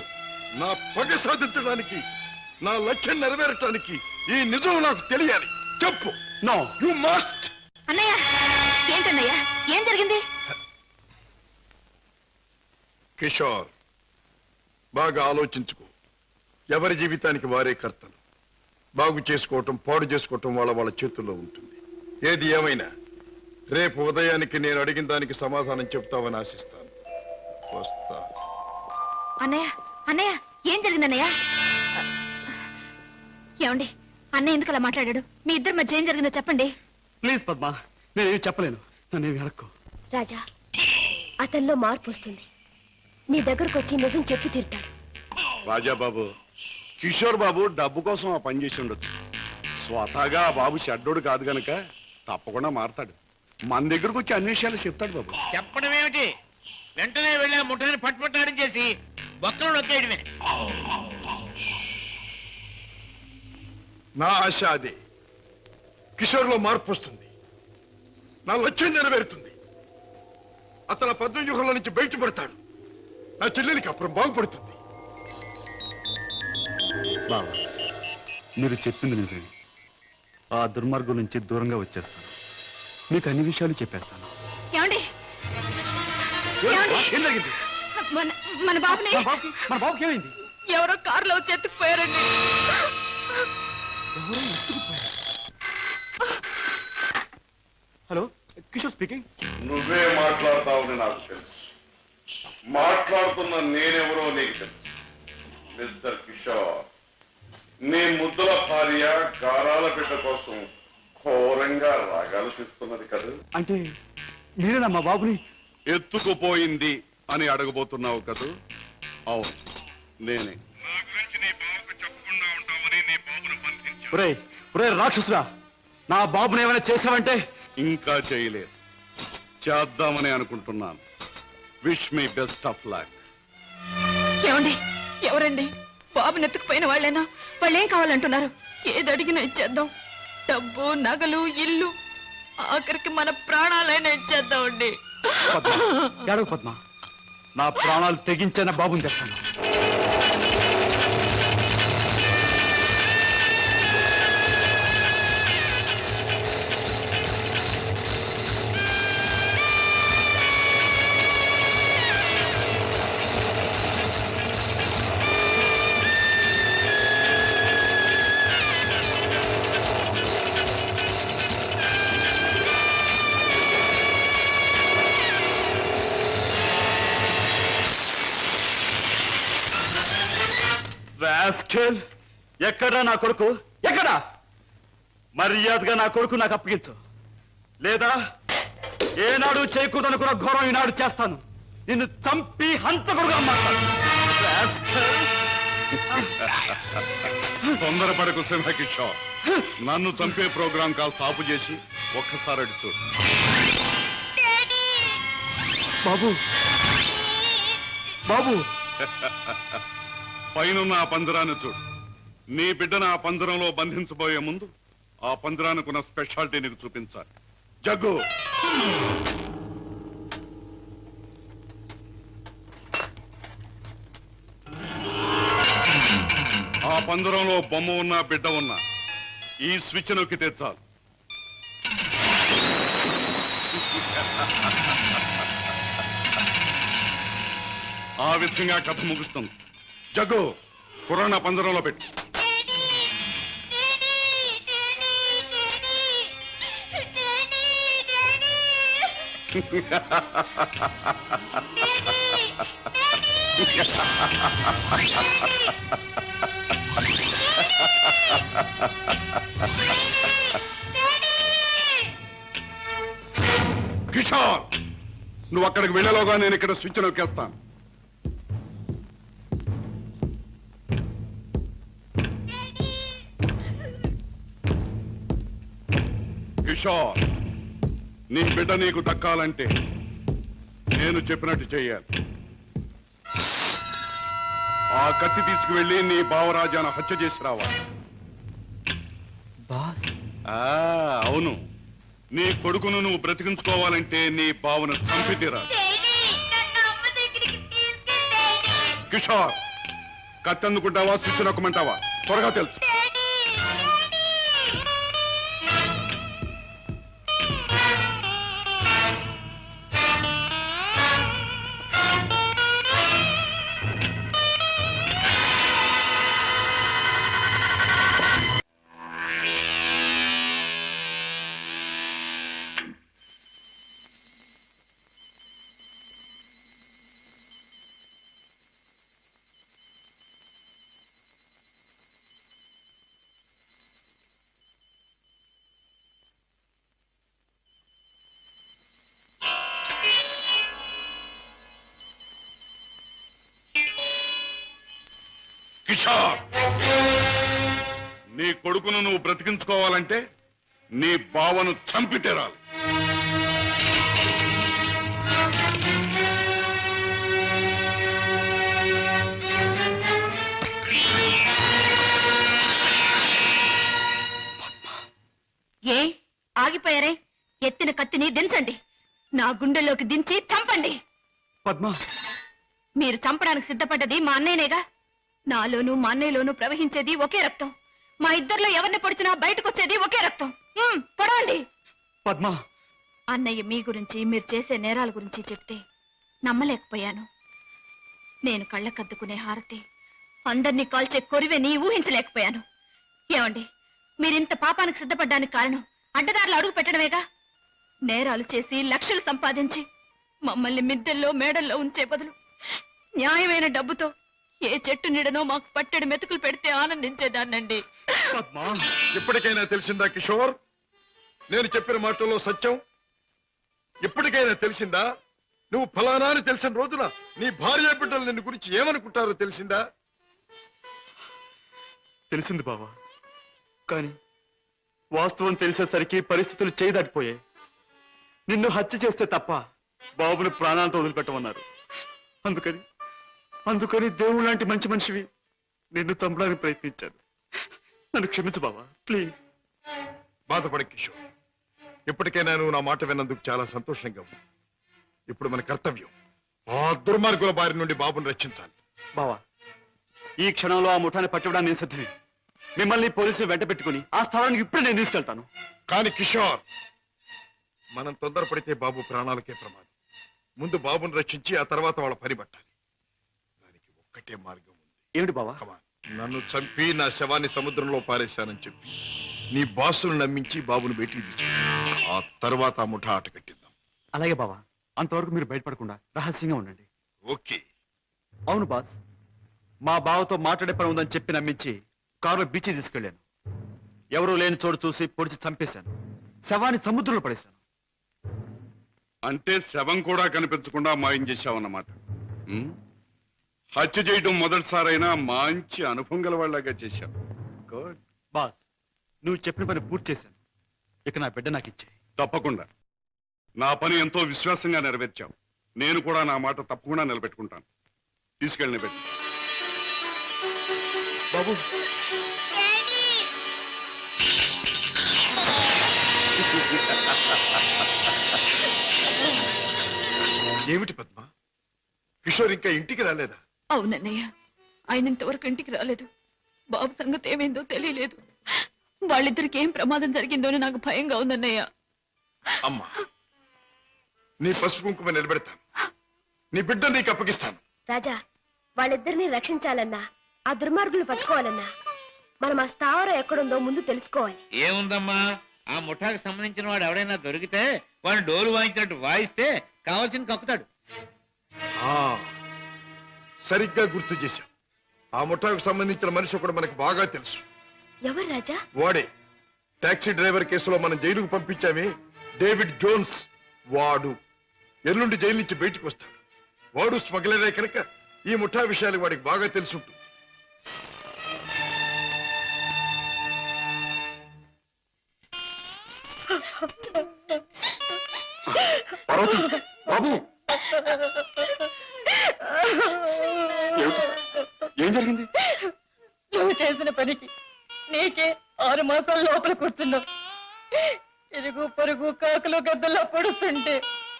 నా పగ సాధించడానికి, నా లక్ష్యం నెరవేరటానికి ఈ నిజం నాకు తెలియాలి. చెప్పు. No, you must. అన్నయ్య, ఏంటన్నయ్య, ఏం జరిగింది? కిషోర్, బాగా ఆలోచించుకో. ఎవరి జీవితానికి వారే కర్తలు. బాగు చేసుకోవటం, పాడు చేసుకోవటం వాళ్ళ చేతుల్లో ఉంటుంది. ఏది ఏమైనా రేపు ఉదయానికి నేను అడిగిన దానికి సమాధానం చెప్తావని ఆశిస్తాను. వస్తా. అన్నయ్య, ఏం జరిగిందన్నయ్య? ఏమండి, అన్నయ్య ఎందుకు అలా మాట్లాడాడు? మీ ఇద్దరి మధ్య ఏం జరిగిందో చెప్పండి. ప్లీజ్ పద్మ, నేనేం చెప్పలేను. నన్నేమి అడక్కు. రాజా, అతనిలో మార్పు వస్తుంది. నీ దగ్గరకు వచ్చి నిజం చెప్పి తీరుతాడు. రాజాబాబు, కిషోర్ బాబు డబ్బు కోసం ఆ పని చేసి ఉండొచ్చు. స్వతహాగా ఆ బాబు షడ్డోడు కాదు గనక తప్పకుండా మారతాడు. మన దగ్గరకు వచ్చి అన్ని విషయాలు చెప్తాడు బాబు. చెప్పడం ఏమిటి? వెంటనే వెళ్ళి ఆ ముఠాన్ని పట్టుపట్టాడించేసి బొక్కలు నొక్కేయడమే. నా ఆశ అదే. కిషోర్లో మార్పు వస్తుంది. నా లక్ష్యం నెరవేరుతుంది. అతను పద్మవ్యూహంలో నుంచి బయటపడతాడు. నా చెల్లెలికి అప్పుడు బాగుపడుతుంది. బావా, మీరు చెప్పింది నిజమే. ఆ దుర్మార్గం నుంచి దూరంగా వచ్చేస్తాను. మీకు అన్ని విషయాలు చెప్పేస్తాను. ఏమండి ఏం జరిగింది? మన బాబుని మన బాబుకి ఏమైంది? ఎవరో కారులో వచ్చి ఎత్తుకుపోయారండి. Hello, Kishore speaking. నువ్వే మాట్లాడతావని నాకు తెలుసు. మాట్లాడుతున్న నేనెవరో నీకు తెలుసు. మిస్టర్ కిషోర్, నీ ముద్దుల భార్య గారాల బిడ్డ కోసం ఘోరంగా రాగాలు తీస్తున్నది కదా. అంటే మీరేనా మా బాబుని ఎత్తుకుపోయింది అని అడగబోతున్నావు కదూ? అవును, నేనే. ఒరే రాక్షసురా, నా బాబుని ఏమైనా చేసావంటే? ఇంకా చేయలేదు, చేద్దామని అనుకుంటున్నాను. Wish me best of luck. ఏమండి, ఎవరండి? బాబుని ఎత్తుకుపోయిన వాళ్ళేనా? వాళ్ళేం కావాలంటున్నారు? ఏది అడిగినా ఇచ్చేద్దాం. డబ్బు, నగలు, ఇల్లు, ఆఖరికి మన ప్రాణాలైనా ఇచ్చేద్దామండి. ఏడవ పద్మ, నా ప్రాణాలు తెగించిన బాబుని తెస్తాను. ఎక్కడా నా కొడుకు? ఎక్కడా? మర్యాదగా నా కొడుకు నాకు అప్పగించు, లేదా ఏనాడు చేయకూడదనుకున్న ఘోరం ఈనాడు చేస్తాను. నిన్ను చంపి హంతకుడుగా మాట్లాడు. తొందరపడకు సింహకిషోర్. నన్ను చంపే ప్రోగ్రాం కాస్త ఆపు చేసి ఒక్కసారి అడి చూడు. బాబు, బాబు, పైనున్న ఆ పంజరాన్ని చూడు. నీ బిడ్డను ఆ పంజరంలో బంధించబోయే ముందు ఆ పంజరానికున్న స్పెషాలిటీ నీకు చూపించాలి. జగ్గు, ఆ పంజరంలో బొమ్మ ఉన్న బిడ్డ ఉన్న ఈ స్విచ్ నొక్కితే చాలు. ఆ విధంగా కథ ముగుస్తుంది. జగ్గు, కుర్రాన్ని ఆ పంజరంలో పెట్టు. కిషోర్, నువ్వు అక్కడికి వెళ్ళలోగా నేను ఇక్కడ స్విచ్ నొక్కేస్తాను. కిషోర్, నీ బిడ్డ నీకు దక్కాలంటే నేను చెప్పినట్టు చెయ్యాలి. ఆ కత్తి తీసుకువెళ్ళి నీ బావరాజాను హత్య చేసి రావాలి. అవును, నీ కొడుకును నువ్వు బ్రతికించుకోవాలంటే నీ బావను చంపి తీరాలి. కిషోర్, కత్తి అందుకుంటావా, స్విచ్ నొక్కమంటావా? త్వరగా తెలుసు. కిషోర్, నీ కొడుకును నువ్వు బ్రతికించుకోవాలంటే నీ బావను చంపి తీరాలి. ఏ ఆగిపోయారే? ఎత్తిన కత్తిని దించండి. నా గుండెల్లోకి దించి చంపండి. పద్మ, మీరు చంపడానికి సిద్ధపడ్డది మా అన్నయ్యనేగా. నాలోనూ మా అన్నయ్యలోనూ ప్రవహించేది ఒకే రక్తం. మా ఇద్దరిలో ఎవరిని పొడిచినా బయటకు వచ్చేది ఒకే రక్తం. పొడవండి. పద్మ, అన్నయ్య మీ గురించి, మీరు చేసే నేరాల గురించి చెప్తే నమ్మలేకపోయాను. నేను కళ్ళకద్దుకునే హారతి, అందరినీ కాల్చే కొరివెని ఊహించలేకపోయాను. ఏమండి, మీరింత పాపానికి సిద్ధపడ్డానికి కారణం అడ్డదారులు అడుగు పెట్టడమేగా. నేరాలు చేసి లక్షలు సంపాదించి మమ్మల్ని మిద్దెల్లో మేడల్లో ఉంచే బదులు న్యాయమైన డబ్బుతో ఏ చెట్టు నీడనో మాకు పట్టెడు మెతుకులు పెడితే ఆనందించేదాన్నండి. ఇప్పటికైనా తెలిసిందా కిషోర్? నేను చెప్పిన మాటల్లో సత్యం ఇప్పటికైనా తెలిసిందా? నువ్వు ఫలానా అని తెలిసిన రోజున నీ భార్య బిడ్డలు నిన్ను గురించి ఏమనుకుంటారో తెలిసిందా? తెలిసింది బావా, కానీ వాస్తవం తెలిసేసరికి పరిస్థితులు చేయదాటిపోయాయి. నిన్ను హత్య చేస్తే తప్ప బాబుని ప్రాణాలతో వదిలిపెట్టమన్నారు. అందుకని దేవుడు లాంటి మంచి మనిషివి నిన్ను చంపడానికి ప్రయత్నించాను. నన్ను క్షమించు బావా, ప్లీజ్. బాధపడ కిషోర్, ఇప్పటికైనా నువ్వు నా మాట విన్నందుకు చాలా సంతోషంగా ఉంది. ఇప్పుడు మన కర్తవ్యం ఆ దుర్మార్గుల బారి నుండి బాబుని రక్షించాలి. బావా, ఈ క్షణంలో ఆ ముఠాన్ని పట్టుకోవడానికి నేను సిద్ధమే. మిమ్మల్ని పోలీసులు వెంట పెట్టుకుని ఆ స్థలానికి ఇప్పుడే నేను తీసుకెళ్తాను. కానీ కిషోర్, మనం తొందరపడితే బాబు ప్రాణాలకే ప్రమాదం. ముందు బాబుని రక్షించి ఆ తర్వాత వాళ్ళ పని పట్టాలి. దానికి ఒక్కటే మార్గం ఉంది. ఏమిటి బావా? నన్ను చంపి నా శవాన్ని సముద్రంలో పారేశానని చెప్పి నీ బాసును నమ్మించి బాబును బయటికి తీసుకు, ఆ తర్వాత ఆ ముఠా ఆట కట్టిద్దాం. అలాగే బావా, అంతవరకు మీరు బయటపడకుండా రహస్యంగా ఉండండి. ఓకే. అవును బాస్, మా బావతో మాట్లాడే పని ఉందని చెప్పి నమ్మించి కారులో బీచ్ తీసుకెళ్లాను. ఎవరూ లేని చోటు చూసి పొడిచి చంపేశాను. శవాన్ని సముద్రంలో పడేశాను. అంటే శవం కూడా కనిపించకుండా మాయం చేశావన్నమాట. హత్య చేయడం మొదటిసారైనా మంచి అనుభవం గల వాళ్ళగా చేశావు. గుడ్. బాస్, నువ్వు చెప్పిన పని పూర్తి చేశాను. ఇక నా బిడ్డ నాకు ఇచ్చే. తప్పకుండా. నా పని ఎంతో విశ్వాసంగా నెరవేర్చావు. నేను కూడా నా మాట తప్పకుండా నిలబెట్టుకుంటాను. తీసుకెళ్ళిన బిడ్డ. బాబు, ఏమిటి పద్మ, కిషోర్ ఇంకా ఇంటికి రాలేదా? అవునన్నయ్య, ఆయన ఇంతవరకు ఇంటికి రాలేదు. బాబు సంగతి ఏమైందో తెలియలేదు. వాళ్ళిద్దరికి ఏం ప్రమాదం జరిగిందో అని నాకు భయంగా ఉందన్నయ్య. అమ్మా, నీ పసుపు కుంకుమ నిలబెడతాను. నీ బిడ్డ నీకు అప్పగిస్తాను. రాజా, వాళ్ళిద్దరిని రక్షించాలన్నా, ఆ దుర్మార్గులు పట్టుకోవాలన్నా మనం ఆ స్థావరం ఎక్కడుందో ముందు తెలుసుకోవాలి. ఏముందమ్మా, ఆ ముఠాకు సంబంధించిన వాడు ఎవడైనా దొరికితే వాడిని డోలు వాయించినట్టు వాయిస్తే కావాల్సింది కక్కుతాడు. సరిగ్గా గుర్తు చేశాం. ఆ ముఠాకు సంబంధించిన మనిషి ఒకడు మనకు బాగా తెలుసు. ఎవరు రాజా? వాడే టాక్సీ డ్రైవర్ కేసులో మనం జైలుకు పంపించామే, డేవిడ్ జోన్స్. వాడు ఎల్లుండి జైలు నుంచి బయటకు వస్తాడు. వాడు స్మగ్లరే కనుక ఈ ముఠా విషయాలు వాడికి బాగా తెలుసుంటుంది. బాబు, ఏం జరిగింది? నువ్వు చేసిన పనికి నీకే 6 మాసాల లోపల కూర్చున్నావు. ఇరుగు పొరుగు కాకులు గద్దల్లో పొడుస్తుంటే,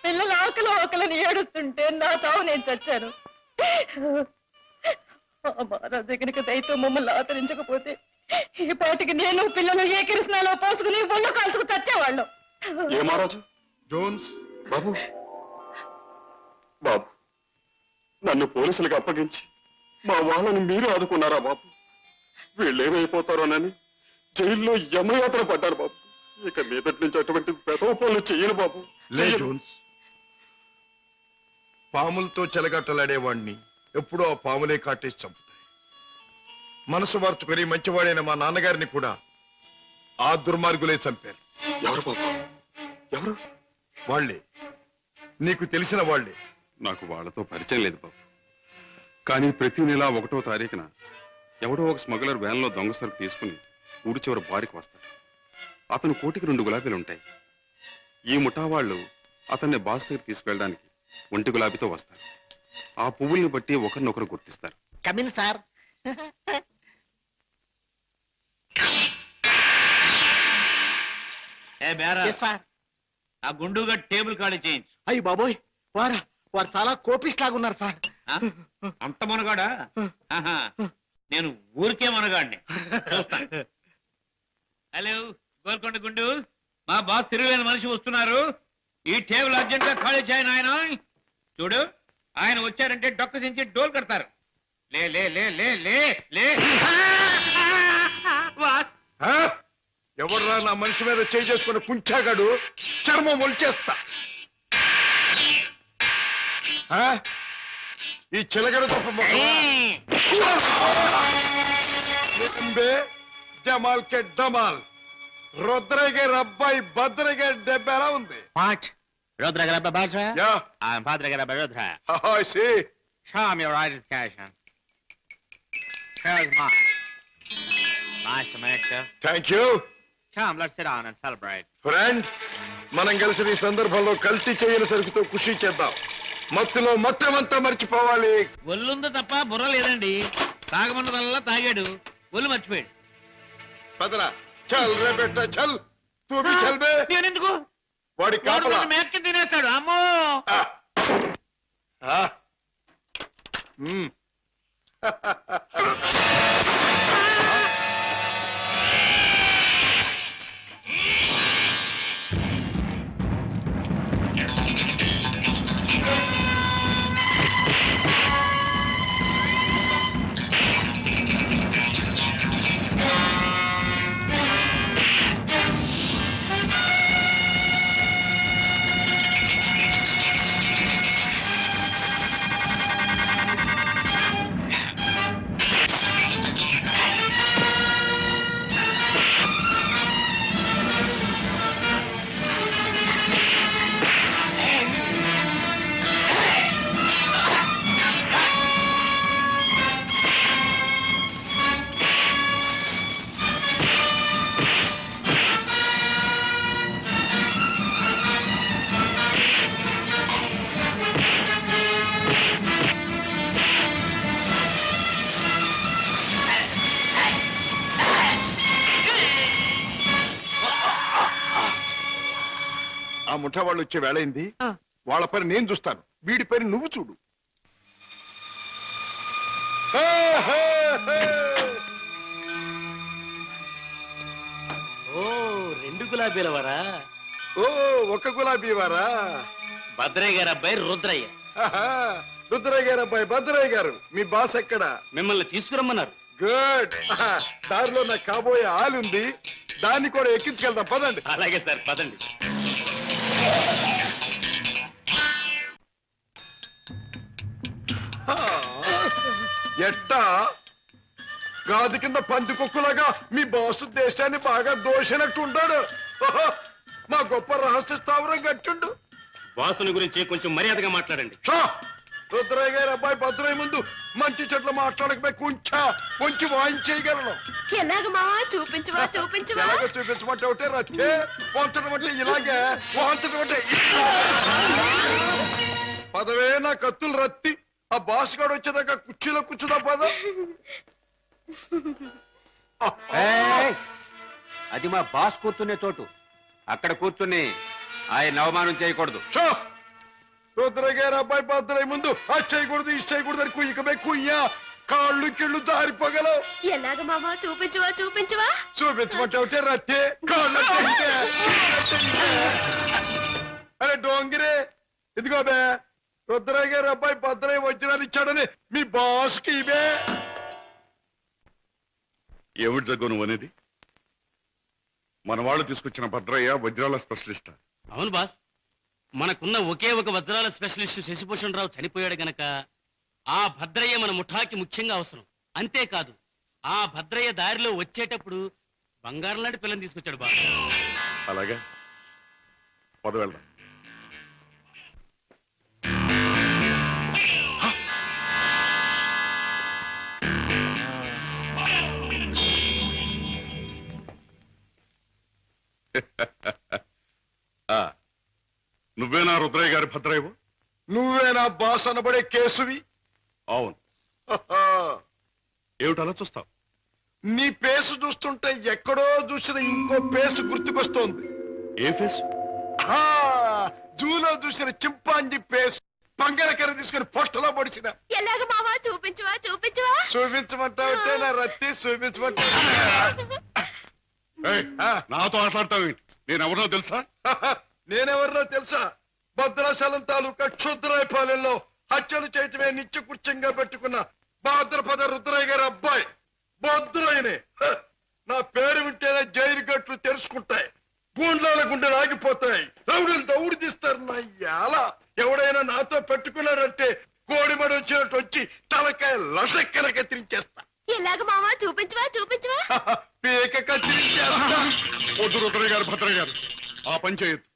పిల్లలు ఆకలిని ఏడుస్తుంటే నా చావు నేను చచ్చాను. ఆ మహారాజు కనుక దయతో మమ్మల్ని ఆదరించకపోతే ఈ పాటికి నేను పిల్లలు ఏ కృష్ణాలో పోసుకుని ఒళ్ళు కాల్చుకు చచ్చేవాళ్ళం. ఏ మహారాజు? జోన్స్. బాబు, బాబు, నన్ను పోలీసులకు అప్పగించి మా వాళ్ళని మీరు ఆదుకున్నారా బాబు? వీళ్ళేమైపోతారోనని జైల్లో యమయాత్ర పడ్డారు బాబు. ఇక మీదటి నుంచి అటువంటి పెదవ పనులు చెయ్యను బాబు. లే జోన్స్, పాములతో చెలగట్టలాడేవాణ్ణి ఎప్పుడూ ఆ పాములే కాటేసి చంపుతాయి. మనసు మార్చుకొని మంచివాడైన మా నాన్నగారిని కూడా ఆ దుర్మార్గులే చంపారు. ఎవరు బాబు? ఎవరు? వాళ్లే, నీకు తెలిసిన వాళ్లే. నాకు వాళ్ళతో పరిచయం లేదు బాబు. కానీ ప్రతి నెల 1వ తారీఖున ఎవడో ఒక స్మగ్లర్ వ్యాన్లో దొంగ సరుకు తీసుకుని ఊరి చివరి బారికి వస్తాడు. అతను కోటికి 2 గులాబీలు ఉంటాయి. ఈ ముఠా వాళ్ళు అతన్ని బాస్ దగ్గర తీసుకెళ్ళడానికి 1 గులాబీతో వస్తారు. ఆ పువ్వుల్ని బట్టి ఒకరినొకరు గుర్తిస్తారు. Come in sir. ఏ బేరా, ఆ గుండుగా టేబుల్ ఖాళీ చేయించు. అయ్యి బాబోయ్, వారు చాలా కోపిస్ట్ లాగున్నారు సార్. అంత మనగాడా? ఆహా, నేను ఊరికే మనగాడిని. హలో గోల్కొండ గుండు, మా బాస్ తిరుగులేని మనిషి వస్తున్నారు. ఈ టేబుల్ అర్జెంట్ గా ఖాళీ చేయను. ఆయన చూడు, ఆయన వచ్చారంటే డొక్క సించి డోల్ కడతారు. లే లే లే లే లే లే. ఎవర్రా నా మనిషి మీద చేయి చేసుకుని కుంచాగాడు? చర్మం ఒలిచేస్తా. ఈ చిలగడ జమాల్ కే డమాల్. రుద్రయ్య గారి అబ్బాయి భద్రయ్య గారి దెబ్బ ఎలా ఉంది? Rudra Grabba Bajra? Yeah. I'm Padre Grabba Rudra. Oh, I see. Show me your identification. Here's mine. Nice to meet you. Thank you. Come, let's sit down and celebrate. Friend, మనం కలిసి ఈ సందర్భంలో కల్తీ చేయని సరుకుతో ఖుషి చేద్దాం. మత్తులో మొత్తమంతా మర్చిపోవాలి. ఒళ్ళుందో తప్ప బుర్ర లేదండి. తాగమన్నదల్లా తాగాడు, ఒళ్ళు మర్చిపోయాడు. పదరా, చల్ రే బెట్ట, చల్. తూ భీ చల్ బే. నేనెందుకు? వాడి కాపలా మేక్కి తినేస్తాడు. అమ్మో. ఆ ముఠా వాళ్ళు వచ్చే వేళైంది. వాళ్ళ పని నేను చూస్తాను, వీడి పని నువ్వు చూడు. ఓ, 2 గులాబీల వారా? ఓ, ఒక గులాబీ వారా? భద్రయ్య గారు అబ్బాయి రుద్రయ్య. రుద్రయ్య గారు అబ్బాయి భద్రయ్య గారు. మీ బాస్ ఎక్కడ? మిమ్మల్ని తీసుకురమ్మన్నారు. గుడ్. దారిలో నాకు కాబోయే ఆలుంది, దాన్ని కూడా ఎక్కించుకెళ్దాం. పదండి. అలాగే సార్, పదండి. ఎట్టా గాది కింద పంది కుక్కలాగా మీ బాసు దేశాన్ని బాగా దోషినట్టు ఉంటాడు. మా గొప్ప రహస్య స్థావరం కట్టుండు. బాసుని గురించి కొంచెం మర్యాదగా మాట్లాడండి. రుద్రయ్య గారి అబ్బాయి భద్రయ్య ముందు మంచి చెట్లు మాట్లాడకపోయి కొంచెం వాయించేయగలను. ఎలాగమా? చూపించవా చూపించవా? ఎలాగో చూపించమంటే ఒకటే రచ్చే, వంచడం అంటే ఇలాగే, వాంచడం అంటే పదవే నా కత్తులు రత్తి. ఆ బాస్ గారు వచ్చేదాకా కుర్చీలో కూర్చుదా పద. అది మా బాస్ కూర్చునే చోటు. అక్కడ కూర్చుని ఆయన అవమానం చేయకూడదు. రుద్రయ్య గారి అబ్బాయి భద్రయ్య ముందు అది చేయకూడదు, ఇది చేయకూడదు అని కుయ్యకమే కుయ్యా, కాళ్ళు కిళ్ళు జారిపోగలవు. ఎలాగ మామా? చూపించవా చూపించవా? చూపించమంటే ఒకటే రత్తే, కాళ్ళు అరే డోంగిరే, ఇదిగో బే, రుద్రయ్య గారి అబ్బాయి భద్రయ్య వజ్రాలు ఇచ్చాడని మీ బాస్ కి ఇవే. ఏమిటి జగ్గు నువ్వు అనేది? మన వాళ్ళు తీసుకొచ్చిన భద్రయ్య వజ్రాల స్పెషలిస్ట్. అవును బాస్, మనకున్న ఒకే ఒక వజ్రాల స్పెషలిస్ట్ శశిభూషణ్ రావు చనిపోయాడు గనక ఆ భద్రయ్య మన ముఠాకి ముఖ్యంగా అవసరం. అంతేకాదు, ఆ భద్రయ్య దారిలో వచ్చేటప్పుడు బంగారం లాంటి పిల్లని తీసుకొచ్చాడు బాస్. అలాగా, పద వెళ్దాం. నువ్వేనా రుద్రయ్య గారి భద్రయ్యవు? నువ్వేనా బాస్ అనబడే కేసువి? అవును. ఏమిటి అలా చూస్తావు? నీ పేసు చూస్తుంటే ఎక్కడో చూసిన ఇంకో పేసు గుర్తుకొస్తోంది. ఏ ఫేస్? జూలో చూసిన చింపాంజీ పేస్ పంగడకర తీసుకుని పొట్టలో పొడిచిన. ఎలాగ మావా చూపించవా చూపించవా? చూపించమంటావుంటే నా రత్తి చూపించమంటావు. నాతో మాట్లాడతావు నేను ఎవరినో తెలుసా? నేనెవరినో తెలుసా? భద్రాచలం తాలూకా క్షుద్రాయపాలెంలో హత్యలు చేయటమే నిత్యకృత్యంగా పెట్టుకున్న భాద్రపద రుద్రయ్య గారి అబ్బాయి భద్రయ్యనే. నా పేరు వింటేనే జైలు గట్లు తెరుచుకుంటాయి, గూండ్లాల గుండెలు ఆగిపోతాయి, రౌడీలు దౌడు తీస్తారు. నా ఎలా ఎవడైనా నాతో పెట్టుకున్నాడంటే కోడిమడి వచ్చినట్టు వచ్చి తలకాయ లసక్కన కత్తిరించేస్తా. ఎలాగ మావా చూపించవా చూపించవా? పీక కత్తిరించేస్తా. వద్దు రుద్రయ్య గారు, భద్రయ్య గారు, ఆ పని చేయొద్దు.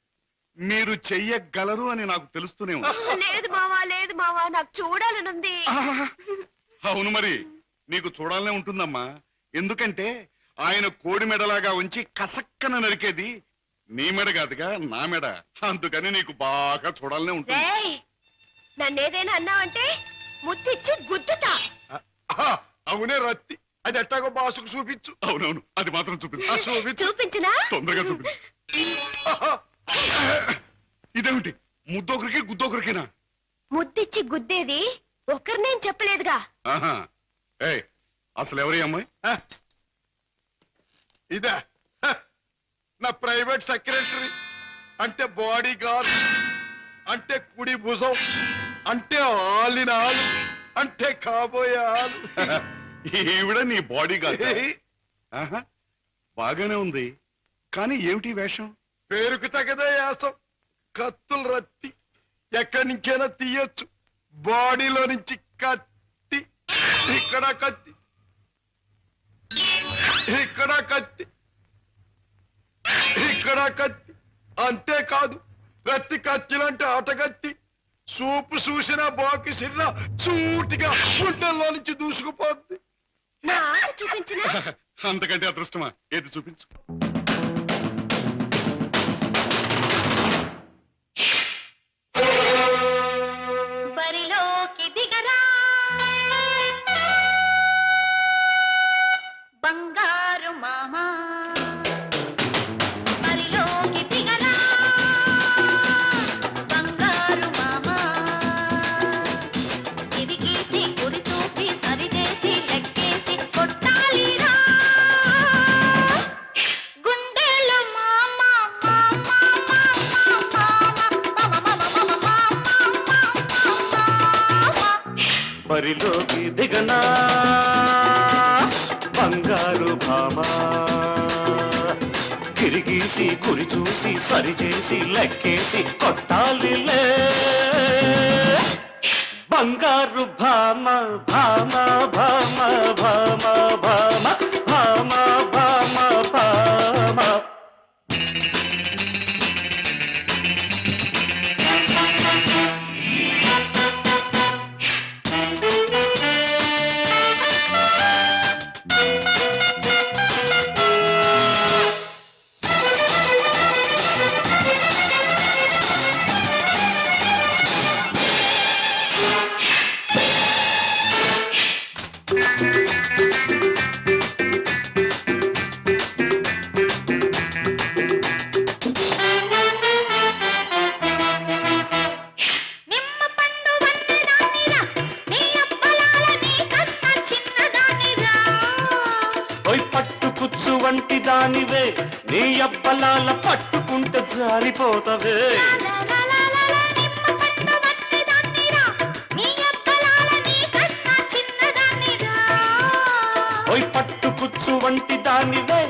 మీరు చెయ్యగలరు అని నాకు తెలుస్తూనే ఉంది. లేదు మావా లేదు మావా, నాకు చూడాలనుంది. అవును మరి, నీకు చూడాలనే ఉంటుందమ్మా. ఎందుకంటే ఆయన కోడి మెడలాగా ఉంచి కసక్కన నరికేది నీ మెడ కాదుగా, నా మెడ. అందుకని నీకు బాగా చూడాలనే ఉంటుంది. నన్నేదైనా అన్నావంటే ముద్దిచ్చి గుద్దుతా. అవునే రత్తి, అది ఎట్టాగో బాసుకు చూపించు. అవునవును, అది మాత్రం చూపించు. చూపించినా? తొందరగా చూపించు. ఇదేమిటి, ముద్దొకరికి గుద్దొకరికేనా? ముద్దిచ్చి గుద్దేది ఒకరినేం చెప్పలేదుగా. అసలు ఎవరి అమ్మాయి? ఇదా నా ప్రైవేట్ సెక్రటరీ, అంటే బాడీ గార్డ్, అంటే కుడి భుజం, అంటే ఆలిన ఆలు, అంటే కాబోయే ఆలు. ఈవిడ నీ బాడీ గార్డ్? బాగానే ఉంది, కానీ ఏమిటి వేషం? పేరుకు తగదే యాసం. కత్తులు రత్తి ఎక్కడి నుంచైనా తీయొచ్చు. బాడీలో నుంచి కత్తి, ఇక్కడ కత్తి, ఇక్కడ కత్తి, ఇక్కడ కత్తి. అంతేకాదు, కత్తి కత్తిలంటే ఆటగత్తి. సూపు చూసిన బాకి సిన్న సూటిగా గుండెల్లో నుంచి దూసుకుపోద్ది. చూపించిన అంతకంటే అదృష్టమా? ఏది చూపించు. బరిలోకి దిగరా బంగారు మామా, బరిలోకి దిగరా బంగారు మామా, ఇదిగేసి గురి చూసి సరిచేసి లెక్కేసి కొట్టాలిరా గుండెలు మామా మామా బరిలోకి దిగనా బంగారు భామా, తిరిగేసి గురి చూసి సరిచేసి లెక్కేసి కొట్టాలిలే బంగారు భామ భామ భామ భామ భామ భామ భామ భామ. వంటి దానివే నీ అబ్బలాల పట్టుకుంటే జారిపోతవే. ఓయ్ పట్టుకుచ్చు వంటి దానివే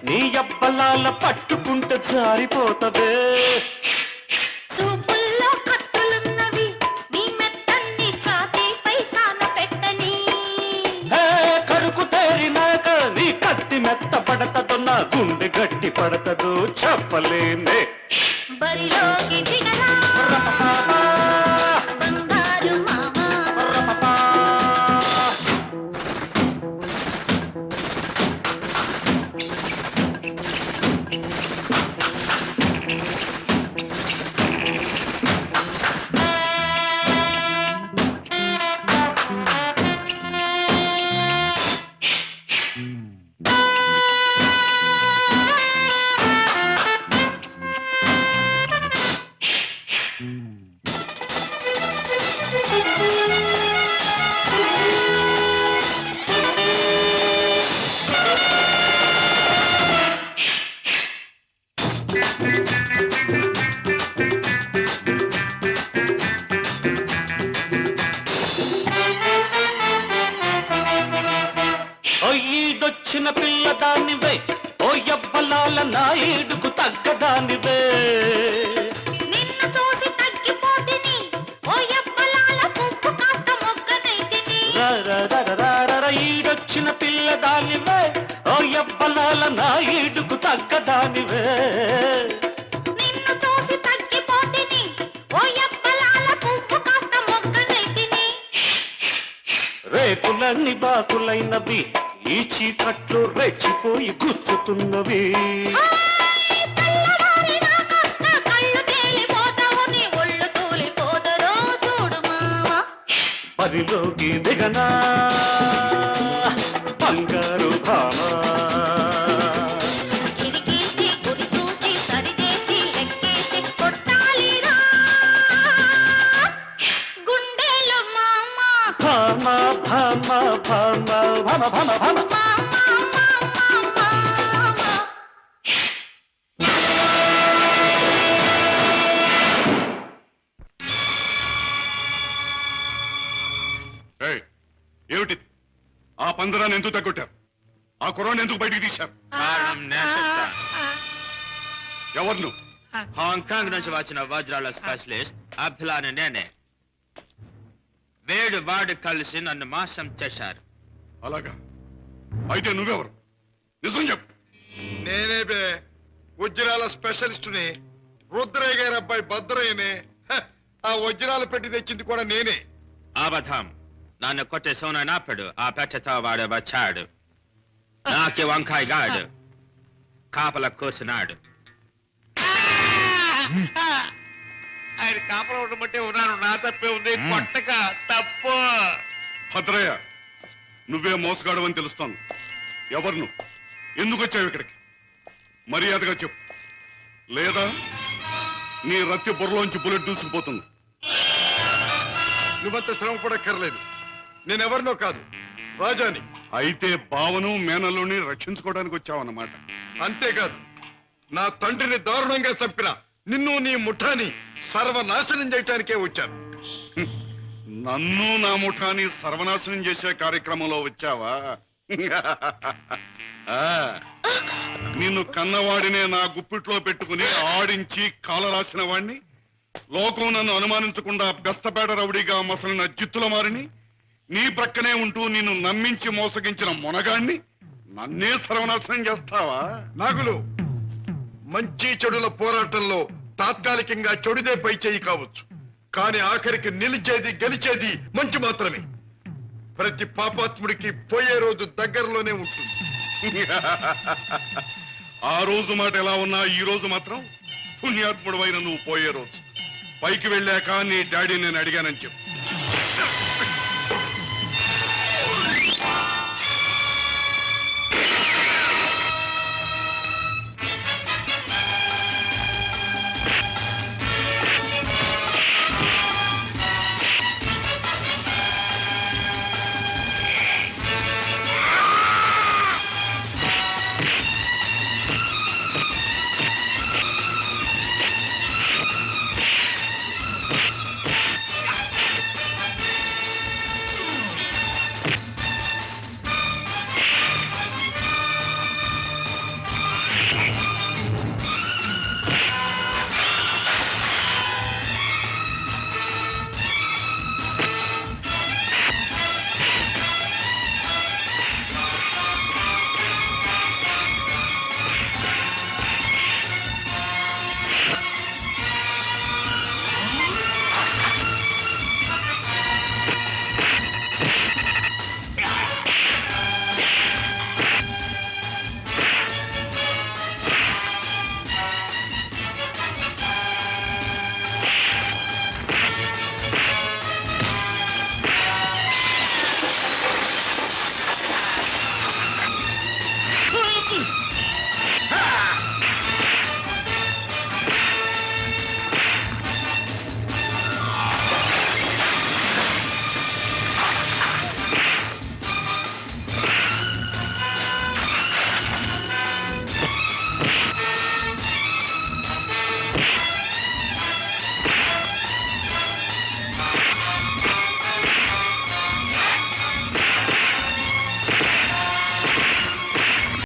నీ అబ్బలాల పట్టుకుంటే జారిపోతవే. చూపుల్లో కత్తులున్నవి నీ మెత్తన్ని ఛాతీపై సాన పెట్టని. కరుకు తేరినాక నీ కత్తి మెత్త పడతదో నా గుండె గట్టి పడతదో చెప్పలేనే. బరిలోకి దిగరా బంగారు మామా. ఈడొచ్చిన పిల్లదానివే ఓ యబ్బలాల నాయుడుకు తగ్గదానివే నిన్ను చూసి తగ్గిపోతిని ఓ యబ్బలాల పువ్వు కాస్త మొగ్గనైతిని ఈడొచ్చిన పిల్లదానివే ఓ యబ్బలాల నాయుడుకు తగ్గదానివే నిన్ను చూసి తగ్గిపోతిని ఓ యబ్బలాల పువ్వు కాస్త మొగ్గనైతిని రేకులన్నీ బాకులైనవి ఈ చీకట్లు రెచ్చిపోయి గుచ్చుతున్నవి కళ్ళు తేలిపోతావు నీ ఒళ్ళు తూలిపోతరో చూడు మావా పరిలోకి దిగనా బంగారు భామా కిరికీసి గురి చూసి సరిచేసి లెక్కేసి కొట్టాలిరా గుండెలు మామ భామా భామా భామా భామ భామ భామ ఏయ్, ఏమిటి ఆ పందరాన్ని ఎందుకు తగ్గొట్టారు? ఆ కుర్రాన్ని ఎందుకు బయటికి తీశారు? కారణం నేర్చుతా. ఎవరు నువ్వు? హాంకాంగ్ నుంచి వచ్చిన వజ్రాల స్పెషలిస్ట్ అబ్దుల్లాని నేనే. వేడు వాడు కలిసి నన్ను మోసం చేశారు. అలాగా? అయితే నువ్వెవరు? నిజం చెప్పు. నేనే బే వజ్రాల స్పెషలిస్టుని, రుద్రయ్య గారి అబ్బాయి భద్రయ్యనే. ఆ వజ్రాలు పెట్టి తెచ్చింది కూడా నేనే. అబద్ధం. నన్ను కొట్టే సోనప్పుడు ఆ పెట్టతో వాడు వచ్చాడు. నాకి వంకాయ గాడు కాపల కూర్చున్నాడు. ఆయన కాపలా ఉండమంటే ఉన్నాను. నా తప్పే ఉంది. కొట్టక తప్పు. భద్రయ్య, నువ్వే మోసగాడవని తెలుస్తోంది. ఎవరు నువ్వు? ఎందుకు వచ్చావు ఇక్కడికి? మర్యాదగా చెప్పు, లేదా నీ రత్తి బుర్రలోంచి బుల్లెట్ దూసుకుపోతుంది. నువ్వంత శ్రమ పడక్కర్లేదు. నేనెవరినో కాదు, రాజాని. అయితే బావను మేనల్లుని రక్షించుకోవడానికి వచ్చావన్నమాట. అంతేకాదు, నా తండ్రిని దారుణంగా చంపిన నిన్ను నీ ముఠాని సర్వనాశనం చేయటానికే వచ్చాను. నన్ను నా ముఠాని సర్వనాశనం చేసే కార్యక్రమంలో వచ్చావా? నిన్ను కన్నవాడినే నా గుప్పిట్లో పెట్టుకుని ఆడించి కాలరాసిన వాణ్ణి, లోకం నన్ను అనుమానించకుండా బెస్తపేట రౌడీగా మసలిన జిత్తుల మారిని, నీ ప్రక్కనే ఉంటూ నిన్ను నమ్మించి మోసగించిన మొనగాణ్ణి నన్నే సర్వనాశనం చేస్తావా? నాగులు, మంచి చెడుల పోరాటంలో తాత్కాలికంగా చెడుదే పై చేయి కావచ్చు, కానీ ఆఖరికి నిలిచేది గెలిచేది మంచి మాత్రమే. ప్రతి పాపాత్ముడికి పోయే రోజు దగ్గరలోనే ఉంటుంది. ఆ రోజు మాట ఎలా ఉన్నా ఈ రోజు మాత్రం పుణ్యాత్ముడు అయిన నువ్వు పోయే రోజు. పైకి వెళ్ళాక నీ డాడీ నేను అడిగానని చెప్పు.